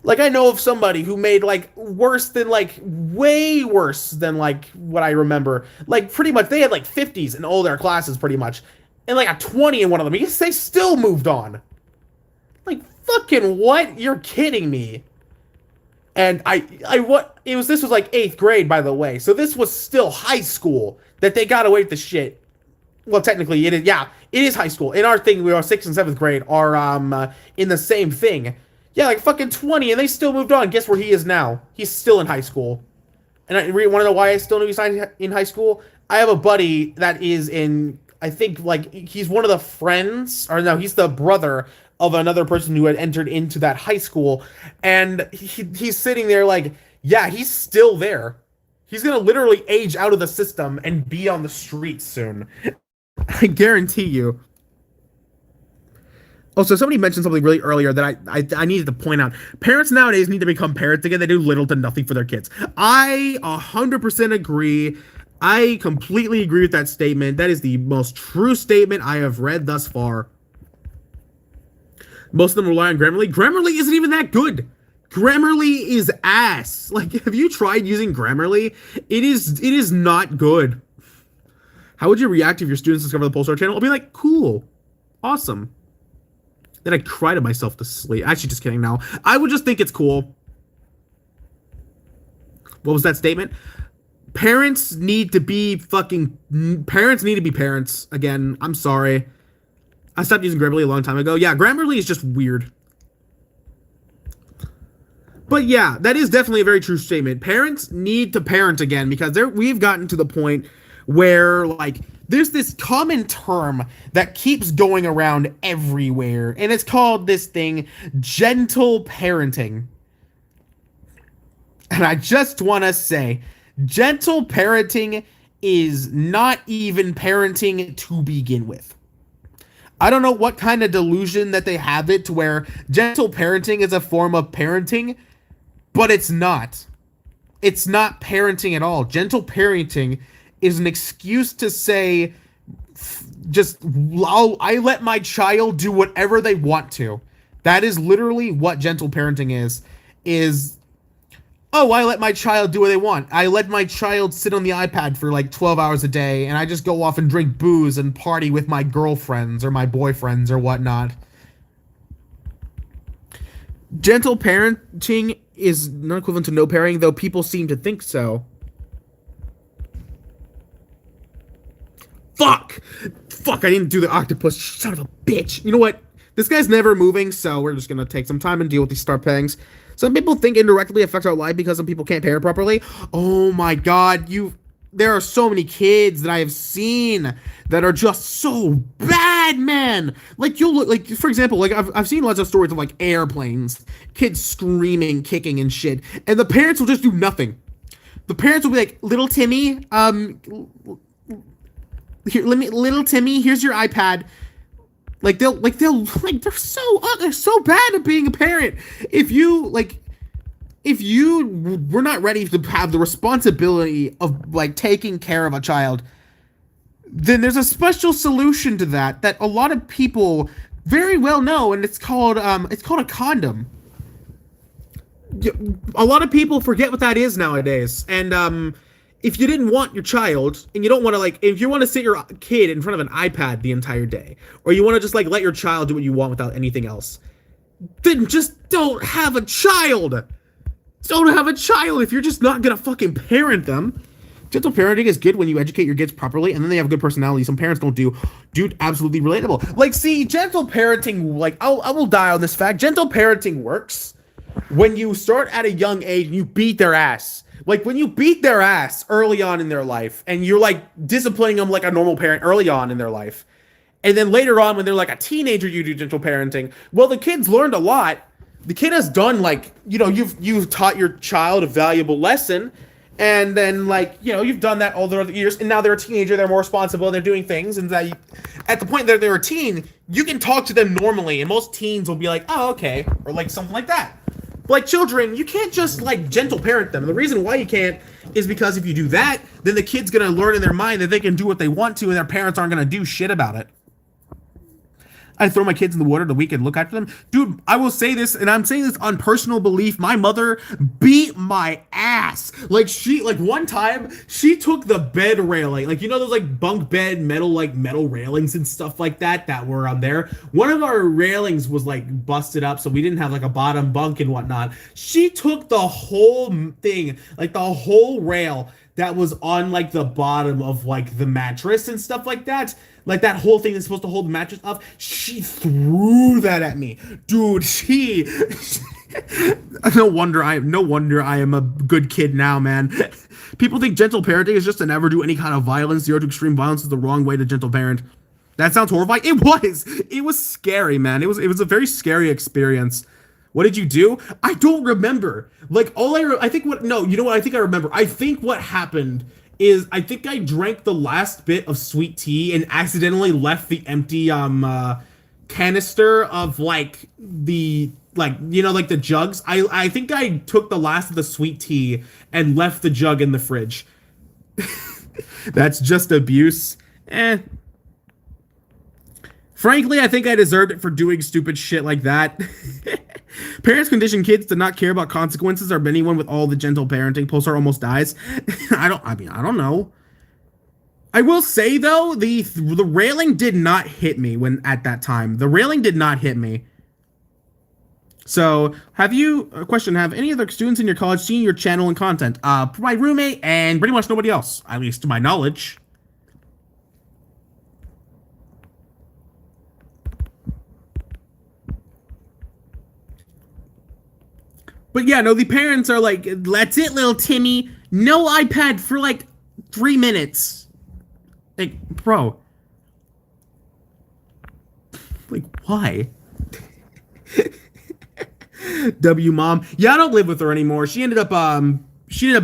Like, I know of somebody who made, like, worse than, like, way worse than, like, what I remember. Like, pretty much, they had, like, 50s in all their classes, pretty much. And, like, a 20 in one of them. They still moved on. Like, fucking what? You're kidding me. And this was, like, 8th grade, by the way. So this was still high school that they got away with the shit. Well, technically, it is high school. In our thing, we are 6th and 7th grade are, in the same thing. Yeah, like fucking 20, and they still moved on. Guess where he is now? He's still in high school. And I want to know why I still know he's in high school? I have a buddy that is in, I think, like, he's one of the friends, or no, he's the brother of another person who had entered into that high school. And he's sitting there like, yeah, he's still there. He's going to literally age out of the system and be on the streets soon. I guarantee you. Also, somebody mentioned something really earlier that I needed to point out. Parents nowadays need to become parents again. They do little to nothing for their kids. I 100% agree. I completely agree with that statement. That is the most true statement I have read thus far. Most of them rely on Grammarly. Grammarly isn't even that good. Grammarly is ass. Like, have you tried using Grammarly? It is not good. How would you react if your students discover the Pulsar channel? I'll be like, cool. Awesome. Then I cry to myself to sleep. Actually, just kidding now. I would just think it's cool. What was that statement? Parents need to be parents. Again, I'm sorry. I stopped using Grammarly a long time ago. Yeah, Grammarly is just weird. But yeah, that is definitely a very true statement. Parents need to parent again because we've gotten to the point where like there's this common term that keeps going around everywhere, and it's called this thing gentle parenting. And I just want to say, gentle parenting is not even parenting to begin with. I don't know what kind of delusion that they have it to where gentle parenting is a form of parenting, but it's not. It's not parenting at all. Gentle parenting is an excuse to say, just, I let my child do whatever they want to. That is literally what gentle parenting is, oh, I let my child do what they want. I let my child sit on the iPad for like 12 hours a day, and I just go off and drink booze and party with my girlfriends or my boyfriends or whatnot. Gentle parenting is not equivalent to no parenting, though people seem to think so. Fuck! Fuck, I didn't do the octopus. Son of a bitch. You know what? This guy's never moving, so we're just gonna take some time and deal with these star pangs. Some people think indirectly affects our life because some people can't parent properly. Oh my god, there are so many kids that I have seen that are just so bad, man. Like you'll look, like for example, like I've seen lots of stories of like airplanes, kids screaming, kicking and shit, and the parents will just do nothing. The parents will be like, "Little Timmy, here, little Timmy, here's your iPad." They're so bad at being a parent. If you were not ready to have the responsibility of like taking care of a child, then there's a special solution to that a lot of people very well know, and it's called a condom. A lot of people forget what that is nowadays, and if you didn't want your child, and you don't want to like, if you want to sit your kid in front of an iPad the entire day, or you want to just like let your child do what you want without anything else, then just don't have a child. Don't have a child if you're just not gonna fucking parent them. Gentle parenting is good when you educate your kids properly, and then they have good personality. Some parents don't do. Dude, absolutely relatable. Like, see, gentle parenting, like, I will die on this fact. Gentle parenting works when you start at a young age and you beat their ass. Like, when you beat their ass early on in their life, and you're, like, disciplining them like a normal parent early on in their life, and then later on, when they're, like, a teenager, you do gentle parenting, well, the kid's learned a lot. The kid has done, like, you know, you've taught your child a valuable lesson, and then, like, you know, you've done that all the other years, and now they're a teenager, they're more responsible, they're doing things, and that at the point that they're a teen, you can talk to them normally, and most teens will be like, oh, okay, or, like, something like that. Like children, you can't just like gentle parent them. And the reason why you can't is because if you do that, then the kid's gonna learn in their mind that they can do what they want to and their parents aren't gonna do shit about it. I throw my kids in the water the weekend, look after them. Dude, I will say this, and I'm saying this on personal belief. My mother beat my ass. Like one time, she took the bed railing. Like, you know those like bunk bed metal railings and stuff like that were on there? One of our railings was like busted up, so we didn't have like a bottom bunk and whatnot. She took the whole thing, like the whole rail that was on like the bottom of like the mattress and stuff like that. Like that whole thing that's supposed to hold the mattress up, she threw that at me. Dude, no wonder I am a good kid now, man. People think gentle parenting is just to never do any kind of violence. Zero to extreme violence is the wrong way to gentle parent. That sounds horrifying. It was scary, man. It was a very scary experience. What did you do? I don't remember. Like I think I remember. I think what happened is I think I drank the last bit of sweet tea and accidentally left the empty canister of like the the jugs. I think I took the last of the sweet tea and left the jug in the fridge. That's just abuse. Frankly, I think I deserved it for doing stupid shit like that. Parents condition kids to not care about consequences, or anyone with all the gentle parenting. Pulsar almost dies. I don't know. I will say though, the railing did not hit me at that time. The railing did not hit me. So, have any other students in your college seen your channel and content? My roommate and pretty much nobody else, at least to my knowledge. But yeah, no, the parents are like, that's it, little Timmy. No iPad for like 3 minutes. Like, bro, like, why? W mom. Yeah, I don't live with her anymore. She ended up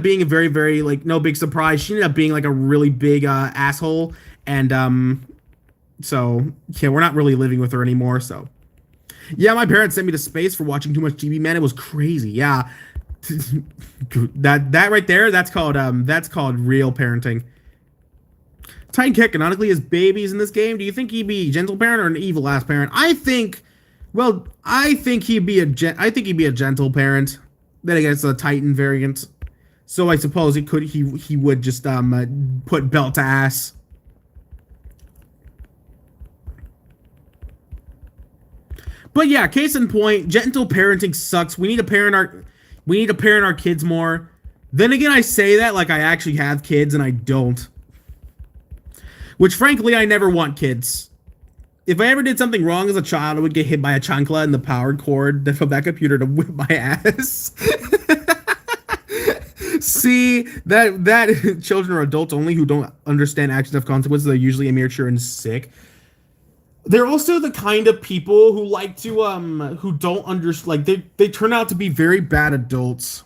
being a very, very, like, no big surprise. She ended up being like a really big asshole. And so yeah, we're not really living with her anymore. So yeah, my parents sent me to space for watching too much TV, man. It was crazy. Yeah. That right there, that's called real parenting. Titan Cat canonically has babies in this game. Do you think he'd be a gentle parent or an evil ass parent? I think I think he'd be a gentle parent. Then again, it's a Titan variant, so I suppose he would just put belt to ass. But yeah, case in point, gentle parenting sucks. We need to parent our kids more. Then again, I say that like I actually have kids and I don't. Which frankly, I never want kids. If I ever did something wrong as a child, I would get hit by a chancla in the power cord of that computer to whip my ass. See, that children or adults only who don't understand actions have consequences are usually immature and sick. They're also the kind of people who like to who don't understand, like they turn out to be very bad adults.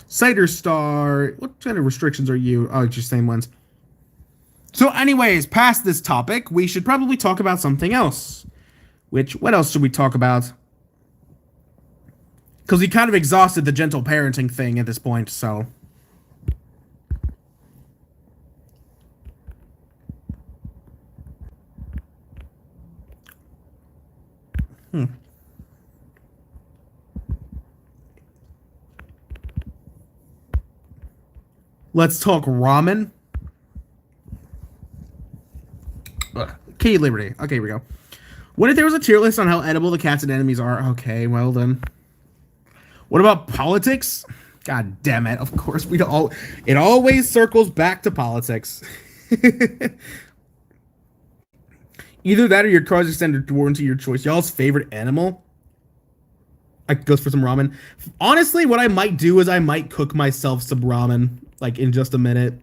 Cider Star, what kind of restrictions are you? Oh, it's your same ones. So anyways, past this topic, we should probably talk about something else. What else should we talk about? Because we kind of exhausted the gentle parenting thing at this point, so. Let's talk ramen. Key Liberty. Okay, here we go. What if there was a tier list on how edible the cats and enemies are? Okay, well then. What about politics? God damn it. Of course, it always circles back to politics. Either that or your car's extended warranty, your choice. Y'all's favorite animal? I goes for some ramen. Honestly, what I might do is I might cook myself some ramen, like in just a minute.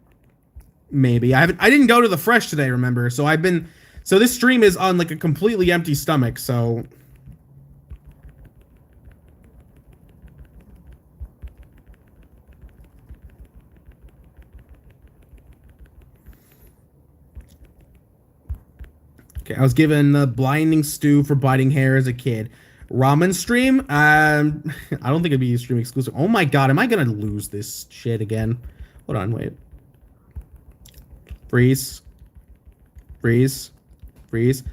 Maybe. I didn't go to the fresh today, remember? So this stream is on like a completely empty stomach, so. Okay, I was given the blinding stew for biting hair as a kid. Ramen stream? I don't think it'd be stream exclusive. Oh my god, am I gonna lose this shit again? Hold on, wait. Freeze. Freeze. Freeze.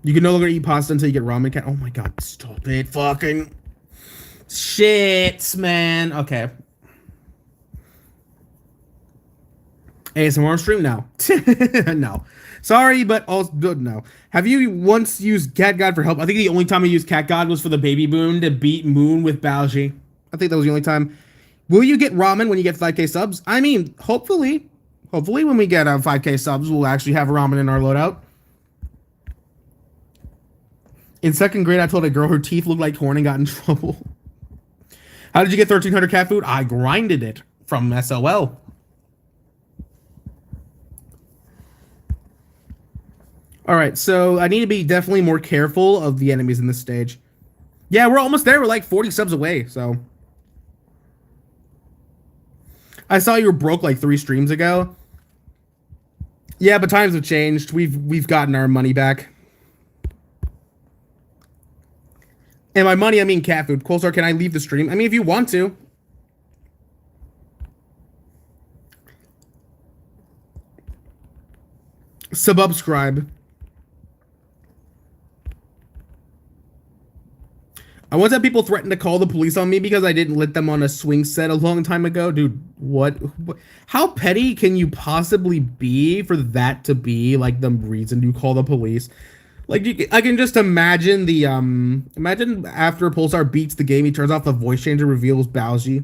You can no longer eat pasta until you get ramen cat. Oh my god, stop it. Fucking shit, man. Okay. ASMR stream? No. No. Sorry, but also good. No. Have you once used Cat God for help? I think the only time I used Cat God was for the baby Moon to beat Moon with Balji. I think that was the only time. Will you get ramen when you get 5k subs? I mean, hopefully. Hopefully when we get 5k subs, we'll actually have ramen in our loadout. In second grade, I told a girl her teeth looked like corn and got in trouble. How did you get 1300 cat food? I grinded it from SOL. All right, so I need to be definitely more careful of the enemies in this stage. Yeah, we're almost there. We're like 40 subs away, so. I saw you were broke like 3 streams ago. Yeah, but times have changed. We've gotten our money back. And by money, I mean cat food. Coalstar, can I leave the stream? I mean, if you want to. Subscribe. I once had people threaten to call the police on me because I didn't let them on a swing set a long time ago. Dude, what? How petty can you possibly be for that to be like the reason you call the police? Like, I can just imagine imagine after Pulsar beats the game, he turns off the voice changer, reveals Balji.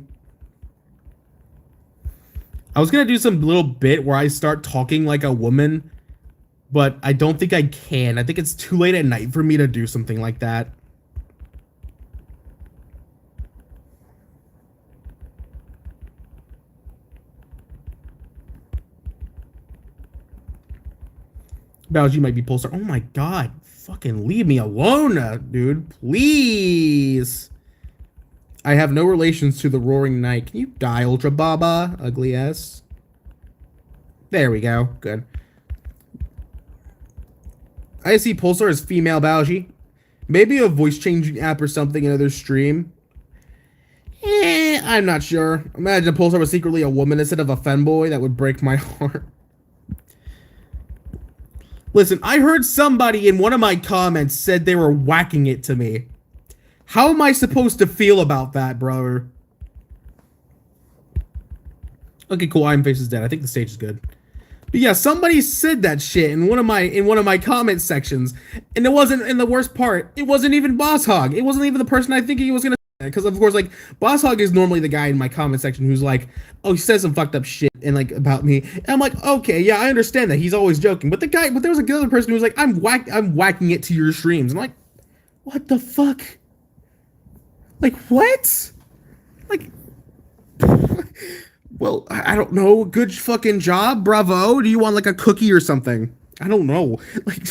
I was gonna do some little bit where I start talking like a woman, but I don't think I can. I think it's too late at night for me to do something like that. Balji might be Pulsar. Oh my god. Fucking leave me alone, dude. Please. I have no relations to the Roaring Knight. Can you die, Ultra Baba? Ugly ass. There we go. Good. I see Pulsar as female Balji. Maybe a voice changing app or something, another stream. I'm not sure. Imagine Pulsar was secretly a woman instead of a femboy. That would break my heart. Listen, I heard somebody in one of my comments said they were whacking it to me. How am I supposed to feel about that, brother? Okay, cool. Iron Face is dead. I think the stage is good. But yeah, somebody said that shit in one of my comment sections, and it wasn't. In the worst part, it wasn't even Boss Hog. It wasn't even the person I think he was gonna. Because of course, like Boss Hog is normally the guy in my comment section who's like, oh, he says some fucked up shit and like about me. And I'm like, okay, yeah, I understand that he's always joking. But there was another person who was like, I'm whacking it to your streams. I'm like, what the fuck? Like what? Like. Well, I don't know. Good fucking job. Bravo. Do you want like a cookie or something? I don't know. Like,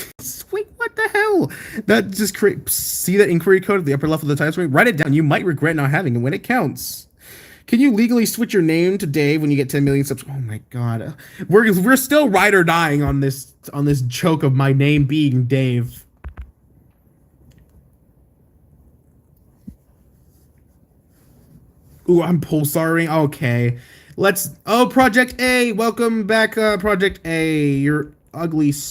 wait, what the hell? That just see that inquiry code at the upper left of the title screen? Write it down. You might regret not having it when it counts. Can you legally switch your name to Dave when you get 10 million subs? Oh my god. We're still ride or dying on this joke of my name being Dave. Ooh, I'm pulsaring. Okay. Project A, welcome back, Project A. You're ugly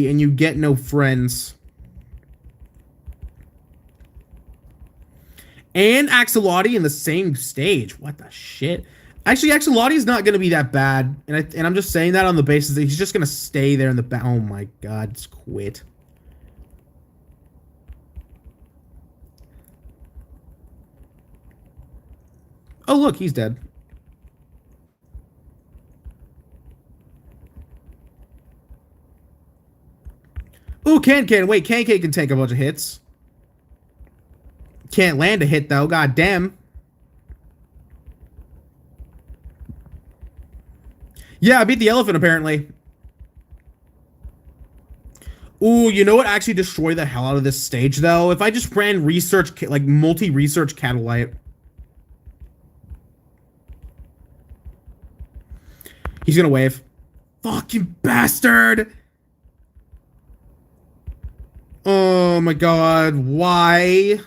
and you get no friends. And Axolotl in the same stage. What the shit? Actually, Axolotl is not going to be that bad. And I'm just saying that on the basis that he's just going to stay there in the back. Oh my god, just quit. Oh, look, he's dead. Ooh, Can. Wait, Can can take a bunch of hits. Can't land a hit, though. God damn. Yeah, I beat the elephant, apparently. Ooh, you know what actually destroyed the hell out of this stage, though? If I just ran research, like, multi-research Catalyte. He's gonna wave. Fucking bastard! Oh my god, why?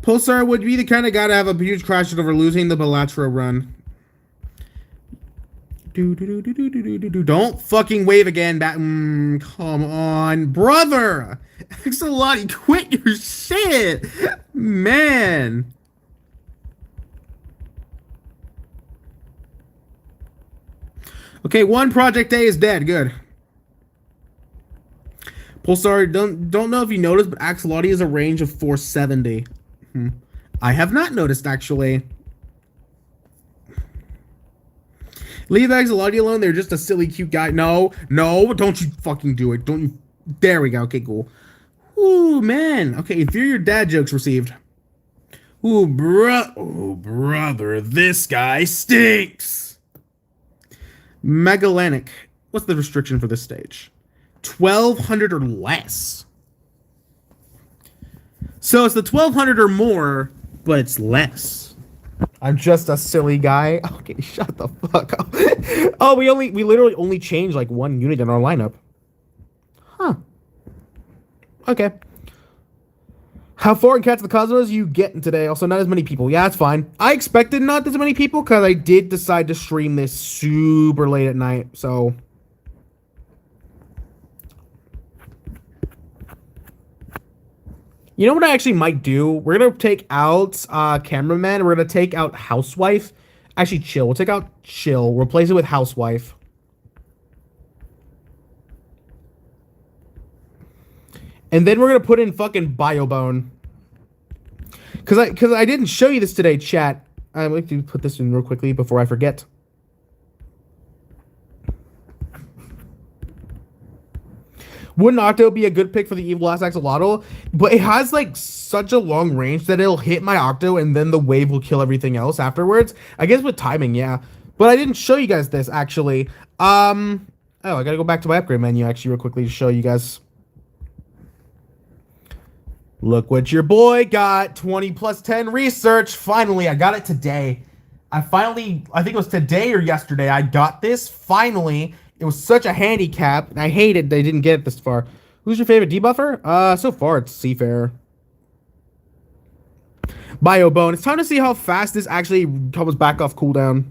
Pulsar would be the kind of guy to have a huge crash over losing the Balatro run. Don't fucking wave again, come on, brother! Axolotl, quit your shit! Man! Okay, one Project A is dead. Good. Pulsar, don't know if you noticed, but Axolotl is a range of 470. I have not noticed, actually. Leave Axolotl alone. They're just a silly, cute guy. No, don't you fucking do it. Don't you. There we go. Okay, cool. Ooh, man. Okay, inferior dad jokes received. Ooh, brother, this guy stinks. Megalanic. What's the restriction for this stage? 1,200 or less. So it's the 1,200 or more, but it's less. I'm just a silly guy. Okay, shut the fuck up. Oh, we literally only changed like one unit in our lineup. Huh. Okay. How far in Cats of the Cosmos you getting today? Also, not as many people. Yeah, that's fine. I expected not as many people because I did decide to stream this super late at night. So, you know what I actually might do? We're gonna take out cameraman. We're gonna take out housewife. Actually, chill. We'll take out chill. Replace it with housewife. And then we're gonna put in fucking Biobone. Cause I didn't show you this today, chat. I'd like to put this in real quickly before I forget. Wouldn't Octo be a good pick for the Evil Last Axolotl? But it has like such a long range that it'll hit my Octo and then the wave will kill everything else afterwards. I guess with timing, yeah. But I didn't show you guys this actually. Oh, I gotta go back to my upgrade menu actually real quickly to show you guys. Look what your boy got. 20 plus 10 research. Finally, I got it today. I think it was today or yesterday, I got this. Finally. It was such a handicap, and I hated they didn't get it this far. Who's your favorite debuffer? So far, it's Seafarer. Biobone. It's time to see how fast this actually comes back off cooldown.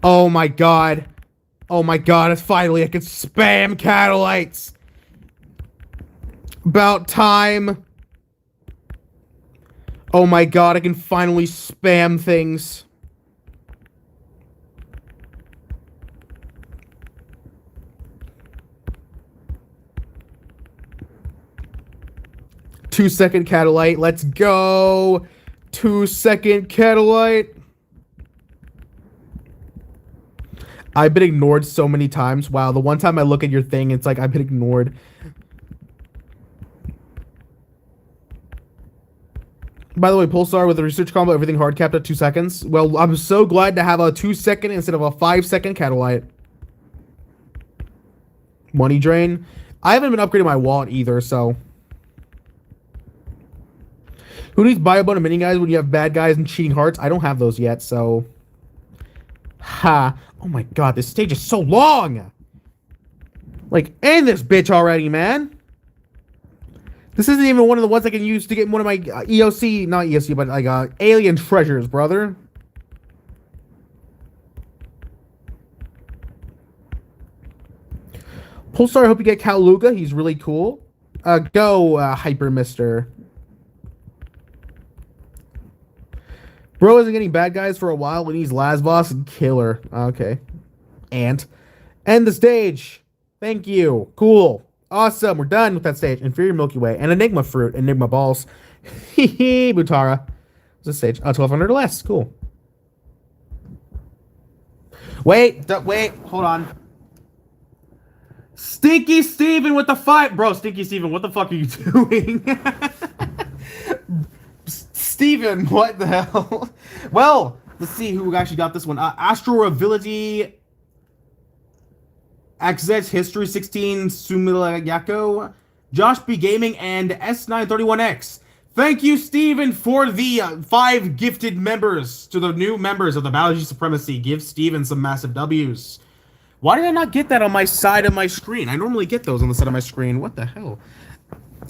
Oh my god. Oh my god, it's finally I can spam Catalytes. About time. Oh my god, I can finally spam things. Two-second Catalyte. Let's go. 2-second Catalyte. I've been ignored so many times. Wow, the one time I look at your thing, it's like I've been ignored. By the way, Pulsar with a research combo, everything hard capped at 2 seconds. Well, I'm so glad to have a 2-second instead of a 5-second Catalyte. Money drain. I haven't been upgrading my wallet either, so... Who needs Biobone and mini guys when you have bad guys and cheating hearts? I don't have those yet, so... Ha. Oh my god, this stage is so long! Like, end this bitch already, man! This isn't even one of the ones I can use to get one of my EOC... Not EOC, but like, alien treasures, brother. Pulsar, I hope you get Kaluga. He's really cool. Go, Hyper Mister. Bro isn't getting bad guys for a while when he's last boss and killer. Okay. Ant. End the stage. Thank you. Cool. Awesome. We're done with that stage. Inferior Milky Way. And Enigma Fruit. Enigma Balls. Hehe. Butara. What's this stage? 1200 or less. Cool. Wait. Hold on. Stinky Steven with the fight. Bro, Stinky Steven, what the fuck are you doing? Steven, what the hell? Well, let's see who actually got this one. Astro Ability, XZ History 16, Sumila Yako, Josh B Gaming, and S931X. Thank you, Steven, for the 5 gifted members to the new members of the Biology Supremacy. Give Steven some massive W's. Why did I not get that on my side of my screen? I normally get those on the side of my screen. What the hell?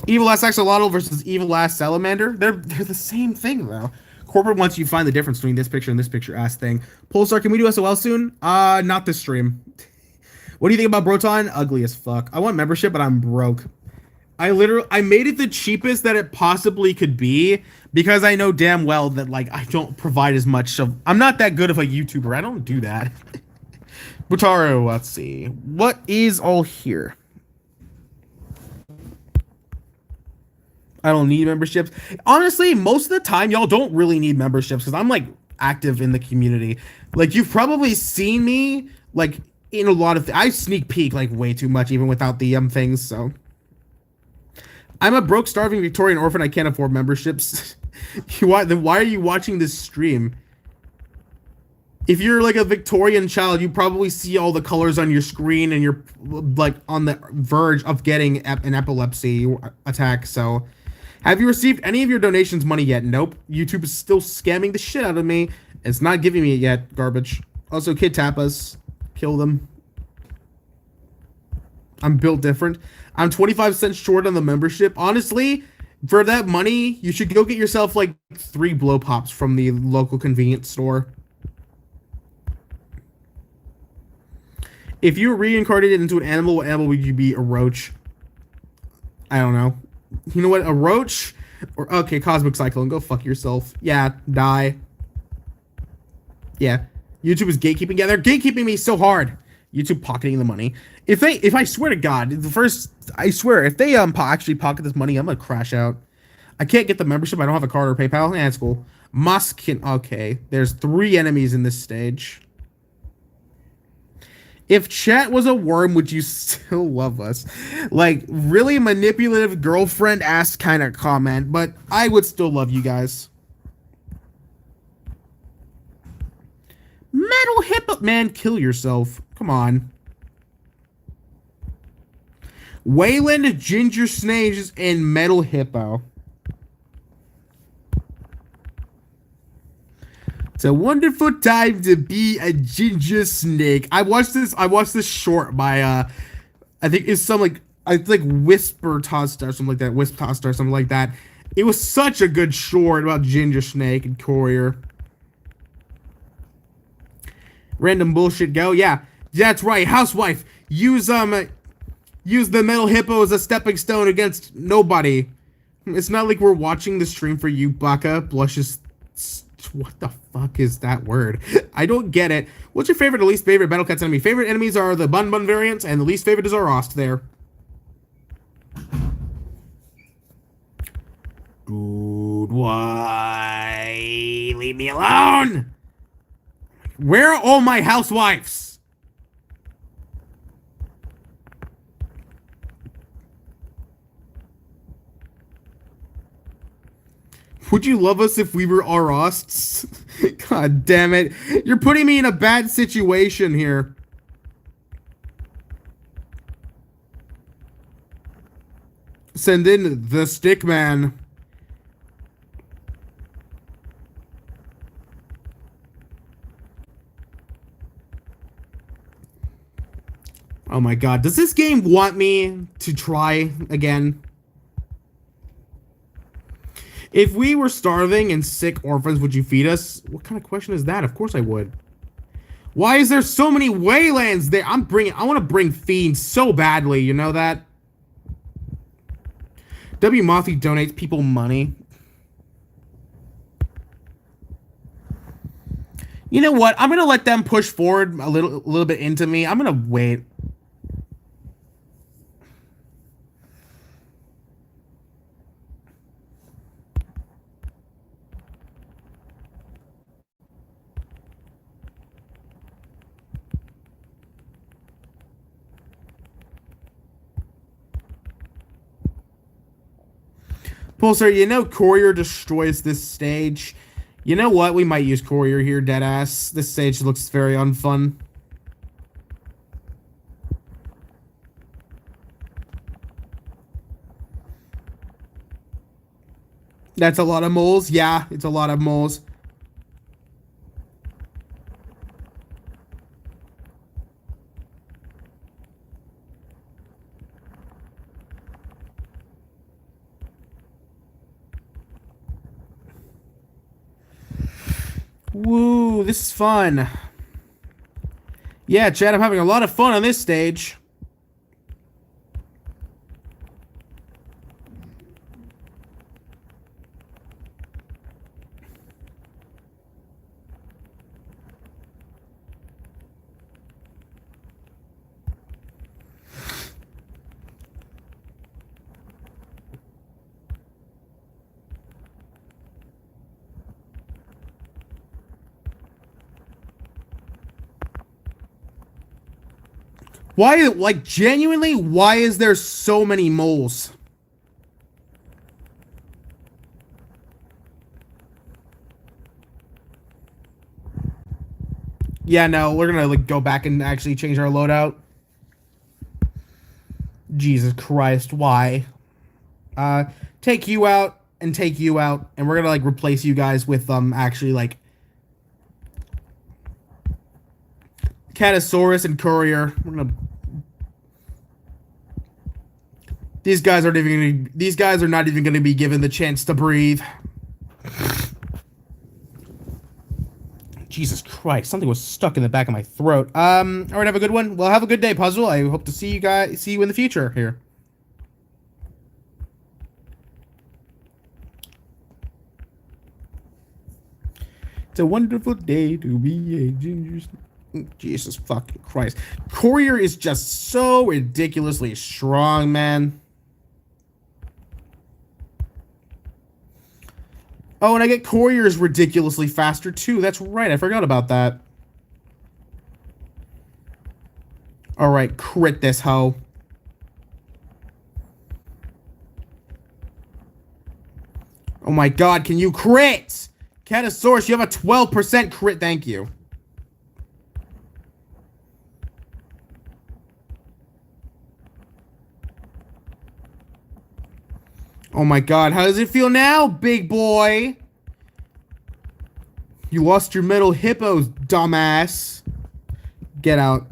Evil Last Axolotl versus Evil Last Salamander. They're the same thing, though. Corporate wants you to find the difference between this picture and this picture ass thing. Pulsar, can we do SOL soon? Not this stream. What do you think about Broton? Ugly as fuck. I want membership, but I'm broke. I made it the cheapest that it possibly could be because I know damn well that, like, I don't provide as much of... I'm not that good of a YouTuber. I don't do that. Butaro, let's see. What is all here? I don't need memberships. Honestly, most of the time, y'all don't really need memberships because I'm, like, active in the community. Like, you've probably seen me, like, in a lot of... I sneak peek, like, way too much, even without the things, so... I'm a broke, starving Victorian orphan. I can't afford memberships. Then why are you watching this stream? If you're, like, a Victorian child, you probably see all the colors on your screen and you're, like, on the verge of getting an epilepsy attack, so... Have you received any of your donations money yet? Nope. YouTube is still scamming the shit out of me. It's not giving me it yet. Garbage. Also, Kid Tapas. Kill them. I'm built different. I'm 25 cents short on the membership. Honestly, for that money, you should go get yourself, like, 3 blow pops from the local convenience store. If you were reincarnated into an animal, what animal would you be? A roach. I don't know. You know what? A roach? Or, okay, Cosmic Cyclone. Go fuck yourself. Yeah, die. Yeah. YouTube is gatekeeping. Yeah, they're gatekeeping me so hard. YouTube pocketing the money. If I swear to God, I swear, if they actually pocket this money, I'm gonna crash out. I can't get the membership. I don't have a card or PayPal. That's cool. Okay, there's 3 enemies in this stage. If chat was a worm, would you still love us? Like, really manipulative girlfriend ass kind of comment, but I would still love you guys. Metal hippo, man, kill yourself. Come on. Wayland, Ginger Snage, and Metal Hippo. It's a wonderful time to be a ginger snake. I watched this short by I think it's some like I think Whisper Tosta or something like that. Wisp Tosta or something like that. It was such a good short about Ginger Snake and Courier. Random bullshit go. Yeah, that's right. Housewife. Use the Metal Hippo as a stepping stone against nobody. It's not like we're watching the stream for you, Baka. Blushes. What the fuck is that word? I don't get it. What's your favorite or least favorite Battle Cats enemy? Favorite enemies are the Bun Bun variants, and the least favorite is Arost there. Dude, why? Leave me alone! Where are all my housewives? Would you love us if we were Arosts? God damn it. You're putting me in a bad situation here. Send in the stick man. Oh my god. Does this game want me to try again? If we were starving and sick orphans, would you feed us? What kind of question is that? Of course I would. Why is there so many Waylands there? I want to bring fiends so badly, you know that? W. Mothy donates people money. You know what? I'm going to let them push forward a little bit into me. I'm going to wait. Pulsar, you know Courier destroys this stage. You know what? We might use Courier here, deadass. This stage looks very unfun. That's a lot of moles. Yeah, it's a lot of moles. Woo, this is fun. Yeah, Chad, I'm having a lot of fun on this stage. Why, like, genuinely, why is there so many moles? Yeah, no, we're gonna, like, go back and actually change our loadout. Jesus Christ, why? Take you out, and take you out, and we're gonna, like, replace you guys with, actually, like, Catasaurus and Courier. We're gonna. These guys are not even gonna be given the chance to breathe. Jesus Christ! Something was stuck in the back of my throat. All right, have a good one. Well, have a good day, Puzzle. I hope to see you in the future here. It's a wonderful day to be a ginger. Jesus fucking Christ. Courier is just so ridiculously strong, man. Oh, and I get Couriers ridiculously faster, too. That's right. I forgot about that. All right, crit this hoe. Oh my god, can you crit? Catasaurus, you have a 12% crit, thank you. Oh my god, how does it feel now, big boy? You lost your middle hippos, dumbass. Get out.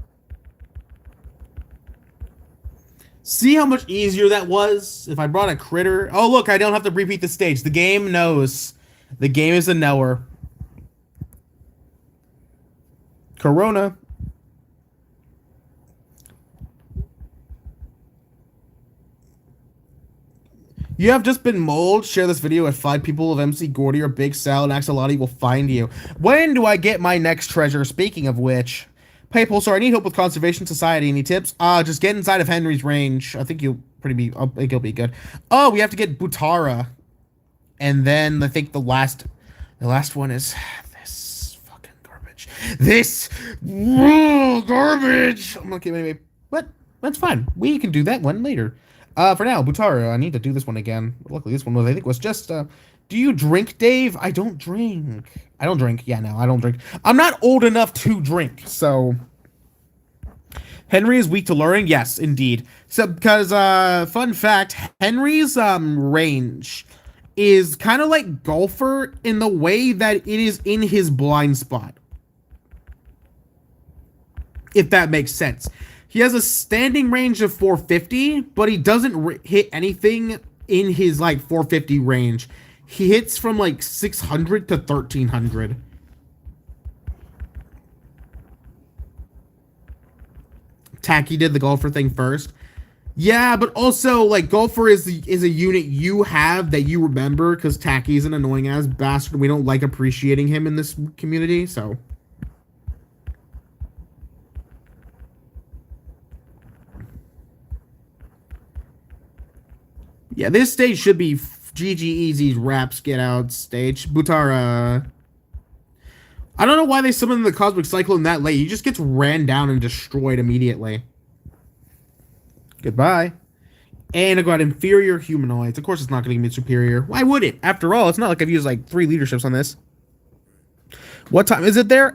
See how much easier that was if I brought a critter? Oh, look, I don't have to repeat the stage. The game knows. The game is a knower. Corona. You have just been mold. Share this video with 5 people of MC Gordy or Big Sal and Axolotl will find you. When do I get my next treasure? Speaking of which... Hey, Pulsar, I need help with Conservation Society. Any tips? Just get inside of Henry's range. I think you'll I think you'll be good. Oh, we have to get Butara. And then I think the last one is this fucking garbage. This garbage. I'm okay, maybe. What? That's fine. We can do that one later. For now, Butara, I need to do this one again. Luckily, this one was, I think, was just, do you drink, Dave? I don't drink. I don't drink. Yeah, no, I don't drink. I'm not old enough to drink, so... Henry is weak to luring? Yes, indeed. So, because, fun fact, Henry's, range is kind of like Golfer in the way that it is in his blind spot. If that makes sense. He has a standing range of 450, but he doesn't hit anything in his, like, 450 range. He hits from, like, 600 to 1300. Tacky did the Golfer thing first. Yeah, but also, like, Golfer is a unit you have that you remember, because Tacky is an annoying-ass bastard. We don't like appreciating him in this community, so... Yeah, this stage should be GG Easy's Raps Get Out stage. Butara. I don't know why they summoned the Cosmic Cyclone that late. He just gets ran down and destroyed immediately. Goodbye. And I got inferior humanoids. Of course it's not going to give me superior. Why would it? After all, it's not like I've used like 3 leaderships on this. What time is it there?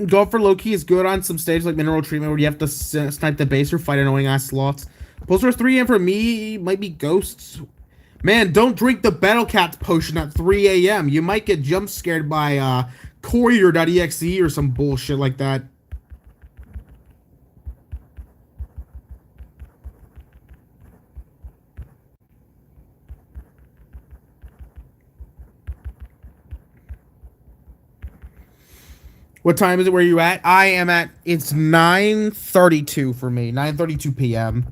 Golfer low-key is good on some stages like Mineral Treatment where you have to snipe the base or fight annoying ass slots. Pulsar 3 and for me might be Ghosts. Man, don't drink the Battle Cats potion at 3 a.m. You might get jump scared by Courier.exe or some bullshit like that. What time is it where you at? I am at, it's 9:32 for me. 9:32 p.m.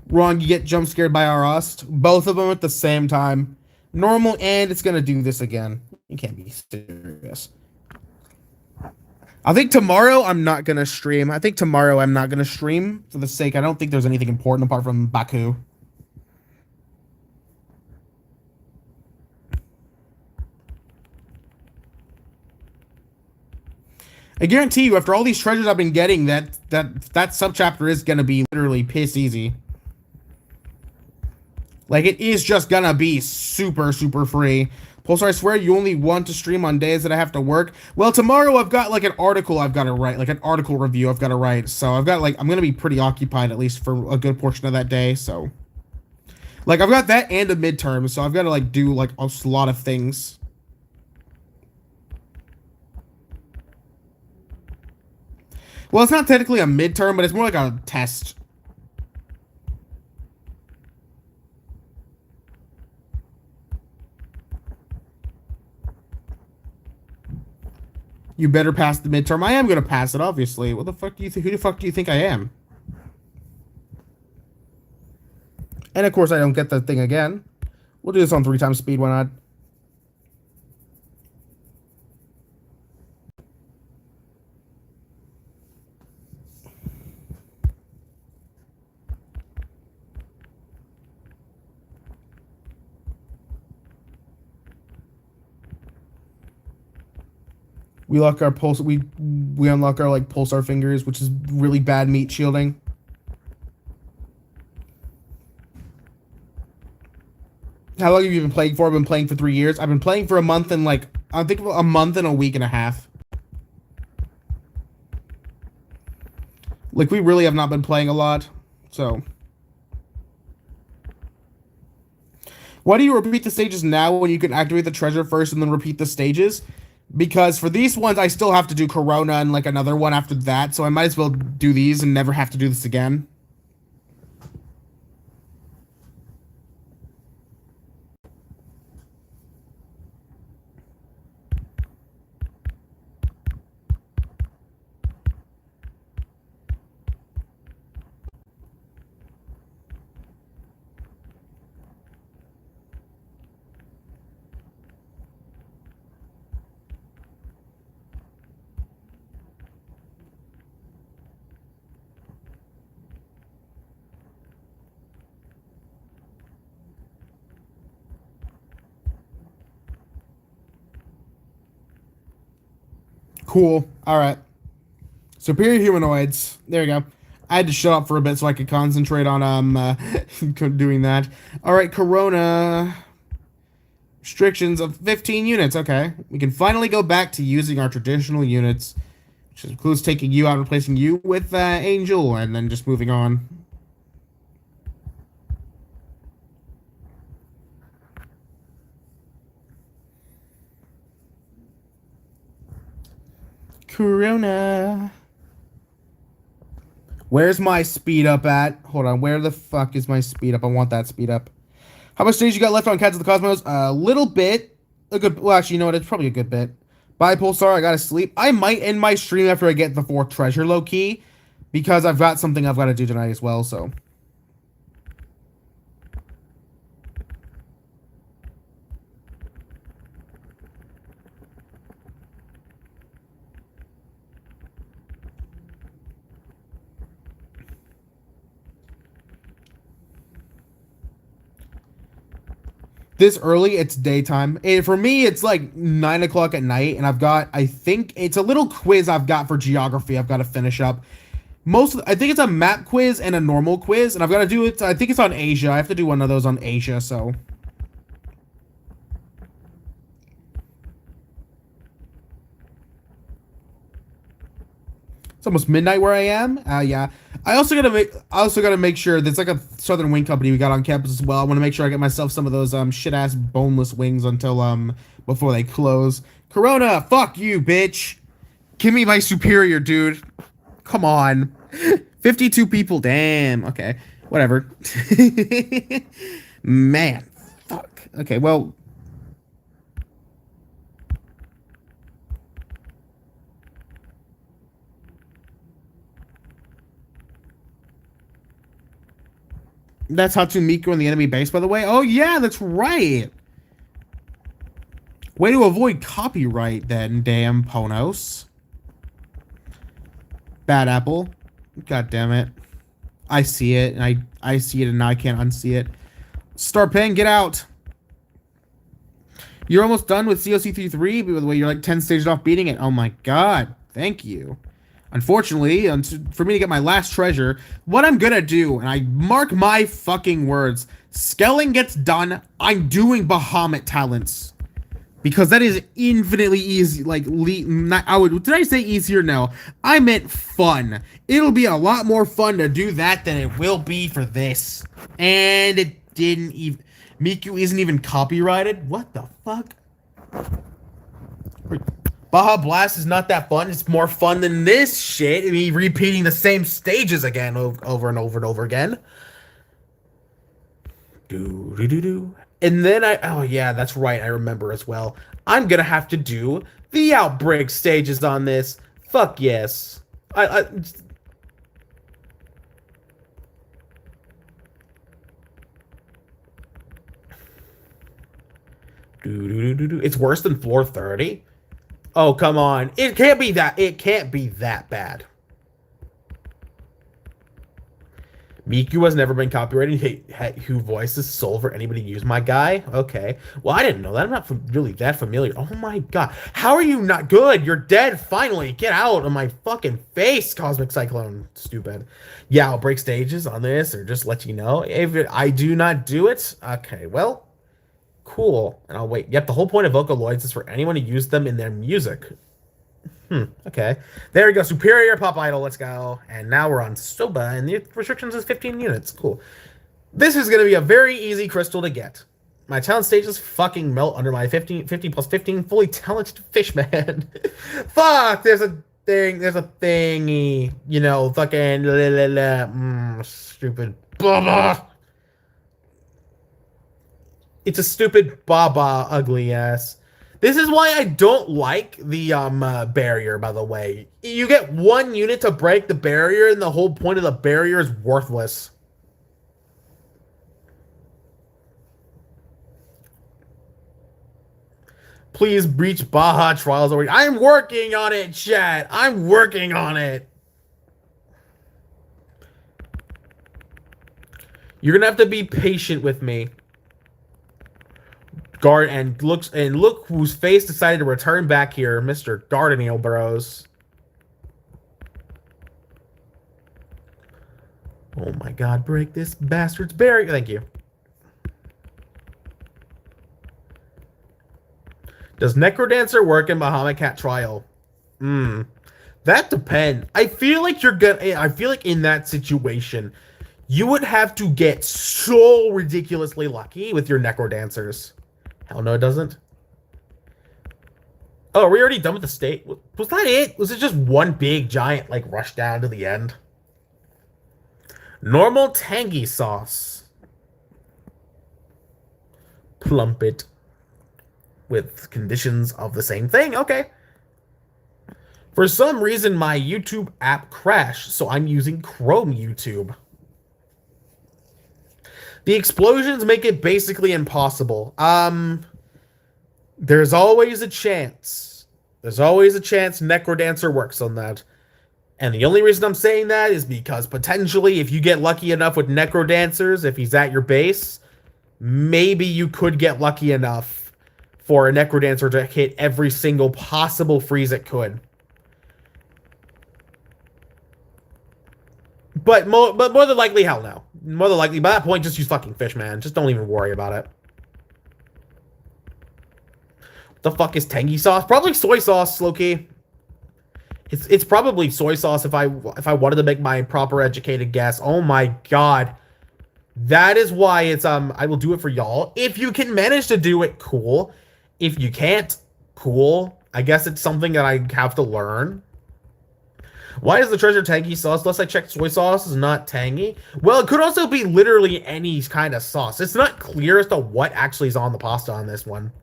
Wrong, you get jump scared by our Rust. Both of them at the same time. Normal, and it's gonna do this again. You can't be serious. I think tomorrow I'm not gonna stream. For the sake, I don't think there's anything important apart from Baku. I guarantee you, after all these treasures I've been getting, that subchapter is gonna be literally piss easy. Like, it is just gonna be super, super free. Pulsar, I swear you only want to stream on days that I have to work. Well, tomorrow I've got, like, an article I've got to write. Like, an article review I've got to write. So, I've got, like, I'm gonna be pretty occupied, at least for a good portion of that day, so... Like, I've got that and a midterm, so I've got to, like, do, like, a lot of things. Well, it's not technically a midterm, but it's more like a test. You better pass the midterm. I am gonna pass it, obviously. What the fuck do you think? Who the fuck do you think I am? And of course, I don't get the thing again. We'll do this on 3 times speed, why not? We lock our pulse. We unlock our like pulsar fingers, which is really bad meat shielding. How long have you been playing for? I've been playing for 3 years. I've been playing for a month and like I think a month and a week and a half. Like we really have not been playing a lot, so. Why do you repeat the stages now when you can activate the treasure first and then repeat the stages? Because for these ones, I still have to do Corona and like another one after that, so I might as well do these and never have to do this again. Cool. All right. Superior humanoids. There you go. I had to shut up for a bit so I could concentrate on doing that. All right, Corona restrictions of 15 units. Okay, we can finally go back to using our traditional units, which includes taking you out, and replacing you with Angel, and then just moving on. Corona. Where's my speed up at? Hold on, where the fuck is my speed up? I want that speed up. How much stage you got left on Cats of the Cosmos? A little bit. A good, well, actually, you know what? It's probably a good bit. Bye, Pulsar. I gotta sleep. I might end my stream after I get the 4th treasure, low-key, because I've got something I've got to do tonight as well, so. This early, it's daytime. And for me, it's like 9 o'clock at night, and I've got, I think, it's a little quiz I've got for geography I've got to finish up. I think it's a map quiz and a normal quiz, and I've got to do it, I think it's on Asia. I have to do one of those on Asia, so. It's almost midnight where I am. Yeah. I also gotta make sure there's like a Southern Wing Company we got on campus as well. I want to make sure I get myself some of those shit ass boneless wings until before they close. Corona, fuck you, bitch. Give me my superior, dude. Come on. 52 people. Damn. Okay. Whatever. Man. Fuck. Okay. Well. That's Hatsune Miku in the enemy base, by the way. Oh, yeah, that's right. Way to avoid copyright, then, damn Ponos. Bad apple. God damn it. I see it, and I see it, and I can't unsee it. Starpen, get out. You're almost done with COTC3, by the way, you're like 10 stages off beating it. Oh my god. Thank you. Unfortunately, for me to get my last treasure, what I'm gonna do, and I mark my fucking words, Skelling gets done, I'm doing Bahamut talents. Because that is infinitely easy, like, did I say easier? No. I meant fun. It'll be a lot more fun to do that than it will be for this. And it didn't even, Miku isn't even copyrighted? What the fuck? Baja Blast is not that fun. It's more fun than this shit. Me repeating the same stages again, over and over and over again. Do. And then oh yeah, that's right. I remember as well. I'm gonna have to do the outbreak stages on this. Fuck yes. It's worse than floor 30? Oh, come on. It can't be that. It can't be that bad. Miku has never been copyrighted. Who voices Soul for anybody use my guy? Okay. Well, I didn't know that. I'm not really that familiar. Oh my god. How are you not good? You're dead. Finally. Get out of my fucking face, Cosmic Cyclone. Stupid. Yeah, I'll break stages on this or just let you know. If I do not do it, okay, well, cool. And I'll wait. Yep, the whole point of Vocaloids is for anyone to use them in their music. Okay. There we go. Superior Pop Idol. Let's go. And now we're on Soba, and the restrictions is 15 units. Cool. This is going to be a very easy crystal to get. My talent stages fucking melt under my 50 plus 15 fully talented fishman. Fuck! There's a thing. There's a thingy. You know, fucking... stupid Baba. It's a stupid Baba, ugly ass. This is why I don't like the barrier, by the way. You get 1 unit to break the barrier, and the whole point of the barrier is worthless. Please breach Baja Trials already. I'm working on it, chat. I'm working on it. You're gonna have to be patient with me. Guard and look whose face decided to return back here, Mr. Gardenil Bros. Oh my god, break this bastard's barrier. Thank you. Does Necrodancer work in Bahamut Cat Trial? That depends. I feel like in that situation, you would have to get so ridiculously lucky with your Necrodancers. Hell no, it doesn't. Oh, are we already done with the state? Was that it? Was it just one big, giant, like, rush down to the end? Normal tangy sauce. Plump it. With conditions of the same thing. Okay. For some reason, my YouTube app crashed, so I'm using Chrome YouTube. The explosions make it basically impossible. There's always a chance. There's always a chance Necrodancer works on that. And the only reason I'm saying that is because potentially if you get lucky enough with Necrodancers, if he's at your base, maybe you could get lucky enough for a Necrodancer to hit every single possible freeze it could. But more than likely, hell no. More than likely, by that point, just use fucking fish, man. Just don't even worry about it. What the fuck is tangy sauce? Probably soy sauce, low-key. It's probably soy sauce if I wanted to make my proper educated guess. Oh my god. That is why it's I will do it for y'all. If you can manage to do it, cool. If you can't, cool. I guess it's something that I have to learn. Why is the treasure tangy sauce? Unless I checked, soy sauce is not tangy. Well, it could also be literally any kind of sauce. It's not clear as to what actually is on the pasta on this one.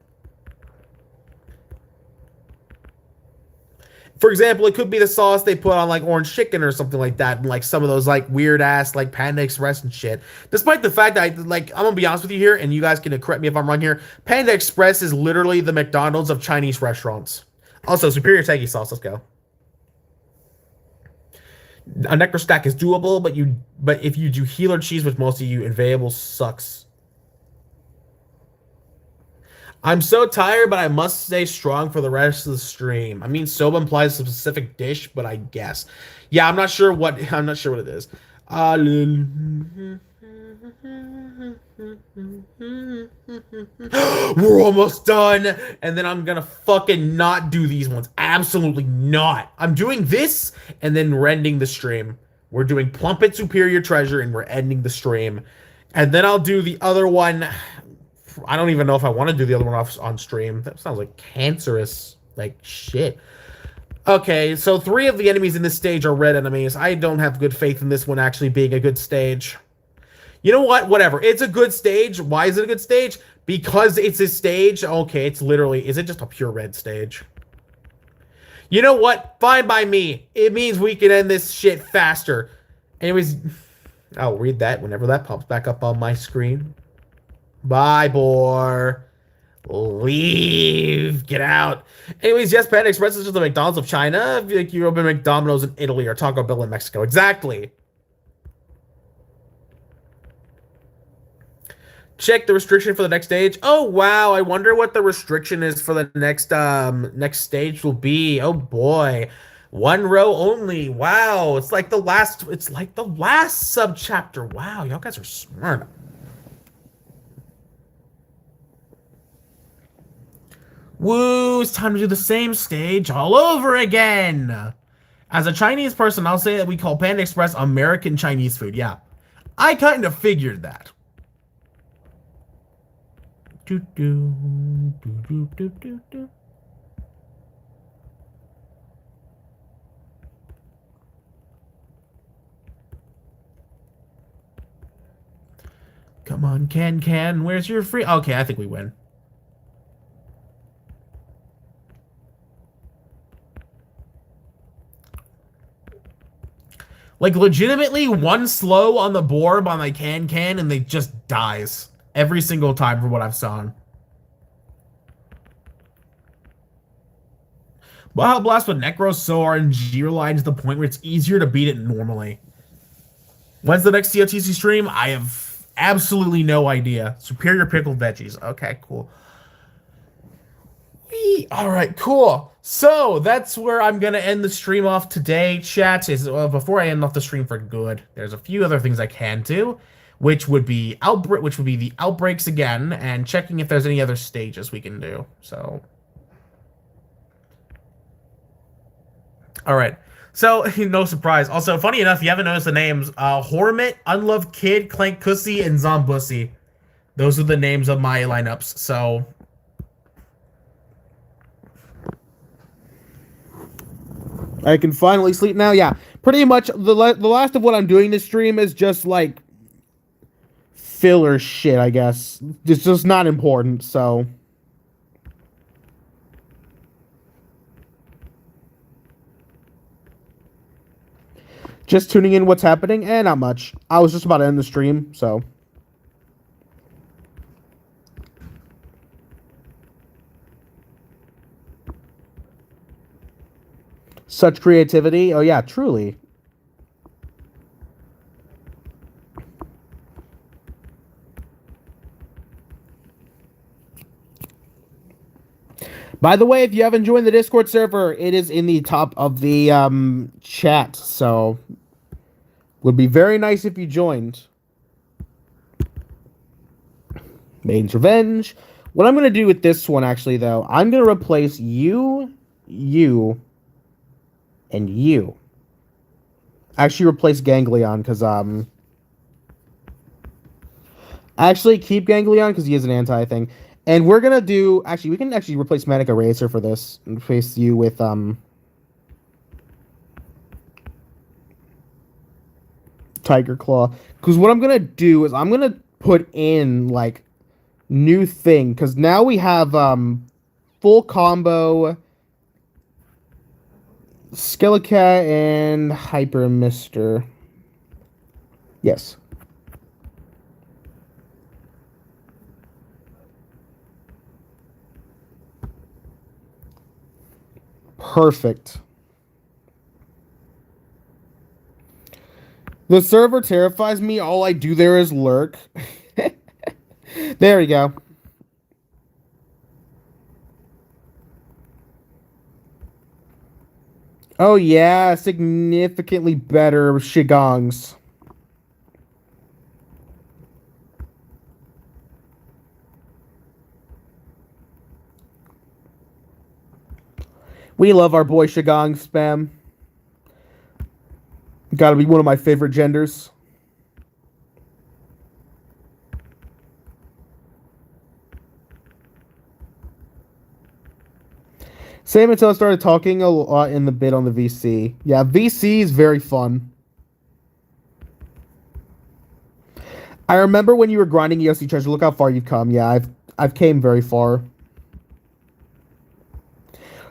For example, it could be the sauce they put on like orange chicken or something like that, and like some of those like weird ass like Panda Express and shit. Despite the fact that I'm gonna be honest with you here, and you guys can correct me if I'm wrong here. Panda Express is literally the McDonald's of Chinese restaurants. Also, superior tangy sauce. Let's go. A necro stack is doable, but if you do healer cheese, which most of you invariable sucks. I'm so tired, but I must stay strong for the rest of the stream. I mean, soba implies a specific dish, but I guess. Yeah, I'm not sure what it is. We're almost done, and then I'm gonna fucking not do these ones. Absolutely not. I'm doing this, and then we're ending the stream. We're doing Plumpet Superior Treasure, and we're ending the stream. And then I'll do the other one. I don't even know if I want to do the other one on stream. That sounds like cancerous, like shit. Okay, so 3 of the enemies in this stage are red enemies. I don't have good faith in this one actually being a good stage. You know what? Whatever. It's a good stage. Why is it a good stage? Because it's a stage. Okay, it's literally... Is it just a pure red stage? You know what? Fine by me. It means we can end this shit faster. Anyways, I'll read that whenever that pops back up on my screen. Bye, boy. Leave. Get out. Anyways, yes, Panda Express is just the McDonald's of China. I feel like you open McDonald's in Italy or Taco Bell in Mexico. Exactly. Check the restriction for the next stage. Oh wow, I wonder what the restriction is for the next stage will be. Oh boy. One row only. Wow. It's like the last sub chapter. Wow, y'all guys are smart. Woo, it's time to do the same stage all over again. As a Chinese person, I'll say that we call Panda Express American Chinese food. Yeah. I kind of figured that. Do, do, do, do, do, do, do. Come on, Can. Where's your free? Okay, I think we win. Like, legitimately, one slow on the board by my Can, and they just dies. Every single time from what I've saw. Baja Blast with Necrosaur and Gearline to the point where it's easier to beat it normally. When's the next COTC stream? I have absolutely no idea. Superior Pickled Veggies. Okay, cool. Alright, cool. So, that's where I'm going to end the stream off today, chat. Before I end off the stream for good, there's a few other things I can do, which would be the outbreaks again, and checking if there's any other stages we can do. So, alright. So, no surprise. Also, funny enough, you haven't noticed the names. Hormit, Unloved Kid, Clank Cussy, and Zombussy. Those are the names of my lineups, so... I can finally sleep now. Yeah, pretty much the last of what I'm doing this stream is just like filler shit, I guess. It's just not important, so. Just tuning in what's happening, and not much. I was just about to end the stream, so. Such creativity. Oh, yeah, truly. By the way, if you haven't joined the Discord server, it is in the top of the chat. So, would be very nice if you joined. Maiden's Revenge. What I'm going to do with this one, actually, though, I'm going to replace you, and you. Actually replace Ganglion, because, actually keep Ganglion, because he is an anti-thing. And we're gonna do, actually, we can actually replace Manic Eraser for this, and replace you with, Tiger Claw. Because what I'm gonna do is, I'm gonna put in, like, new thing, because now we have, full combo... Skelecat and Hyper Mister. Yes. Perfect. The server terrifies me. All I do there is lurk. There we go. Oh yeah, significantly better Shigongs. We love our boy Shigong spam. Gotta be one of my favorite genders. Same until I started talking a lot in the bit on the VC. Yeah, VC is very fun. I remember when you were grinding EOC Treasure. Look how far you've come. Yeah, I've came very far.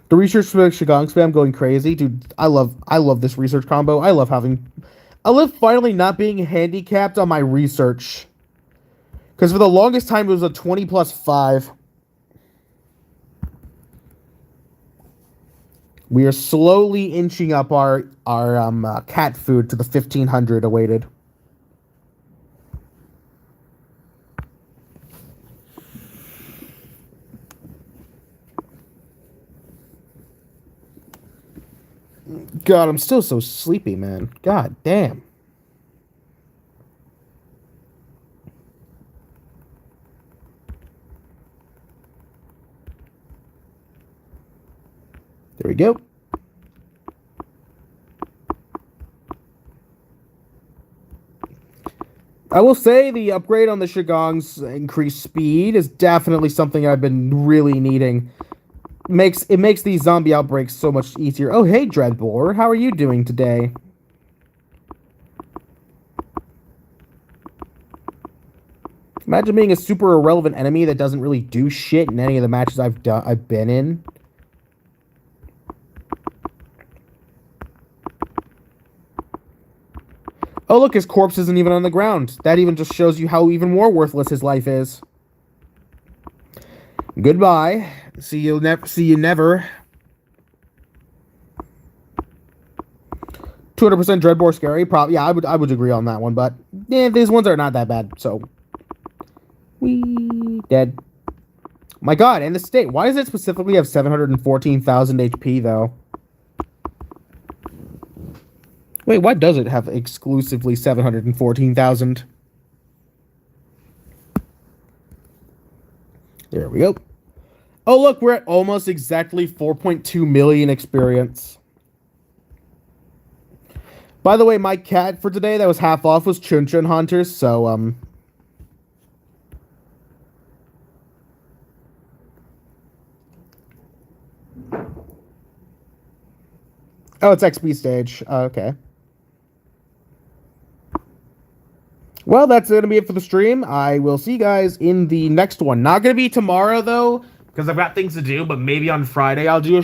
The research Shigong spam going crazy, dude. I love this research combo. I love finally not being handicapped on my research. Because for the longest time it was a 20 plus 5. We are slowly inching up our cat food to the 1500 awaited. God, I'm still so sleepy, man. God damn. There we go. I will say the upgrade on the Shigong's increased speed is definitely something I've been really needing. It makes these zombie outbreaks so much easier. Oh, hey, Dreadbore. How are you doing today? Imagine being a super irrelevant enemy that doesn't really do shit in any of the matches I've been in. Oh, look, his corpse isn't even on the ground. That even just shows you how even more worthless his life is. Goodbye. See you never. 200% Dreadbore scary. Probably, yeah, I would agree on that one, but yeah, these ones are not that bad, so we dead. My God, and the state. Why does it specifically have 714,000 HP though? Wait, why does it have exclusively 714,000? There we go. Oh, look, we're at almost exactly 4.2 million experience. By the way, my cat for today that was half off was Chun Chun Hunters, so, Oh, it's XP stage. Okay. Well, that's going to be it for the stream. I will see you guys in the next one. Not going to be tomorrow, though, because I've got things to do, but maybe on Friday I'll do a